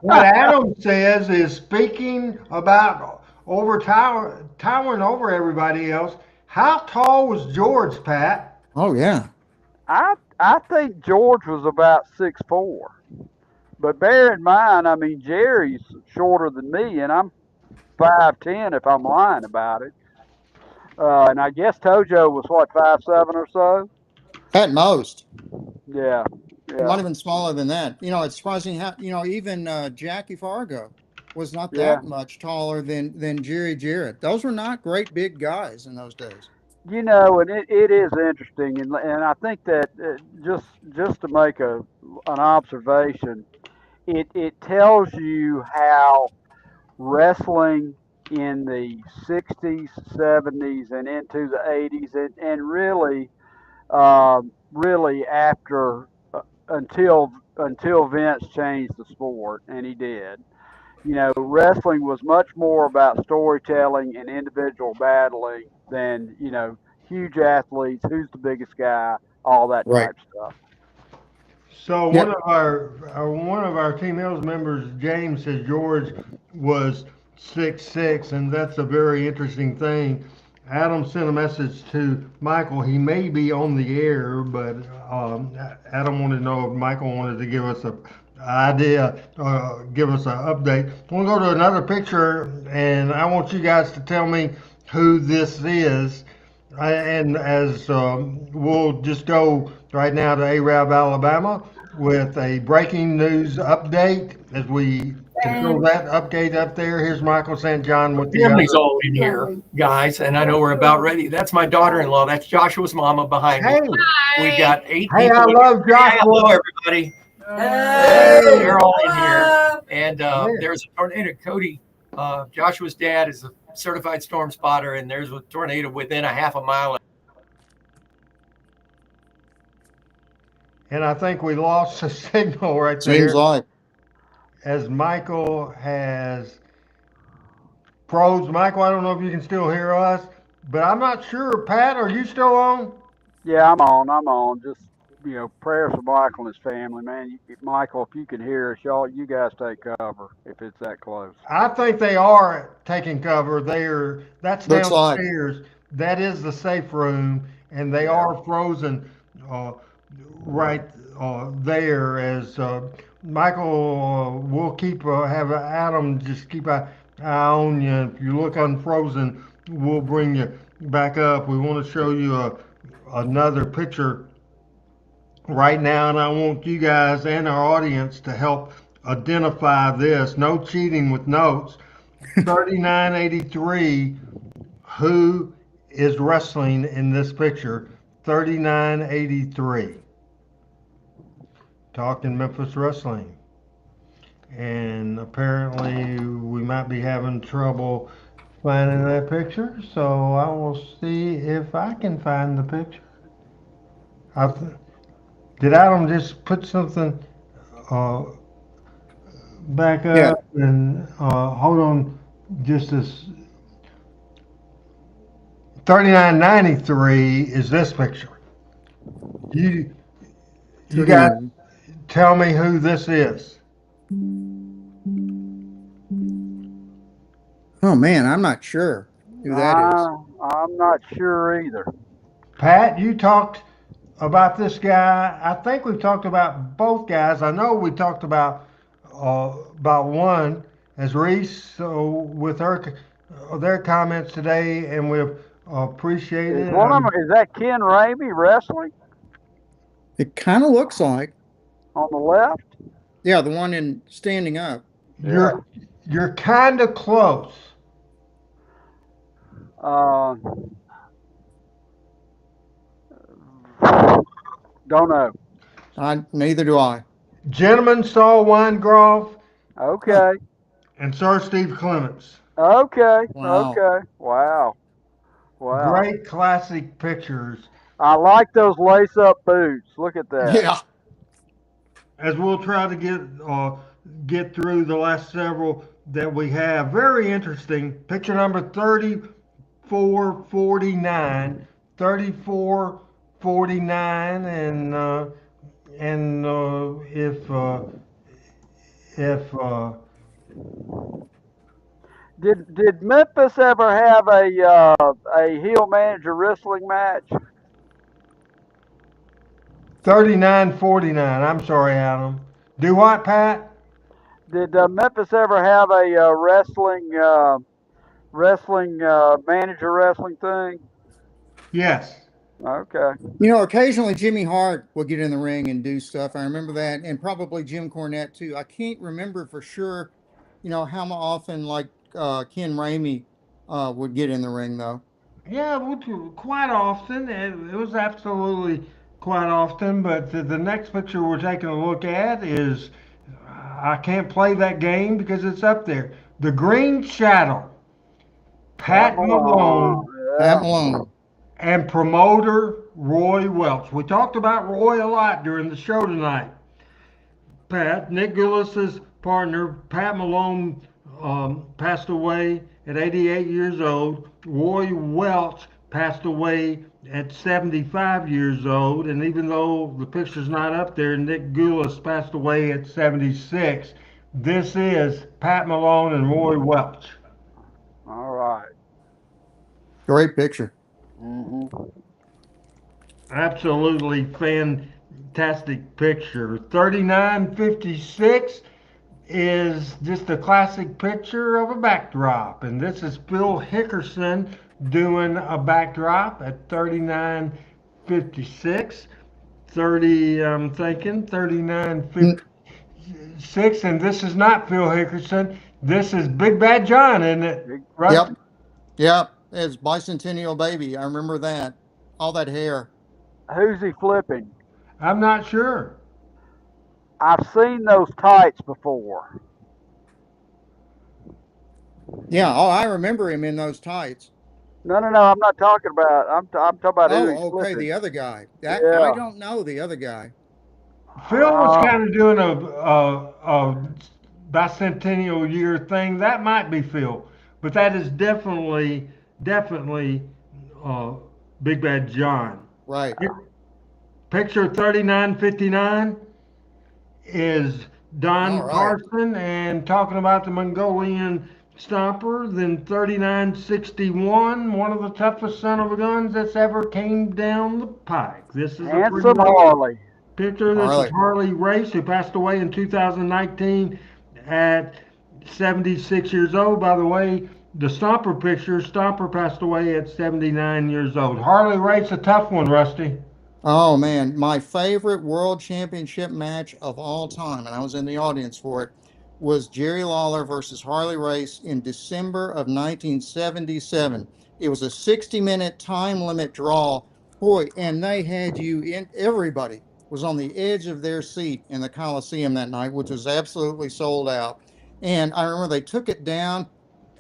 Speaker 3: What Adam says is, speaking about towering over everybody else, how tall was George, Pat?
Speaker 5: Oh yeah.
Speaker 4: I think George was about 6'4", but bear in mind, Jerry's shorter than me, and I'm 5'10" if I'm lying about it. And I guess Tojo was what, 5'7" or so.
Speaker 5: At most.
Speaker 4: Yeah,
Speaker 5: It might
Speaker 4: yeah,
Speaker 5: have been smaller than that. It's surprising how, even Jackie Fargo was not
Speaker 4: yeah.
Speaker 5: that much taller than Jerry Jarrett. Those were not great big guys in those days.
Speaker 4: And it is interesting, and I think that just to make an observation, it tells you how wrestling in the 60s, 70s, and into the 80s, and really after until Vince changed the sport, and he did. Wrestling was much more about storytelling and individual battling than huge athletes, who's the biggest guy, all that
Speaker 5: Right.
Speaker 4: type stuff.
Speaker 3: So
Speaker 5: Yep.
Speaker 3: one of our Team Hills members, James, says George was 6'6", and that's a very interesting thing. Adam sent a message to Michael. He may be on the air, but Adam wanted to know if Michael wanted to give us a idea, give us an update. We'll go to another picture, and I want you guys to tell me who this is. And as we'll just go right now to Arab, Alabama, with a breaking news update as we control that update up there. Here's Michael St. John with the
Speaker 6: Family's
Speaker 3: other.
Speaker 6: all in here, guys, and I know we're about ready. That's my daughter-in-law. That's Joshua's mama behind me.
Speaker 3: Hey,
Speaker 6: We've got 8
Speaker 3: hey,
Speaker 6: people.
Speaker 3: I love
Speaker 6: Hey, hello,
Speaker 3: Joshua.
Speaker 6: everybody.
Speaker 3: Hey,
Speaker 6: They're all in here. And
Speaker 3: yeah.
Speaker 6: there's a tornado. Cody, Joshua's dad, is a certified storm spotter, and there's a tornado within a half a mile.
Speaker 3: And I think we lost the signal right
Speaker 5: Seems
Speaker 3: there
Speaker 5: like.
Speaker 3: as Michael has froze. Michael, I don't know if you can still hear us, but I'm not sure. Pat, are you still on?
Speaker 4: Yeah, I'm on. I'm on. Just prayers for Michael and his family, man. Michael, if you can hear us, you guys take cover if it's that close.
Speaker 3: I think they are taking cover. That's
Speaker 5: Looks like.
Speaker 3: downstairs. That is the safe room, and they
Speaker 4: Yeah.
Speaker 3: are frozen uh, right there. As Michael, we'll keep have Adam just keep an eye on you. If you look unfrozen, we'll bring you back up. We want to show you another picture right now, and I want you guys and our audience to help identify this. No cheating with notes. 3983. Who is wrestling in this picture? 3983. Talking Memphis wrestling. And apparently we might be having trouble finding that picture, so I will see if I can find the picture. Did Adam just put something uh, back
Speaker 5: Yeah.
Speaker 3: up? And hold on just as 3993 is this picture. You you guys
Speaker 5: 39.
Speaker 3: tell me who this is.
Speaker 5: Oh man, I'm not sure who that is.
Speaker 4: I'm not sure either.
Speaker 3: Pat, you talked about this guy. I think we've talked about both guys. I know we talked about one as Reese with her their comments today, and we've appreciated
Speaker 4: Is
Speaker 3: it.
Speaker 4: one of them? Is that Ken Ramey wrestling
Speaker 5: It kind of looks like.
Speaker 4: on the left?
Speaker 5: Yeah, the one in standing up.
Speaker 3: You're kind of close.
Speaker 4: Uh, don't know.
Speaker 5: Neither do I.
Speaker 3: Gentleman Saul Weingroff
Speaker 4: Okay.
Speaker 3: and Sir Steve Clements.
Speaker 4: Okay.
Speaker 5: Wow.
Speaker 4: Okay. Wow. Wow.
Speaker 3: Great classic pictures.
Speaker 4: I like those lace-up boots. Look at that.
Speaker 5: Yeah.
Speaker 3: As we'll try to get through the last several that we have. Very interesting. Picture number 3449. 3449, and if
Speaker 4: Did Memphis ever have a heel manager wrestling match?
Speaker 3: 3949. I'm sorry, Adam. Do what, Pat?
Speaker 4: Did Memphis ever have a wrestling wrestling manager wrestling thing?
Speaker 3: Yes.
Speaker 4: Okay.
Speaker 5: Occasionally Jimmy Hart will get in the ring and do stuff. I remember that, and probably Jim Cornette too. I can't remember for sure, how often like Ken Ramey would get in the ring though.
Speaker 3: Yeah, quite often. It was absolutely quite often. But the next picture we're taking a look at is I can't play that game because it's up there. The Green Shadow,
Speaker 4: Pat
Speaker 3: Pat
Speaker 4: Malone.
Speaker 3: Malone,
Speaker 5: Pat
Speaker 4: Yeah.
Speaker 5: Malone.
Speaker 3: and promoter Roy Welch. We talked about Roy a lot during the show tonight. Pat, Nick Gillis's partner, Pat Malone, passed away at 88 years old. Roy Welch passed away at 75 years old. And even though the picture's not up there, Nick Gillis passed away at 76. This is Pat Malone and Roy Welch.
Speaker 4: All right.
Speaker 5: Great picture.
Speaker 4: Mm-hmm.
Speaker 3: Absolutely fantastic picture. 3956 is just a classic picture of a backdrop. And this is Phil Hickerson doing a backdrop at 3956. 30, I'm thinking,
Speaker 5: N-
Speaker 3: 3956. And this is not Phil Hickerson. This is Big Bad John, isn't it,
Speaker 4: Big,
Speaker 3: Rusty?
Speaker 5: Yep. Yep. It's Bicentennial Baby. I remember that. All that hair.
Speaker 4: who's he flipping?
Speaker 3: I'm not sure.
Speaker 4: I've seen those tights before.
Speaker 5: Yeah. Oh, I remember him in those tights.
Speaker 4: No, no, no. I'm not talking about. I'm talking about who he's
Speaker 5: Oh, okay.
Speaker 4: flipping.
Speaker 5: The other guy. That I
Speaker 4: Yeah.
Speaker 5: don't know the other guy.
Speaker 3: Phil was
Speaker 4: Uh,
Speaker 3: kind of doing a bicentennial year thing. That might be Phil, but that is definitely uh, Big Bad John.
Speaker 5: Right.
Speaker 3: Picture 3959 is
Speaker 5: All
Speaker 3: Don
Speaker 5: right.
Speaker 3: Carson and talking about the Mongolian Stomper. Then 3961, one of the toughest son of a guns that's ever came down the pike. This is a
Speaker 4: handsome
Speaker 3: pre-race
Speaker 4: Harley.
Speaker 3: picture. This is
Speaker 5: Harley.
Speaker 3: Harley Race, who passed away in 2019 at 76 years old. By the way, the Stomper picture, Stomper passed away at 79 years old. Harley Race, a tough one, Rusty.
Speaker 5: Oh man, my favorite world championship match of all time, and I was in the audience for it, was Jerry Lawler versus Harley Race in December of 1977. It was a 60-minute time limit draw. Boy, and they had you in, everybody was on the edge of their seat in the Coliseum that night, which was absolutely sold out. And I remember they took it down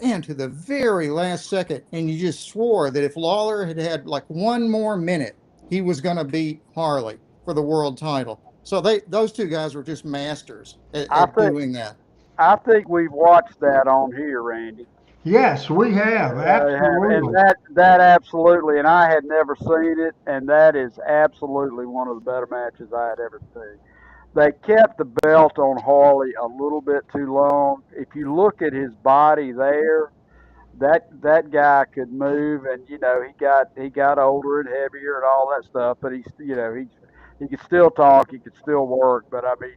Speaker 5: and to the very last second, and you just swore that if Lawler had had like one more minute, he was going to beat Harley for the world title. So those two guys were just masters
Speaker 4: I
Speaker 5: at
Speaker 4: think
Speaker 5: doing that.
Speaker 4: I think we've watched that on here, Randy.
Speaker 3: Yes, we have.
Speaker 4: And
Speaker 3: Absolutely.
Speaker 4: that absolutely, and I had never seen it, and that is absolutely one of the better matches I had ever seen. They kept the belt on Harley a little bit too long. If you look at his body there, that guy could move, and he got older and heavier and all that stuff, but he could still talk, he could still work. But I mean,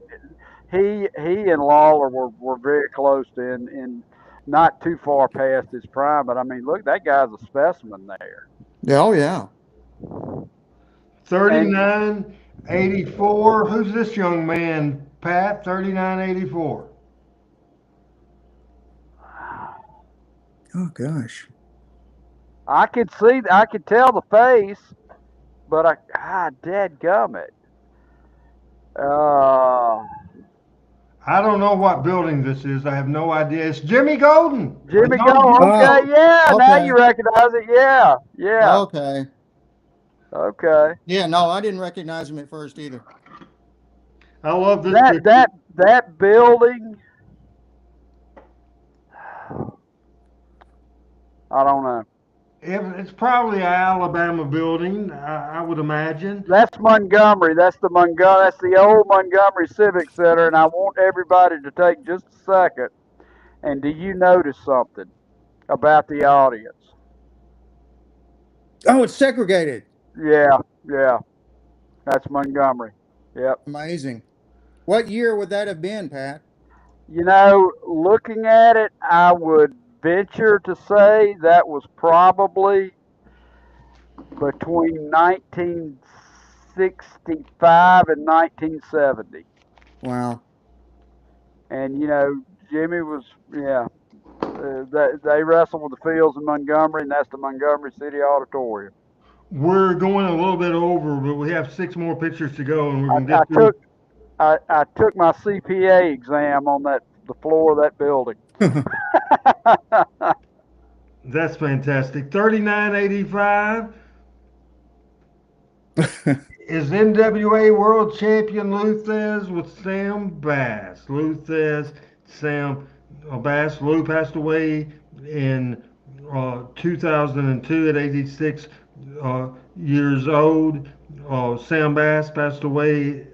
Speaker 4: he and Lawler were very close to in not too far past his prime. But I mean, look, that guy's a specimen there.
Speaker 5: Yeah, oh yeah.
Speaker 4: And
Speaker 3: 3984. Who's this young man, Pat? 3984.
Speaker 5: Oh gosh.
Speaker 4: I could tell the face, but dadgummit. Uh,
Speaker 3: I don't know what building this is. I have no idea. It's Jimmy Golden. I
Speaker 4: Jimmy
Speaker 3: told
Speaker 4: Go.
Speaker 3: you.
Speaker 5: Oh,
Speaker 4: Okay, yeah. Now
Speaker 5: okay.
Speaker 4: you recognize it. Yeah, yeah.
Speaker 5: Okay.
Speaker 4: Okay.
Speaker 5: Yeah, no, I didn't recognize him at first either.
Speaker 3: I love this
Speaker 4: That
Speaker 3: picture.
Speaker 4: that that building. I don't know.
Speaker 3: It's probably an Alabama building, I would imagine.
Speaker 4: That's Montgomery. That's the old Montgomery Civic Center, and I want everybody to take just a second. And do you notice something about the audience?
Speaker 5: Oh, it's segregated.
Speaker 4: Yeah, yeah. That's Montgomery. Yep.
Speaker 5: Amazing. What year would that have been, Pat?
Speaker 4: Looking at it, I would venture to say that was probably between 1965 and 1970.
Speaker 5: Wow.
Speaker 4: And Jimmy was, yeah. They wrestled with the Fields in Montgomery, and that's the Montgomery City Auditorium.
Speaker 3: We're going a little bit over, but we have 6 more pictures to go, and we're going to
Speaker 4: I
Speaker 3: get through.
Speaker 4: took I took my CPA exam on the floor of that building.
Speaker 3: That's fantastic. 3985 is NWA World Champion Luthez with Sam Bass. Luthez, Sam Bass. Lou passed away in 2002 at 86 years old. Sam Bass passed away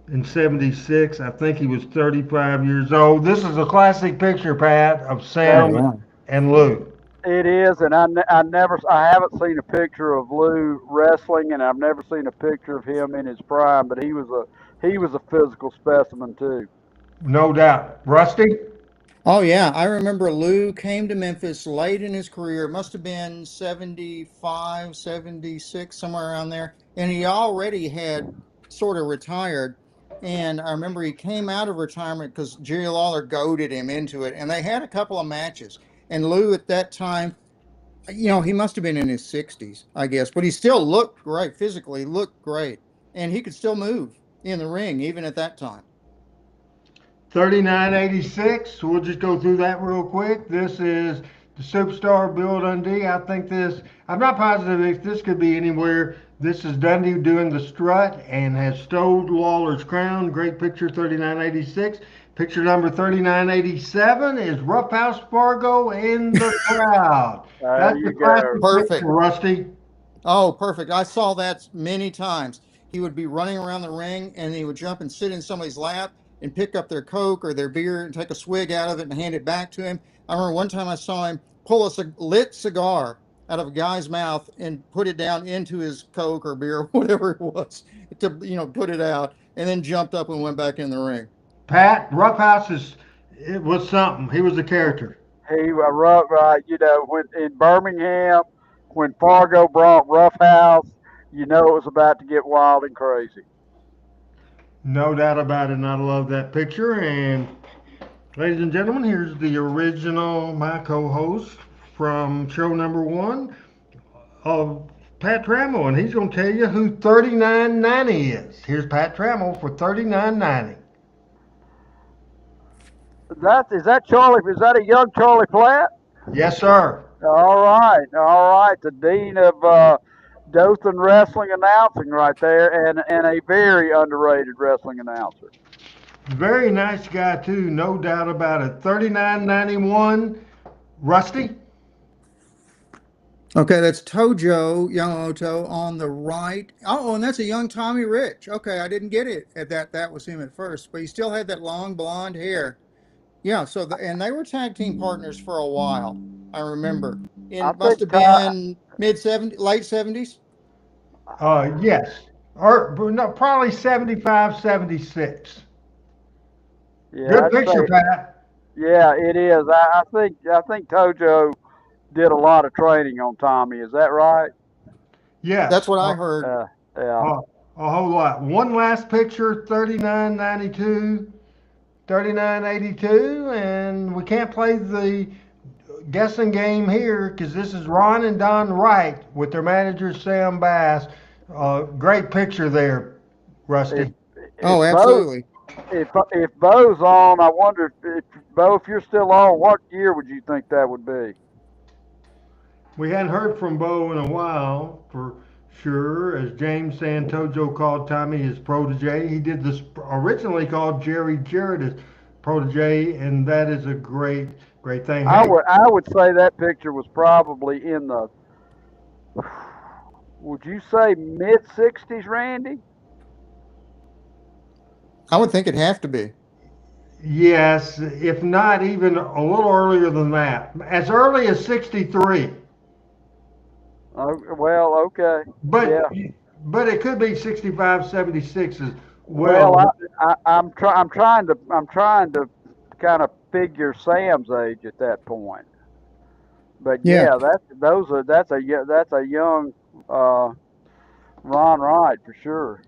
Speaker 3: in 76. I think he was 35 years old. This is a classic picture, Pat, of Sam
Speaker 5: Yeah.
Speaker 3: and Lou.
Speaker 4: It is, and I haven't seen a picture of Lou wrestling, and I've never seen a picture of him in his prime. But he was a physical specimen too.
Speaker 3: No doubt. Rusty?
Speaker 5: Oh yeah, I remember Lou came to Memphis late in his career. It must have been 75, 76, somewhere around there. And he already had sort of retired. And I remember he came out of retirement because Jerry Lawler goaded him into it. And they had a couple of matches. And Lou at that time, he must have been in his 60s, I guess, but he still looked great, physically looked great. And he could still move in the ring even at that time.
Speaker 3: 3986. We'll just go through that real quick. This is the Superstar Bill Dundee. I'm not positive if this could be anywhere. This is Dundee doing the strut and has stole Lawler's crown. Great picture, 3986. Picture number 3987 is Roughhouse Fargo in the crowd. That's
Speaker 4: You
Speaker 3: the classic
Speaker 4: go.
Speaker 5: Perfect.
Speaker 3: picture, Rusty.
Speaker 5: Oh, perfect. I saw that many times. He would be running around the ring and he would jump and sit in somebody's lap and pick up their Coke or their beer and take a swig out of it and hand it back to him. I remember one time I saw him pull a lit cigar out of a guy's mouth and put it down into his Coke or beer, whatever it was, to put it out, and then jumped up and went back in the ring.
Speaker 3: Pat, it was something. He was a character.
Speaker 4: He when in Birmingham, when Fargo brought Roughhouse, it was about to get wild and crazy.
Speaker 3: No doubt about it, and I love that picture. And ladies and gentlemen, here's the original, my co-host from show number 1 of Pat Trammell, and he's going to tell you who 3990 is. Here's Pat Trammell for 3990.
Speaker 4: Is that Charlie? Is that a young Charlie Platt?
Speaker 3: Yes, sir.
Speaker 4: All right. The dean of Dothan wrestling announcing right there, and a very underrated wrestling announcer.
Speaker 3: Very nice guy too, no doubt about it. 3991, Rusty.
Speaker 5: Okay, that's Tojo Yamamoto on the right. Oh, and that's a young Tommy Rich. Okay, I didn't get it at that. That was him at first, but he still had that long blonde hair. Yeah, and they were tag team partners for a while. I remember. It must have been mid-70s, late 70s.
Speaker 3: Yes. Or no, probably 75, 76.
Speaker 4: Yeah,
Speaker 3: Good picture, Pat.
Speaker 4: Yeah, it is. I think Tojo did a lot of training on Tommy. Is that right?
Speaker 3: Yeah.
Speaker 5: That's what I heard.
Speaker 4: Yeah.
Speaker 3: A whole lot. One last picture, 3992, 3982, and we can't play the guessing game here because this is Ron and Don Wright with their manager Sam Bass. Great picture there, Rusty.
Speaker 5: Oh, absolutely.
Speaker 4: If Bo's on, I wonder if Bo, if you're still on, what year would you think that would be?
Speaker 3: We hadn't heard from Bo in a while, for sure, as James Santojo called Tommy his protege. He did this originally called Jerry Jarrett his protege, and that is a great thing.
Speaker 4: I would say that picture was probably in the, would you say mid-60s, Randy?
Speaker 5: I would think it'd have to be.
Speaker 3: Yes, if not even a little earlier than that. As early as 63.
Speaker 4: Oh, well, okay.
Speaker 3: But it could be 65, 76 as well.
Speaker 4: I'm trying to kind of figure Sam's age at that point. But
Speaker 5: Yeah.
Speaker 4: yeah, that's a young Ron Wright for sure.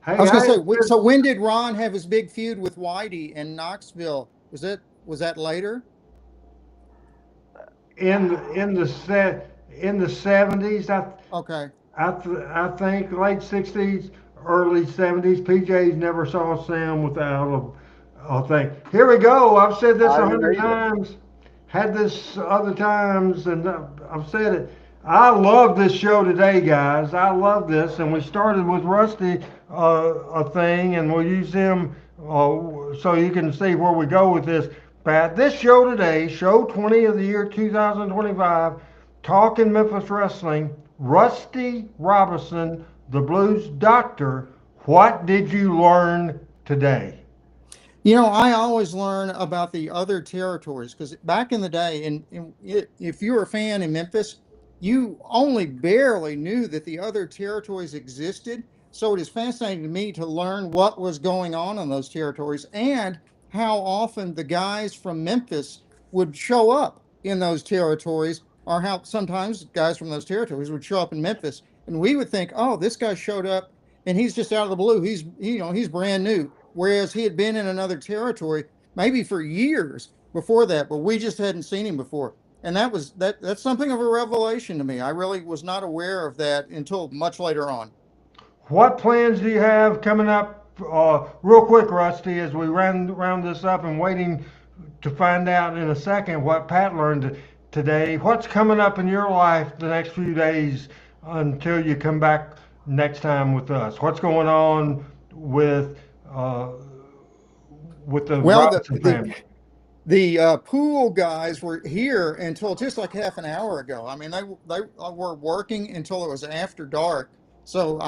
Speaker 5: I
Speaker 3: Hey,
Speaker 5: was going to
Speaker 3: I
Speaker 5: say, so when did Ron have his big feud with Whitey in Knoxville? Was that later?
Speaker 3: in the 70s.
Speaker 5: Okay.
Speaker 3: I think late 60s, early 70s. PJs never saw Sam without a thing. Here we go. I've said this
Speaker 4: I
Speaker 3: a
Speaker 4: didn't
Speaker 3: hundred
Speaker 4: either.
Speaker 3: times, had this other times, and I've said it. I love this show today, guys. I love this, and we started with Rusty a thing, and we'll use him so you can see where we go with this. Pat, this show today, show 20 of the year 2025, talking Memphis wrestling. Rusty Robinson, the Blues Doctor. What did you learn today?
Speaker 5: I always learn about the other territories because back in the day, if you were a fan in Memphis, you only barely knew that the other territories existed. So it is fascinating to me to learn what was going on in those territories and how often the guys from Memphis would show up in those territories, or how sometimes guys from those territories would show up in Memphis, and we would think, oh, this guy showed up and he's just out of the blue. He's brand new, whereas he had been in another territory maybe for years before that, but we just hadn't seen him before. And that's something of a revelation to me. I really was not aware of that until much later on.
Speaker 3: What plans do you have coming up? Real quick, Rusty, as we round this up and waiting to find out in a second what Pat learned today. What's coming up in your life the next few days until you come back next time with us? What's going on uh, with the
Speaker 5: Well,
Speaker 3: Robinson family?
Speaker 5: the pool guys were here until just like half an hour ago. I mean, they were working until it was after dark. So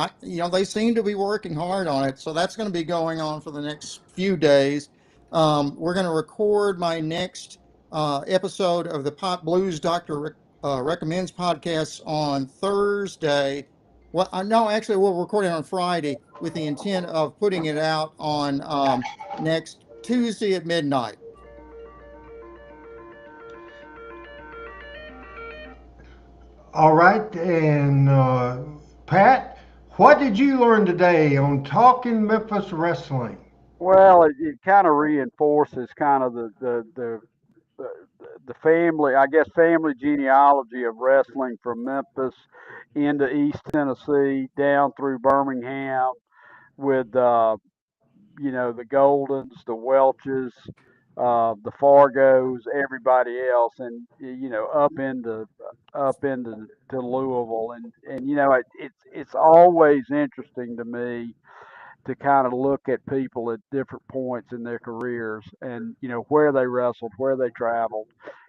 Speaker 5: they seem to be working hard on it. So that's going to be going on for the next few days. We're going to record my next episode of the Pop Blues Doctor Recommends podcast on Thursday. Well, no, actually, we'll record it on Friday with the intent of putting it out on next Tuesday at midnight.
Speaker 3: All right, and Pat, what did you learn today on Talking Memphis Wrestling?
Speaker 4: Well, it kind of reinforces kind of the the family, I guess, family genealogy of wrestling from Memphis into East Tennessee down through Birmingham with the Goldens, the Welches, the Fargos, everybody else, and up into to Louisville, and it's always interesting to me to kind of look at people at different points in their careers and where they wrestled, where they traveled.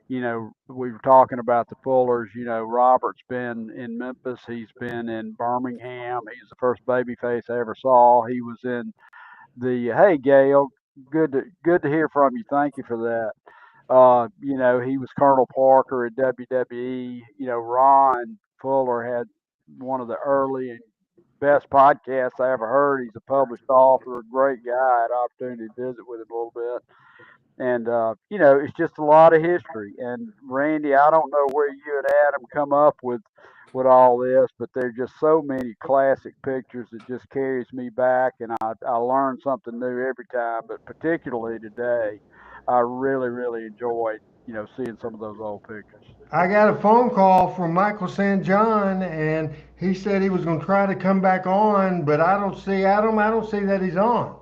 Speaker 4: We were talking about the Fullers. Robert's been in Memphis. He's been in Birmingham. He's the first babyface I ever saw. He was in the Hey Gail, good to hear from you. Thank you for that. He was Colonel Parker at WWE. Ron Fuller had one of the early and best podcasts I ever heard. He's a published author, a great guy. I had opportunity to visit with him a little bit. And it's just a lot of history. And Randy, I don't know where you and Adam come up with all this, but there's just so many classic pictures that just carries me back, and I learn something new every time. But particularly today, I really really enjoyed seeing some of those old pictures.
Speaker 3: I got a phone call from Michael St. John, and he said he was going to try to come back on, but I don't see Adam. I don't see that he's on.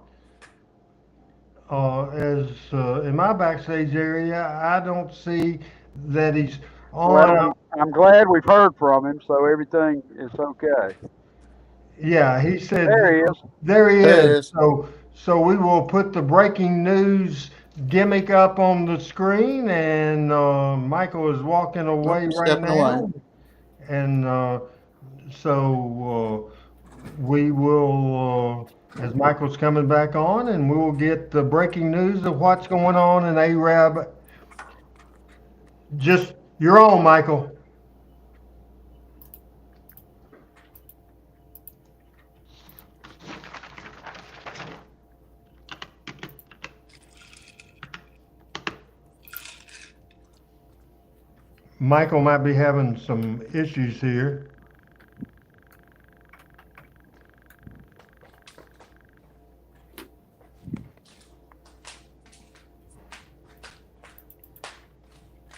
Speaker 3: As in my backstage area, I don't see that he's
Speaker 4: Well,
Speaker 3: on.
Speaker 4: I'm glad we've heard from him, so everything is okay.
Speaker 3: Yeah, he said
Speaker 4: There he is.
Speaker 3: there he
Speaker 5: There it
Speaker 3: is.
Speaker 5: is.
Speaker 3: So we will put the breaking news gimmick up on the screen, and Michael is walking
Speaker 5: Oh,
Speaker 3: away right
Speaker 5: stepping away.
Speaker 3: now, and so we will. As Michael's coming back on, and we will get the breaking news of what's going on in Arab. Just you're on, Michael. Michael might be having some issues here.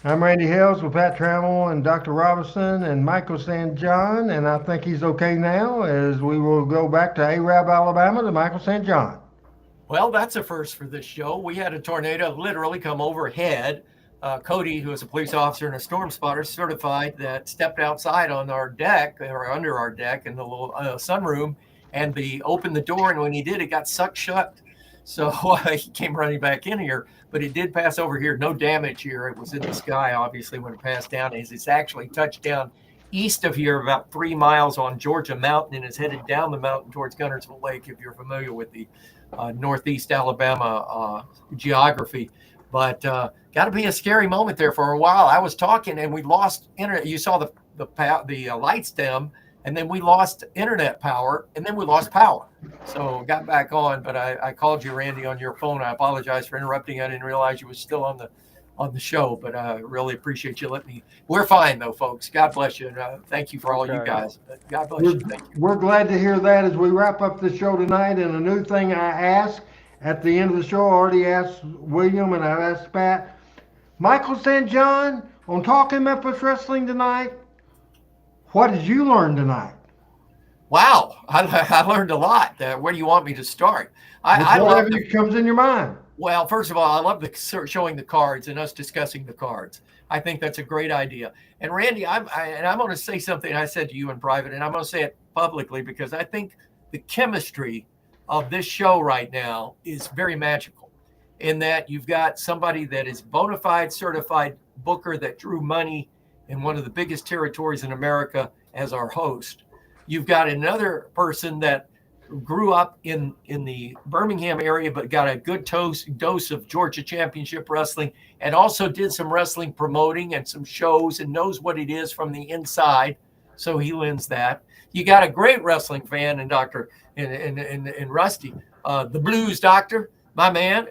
Speaker 3: I'm Randy Hales with Pat Trammell and Dr. Robinson and Michael St. John, and I think he's okay now as we will go back to Arab, Alabama to Michael St. John.
Speaker 6: Well, that's a first for this show. We had a tornado literally come overhead. Cody, who is a police officer and a storm spotter, certified that stepped outside on our deck or under our deck in the little sunroom and opened the door. And when he did, it got sucked shut. So he came running back in here, but it did pass over here. No damage here. It was in the sky, obviously, when it passed down. It's actually touched down east of here about 3 miles on Georgia Mountain and is headed down the mountain towards Gunnersville Lake, if you're familiar with the northeast Alabama geography. But got to be a scary moment there for a while. I was talking and we lost internet. You saw the lights dim, and then we lost internet power, and then we lost power. So got back on, but I called you, Randy, on your phone. I apologize for interrupting. I didn't realize you were still on the show, but I really appreciate you letting me. We're fine though, folks. God bless you. And thank you for all you guys. God bless you. Thank you.
Speaker 3: We're glad to hear that as we wrap up the show tonight. And a new thing I ask at the end of the show, I already asked William and I've asked Pat. Michael St. John, on Talking Memphis Wrestling tonight, what did you learn tonight?
Speaker 6: Wow, I learned a lot. Where do you want me to start? I love
Speaker 3: it comes in your mind.
Speaker 6: Well, first of all, I love showing the cards and us discussing the cards. I think that's a great idea. And Randy, I'm going to say something I said to you in private, and I'm going to say it publicly because I think the chemistry of this show right now is very magical in that you've got somebody that is bona fide certified booker that drew money in one of the biggest territories in America as our host. You've got another person that grew up in the Birmingham area, but got a good dose of Georgia Championship Wrestling and also did some wrestling promoting and some shows and knows what it is from the inside. So he lends that. You got a great wrestling fan in Rusty, the Blues Doctor, my man.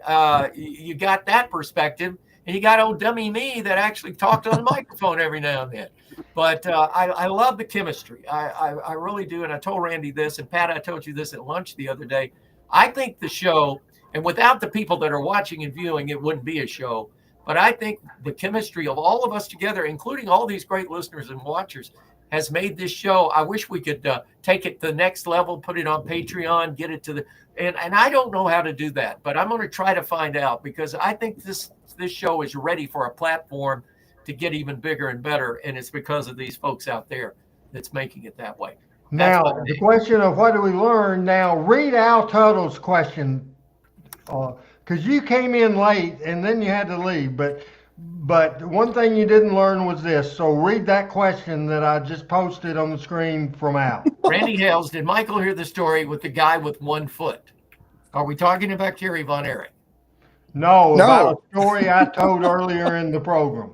Speaker 6: You got that perspective. And you got old dummy me that actually talked on the microphone every now and then. But I love the chemistry. I really do. And I told Randy this, and Pat, I told you this at lunch the other day. I think the show, and without the people that are watching and viewing, it wouldn't be a show. But I think the chemistry of all of us together, including all these great listeners and watchers, has made this show. I wish we could take it to the next level, put it on Patreon, get it to the and I don't know how to do that, but I'm going to try to find out because I think this show is ready for a platform to get even bigger and better, and it's because of these folks out there that's making it that way.
Speaker 3: Now, the question of what do we learn? Now, read Al Tuttle's question because you came in late and then you had to leave, but one thing you didn't learn was this. So read that question that I just posted on the screen from Al.
Speaker 6: Randy Hales, did Michael hear the story with the guy with 1 foot? Are we talking about Kerry Von Erich?
Speaker 3: No, about a story I told earlier in the program.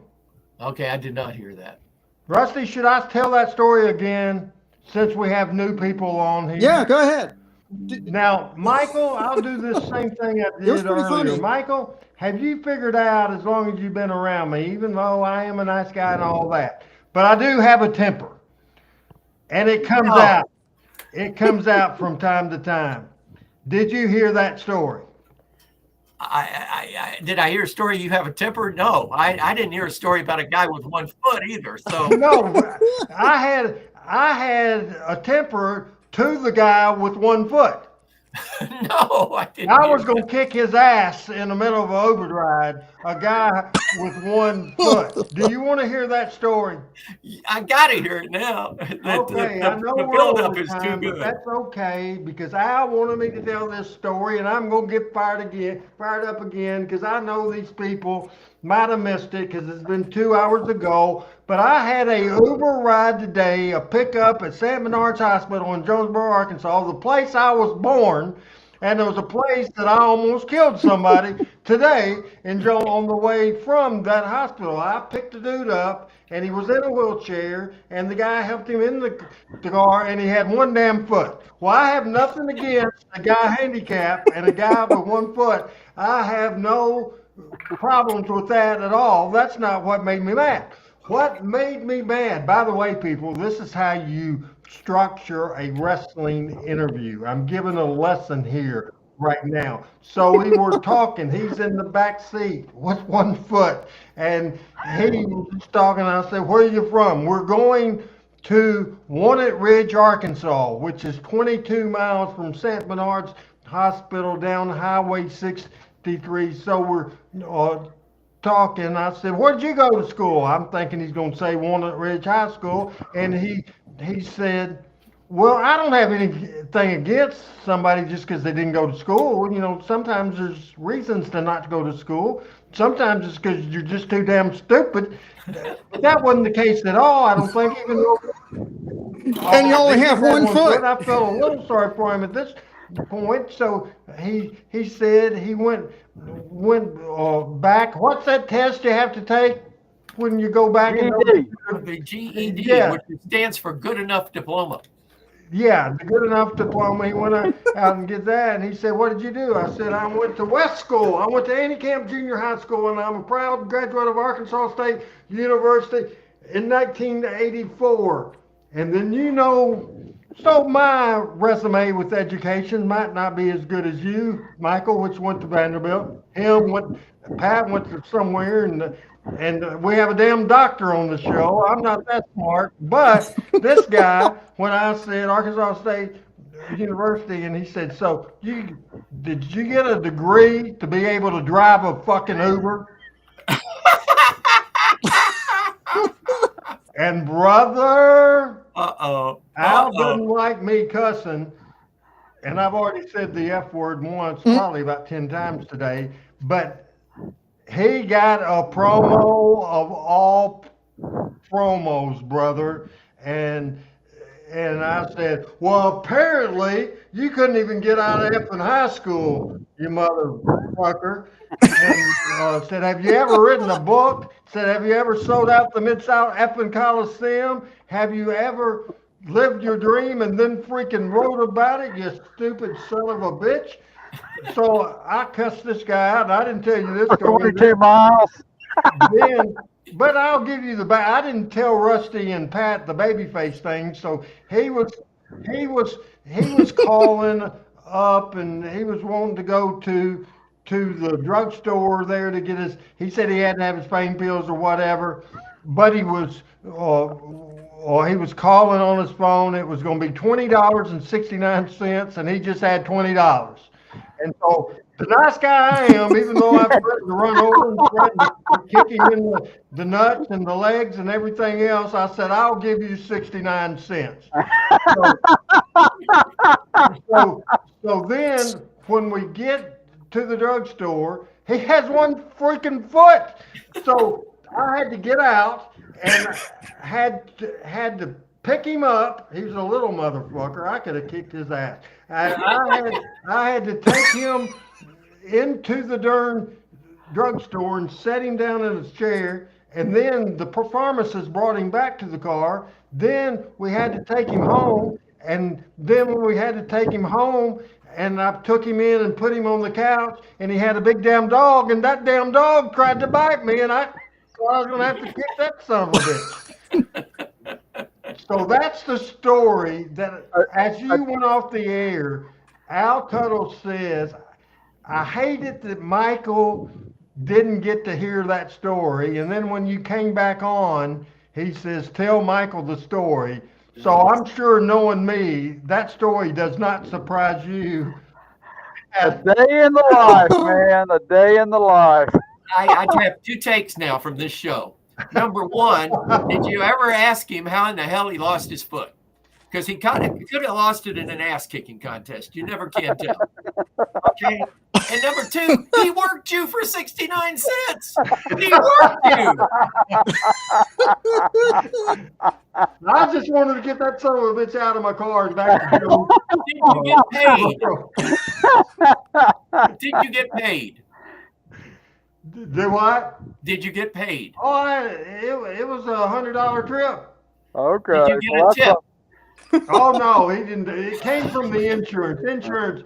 Speaker 6: Okay, I did not hear that.
Speaker 3: Rusty, should I tell that story again since we have new people on here?
Speaker 5: Yeah, go ahead.
Speaker 3: Now, Michael, I'll do this same thing I did earlier.
Speaker 5: Funny.
Speaker 3: Michael, have you figured out, as long as you've been around me, even though I am a nice guy and all that, but I do have a temper. And it comes out. It comes out from time to time. Did you hear that story?
Speaker 6: Did I hear a story you have a temper? No, I didn't hear a story about a guy with 1 foot either. So
Speaker 3: no, I had a temper to the guy with 1 foot.
Speaker 6: No, I didn't.
Speaker 3: I was going to kick his ass in the middle of an Uber ride, a guy with 1 foot. Do you want to hear that story?
Speaker 6: I got to hear it now.
Speaker 3: Okay, I know
Speaker 6: the build-up is too good.
Speaker 3: That's okay, because Al wanted me to tell this story, and I'm going to get fired up again, because I know these people might have missed it, because it's been 2 hours ago. But I had a Uber ride today, a pickup at St. Bernard's Hospital in Jonesboro, Arkansas, the place I was born. And there was a place that I almost killed somebody today on the way from that hospital. I picked the dude up, and he was in a wheelchair, and the guy helped him in the car, and he had 1 damn foot. Well, I have nothing against a guy handicapped and a guy with 1 foot. I have no problems with that at all. That's not what made me mad. What made me mad, by the way, people, this is how you structure a wrestling interview. I'm giving a lesson here right now. So we were talking, he's in the back seat with one foot, and he was talking. I said, "Where are you from?" "We're going to Walnut Ridge, Arkansas, which is 22 miles from St. Bernard's Hospital down Highway 63. So we're talking. I said, "Where did you go to school?" I'm thinking he's going to say Walnut Ridge High School. And he said, "Well, I don't have anything against somebody just because they didn't go to school. You know, sometimes there's reasons to not go to school. Sometimes it's because you're just too damn stupid." But that wasn't the case at all. I don't think, even though
Speaker 5: And you only have one foot.
Speaker 3: I felt a little sorry for him at this point. So he said he went back. What's that test you have to take when you go back?
Speaker 6: The GED,
Speaker 3: Yeah.
Speaker 6: which stands for Good Enough Diploma.
Speaker 3: Yeah, the good enough diploma. He went out and get that, and he said, "What did you do?" I said, "I went to West School. I went to Annie Camp Junior High School, and I'm a proud graduate of Arkansas State University in 1984. And then, so my resume with education might not be as good as you, Michael, which went to Vanderbilt. Pat went to somewhere, and we have a damn doctor on the show. I'm not that smart, but this guy, when I said Arkansas State University, and he said, "So did you get a degree to be able to drive a fucking Uber?" And brother, Al doesn't like me cussing, and I've already said the F word once, probably about 10 times today, but he got a promo of all promos, brother. And I said, "Well, apparently you couldn't even get out of effing high school, you motherfucker." And said, "Have you ever written a book?" Said, "Have you ever sold out the Mid-South effing Coliseum? Have you ever lived your dream and then freaking wrote about it, you stupid son of a bitch?" So I cussed this guy out, and I didn't tell you this story.
Speaker 4: 22 miles.
Speaker 3: But I'll give you I didn't tell Rusty and Pat the babyface thing. So he was calling up, and he was wanting to go to the drugstore there to get he said he had to have his pain pills or whatever, but he was calling on his phone. It was going to be $20.69, and he just had $20. And so the nice guy I am, even though I threatened to run over and threatened to kick him in the nuts and the legs and everything else, I said, "I'll give you 69 cents. So then when we get to the drugstore, he has one freaking foot. So I had to get out and had to pick him up. He was a little motherfucker. I could have kicked his ass. I had to take him into the darn drugstore and set him down in his chair. And then the pharmacist brought him back to the car. Then we had to take him home. And then when we had to take him home, and I took him in and put him on the couch, and he had a big damn dog, and that damn dog tried to bite me, and so I was going to have to kick that son of a bitch. So that's the story that, as you went off the air, Al Tuttle says, "I hate it that Michael didn't get to hear that story." And then when you came back on, he says, "Tell Michael the story." So I'm sure, knowing me, that story does not surprise you.
Speaker 4: A day in the life, man. A day in the life.
Speaker 6: I have two takes now from this show. Number one, did you ever ask him how in the hell he lost his foot? Because he could have lost it in an ass kicking contest. You never can tell. Okay. And number two, he worked you for 69 cents. He worked you.
Speaker 3: I just wanted to get that son of a bitch out of my car and back to Joe.
Speaker 6: Did you get paid? Did you get paid?
Speaker 3: Do what?
Speaker 6: Did you get paid?
Speaker 3: Oh, it was a $100 trip.
Speaker 4: Okay.
Speaker 6: Did you get a tip?
Speaker 3: Oh no, he didn't. It came from the insurance. Insurance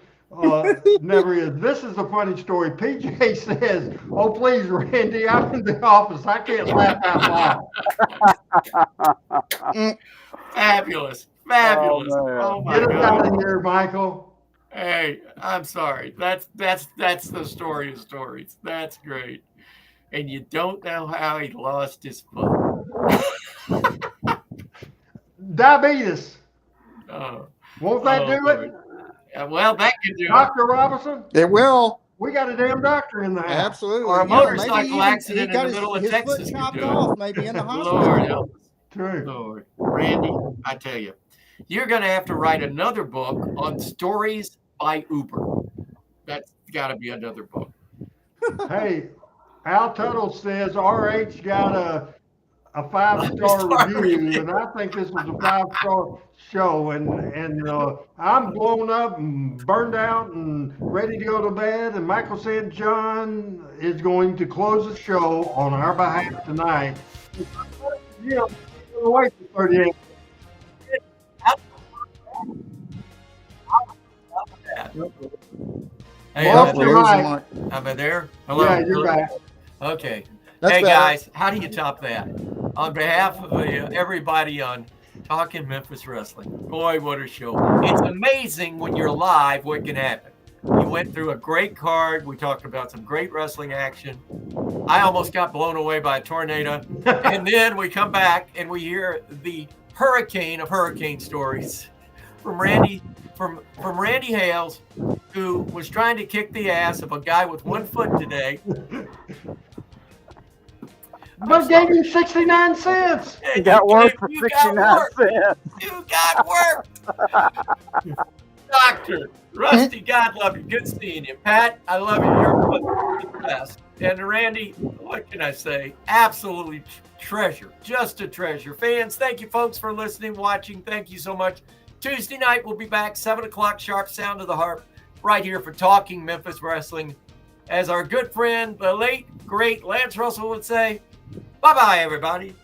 Speaker 3: never is. This is a funny story. PJ says, "Oh, please, Randy, I'm in the office. I can't laugh out loud."
Speaker 6: Fabulous. Fabulous.
Speaker 4: man.
Speaker 6: Oh my
Speaker 3: Get us out
Speaker 6: God.
Speaker 3: of here, Michael.
Speaker 6: Hey, I'm sorry. That's the story of stories. That's great. And you don't know how he lost his foot.
Speaker 3: Diabetes.
Speaker 6: Oh,
Speaker 3: Won't that do
Speaker 6: Lord.
Speaker 3: it?
Speaker 6: Well, that can do it.
Speaker 3: Dr. Robinson,
Speaker 5: It will.
Speaker 3: we got a damn doctor in the house.
Speaker 5: Absolutely.
Speaker 6: Or a
Speaker 5: You know,
Speaker 6: motorcycle
Speaker 5: maybe even
Speaker 6: accident
Speaker 5: he got
Speaker 6: in the middle of
Speaker 5: his
Speaker 6: Texas
Speaker 5: foot
Speaker 6: could
Speaker 5: chopped
Speaker 6: do it.
Speaker 5: off, maybe in the hospital.
Speaker 6: Lord help us.
Speaker 3: True.
Speaker 6: Lord. Randy, I tell you, you're going to have to write another book on stories by Uber. That's got to be another book.
Speaker 3: Hey, Al Tuttle says RH got a five-star
Speaker 6: Five-star
Speaker 3: review,
Speaker 6: review.
Speaker 3: and I think this was a five-star show. And I'm blown up and burned out and ready to go to bed. And Michael St. John is going to close the show on our behalf tonight. Yeah, wait for 38.
Speaker 6: Hey,
Speaker 3: Well,
Speaker 6: am I
Speaker 3: you're
Speaker 6: there?
Speaker 3: right.
Speaker 6: Am I there? Hello?
Speaker 3: Yeah, you're back.
Speaker 6: Okay.
Speaker 5: That's
Speaker 6: hey,
Speaker 5: better.
Speaker 6: guys, how do you top that? On behalf of everybody on Talking Memphis Wrestling, boy, what a show. It's amazing when you're live what can happen. You went through a great card. We talked about some great wrestling action. I almost got blown away by a tornado. And then we come back and we hear the hurricane of hurricane stories from Randy Hales, who was trying to kick the ass of a guy with 1 foot today.
Speaker 3: But gave you 69 cents.
Speaker 4: He got work for
Speaker 6: You
Speaker 4: 69
Speaker 6: got work.
Speaker 4: cents.
Speaker 6: You got work. Doctor, Rusty, God love you. Good seeing you. Pat, I love you. You're the best. And Randy, what can I say? Absolutely treasure. Just a treasure. Fans, thank you folks for listening, watching. Thank you so much. Tuesday night, we'll be back, 7 o'clock sharp, sound of the harp, right here for Talking Memphis Wrestling. As our good friend, the late, great Lance Russell would say, bye-bye, everybody.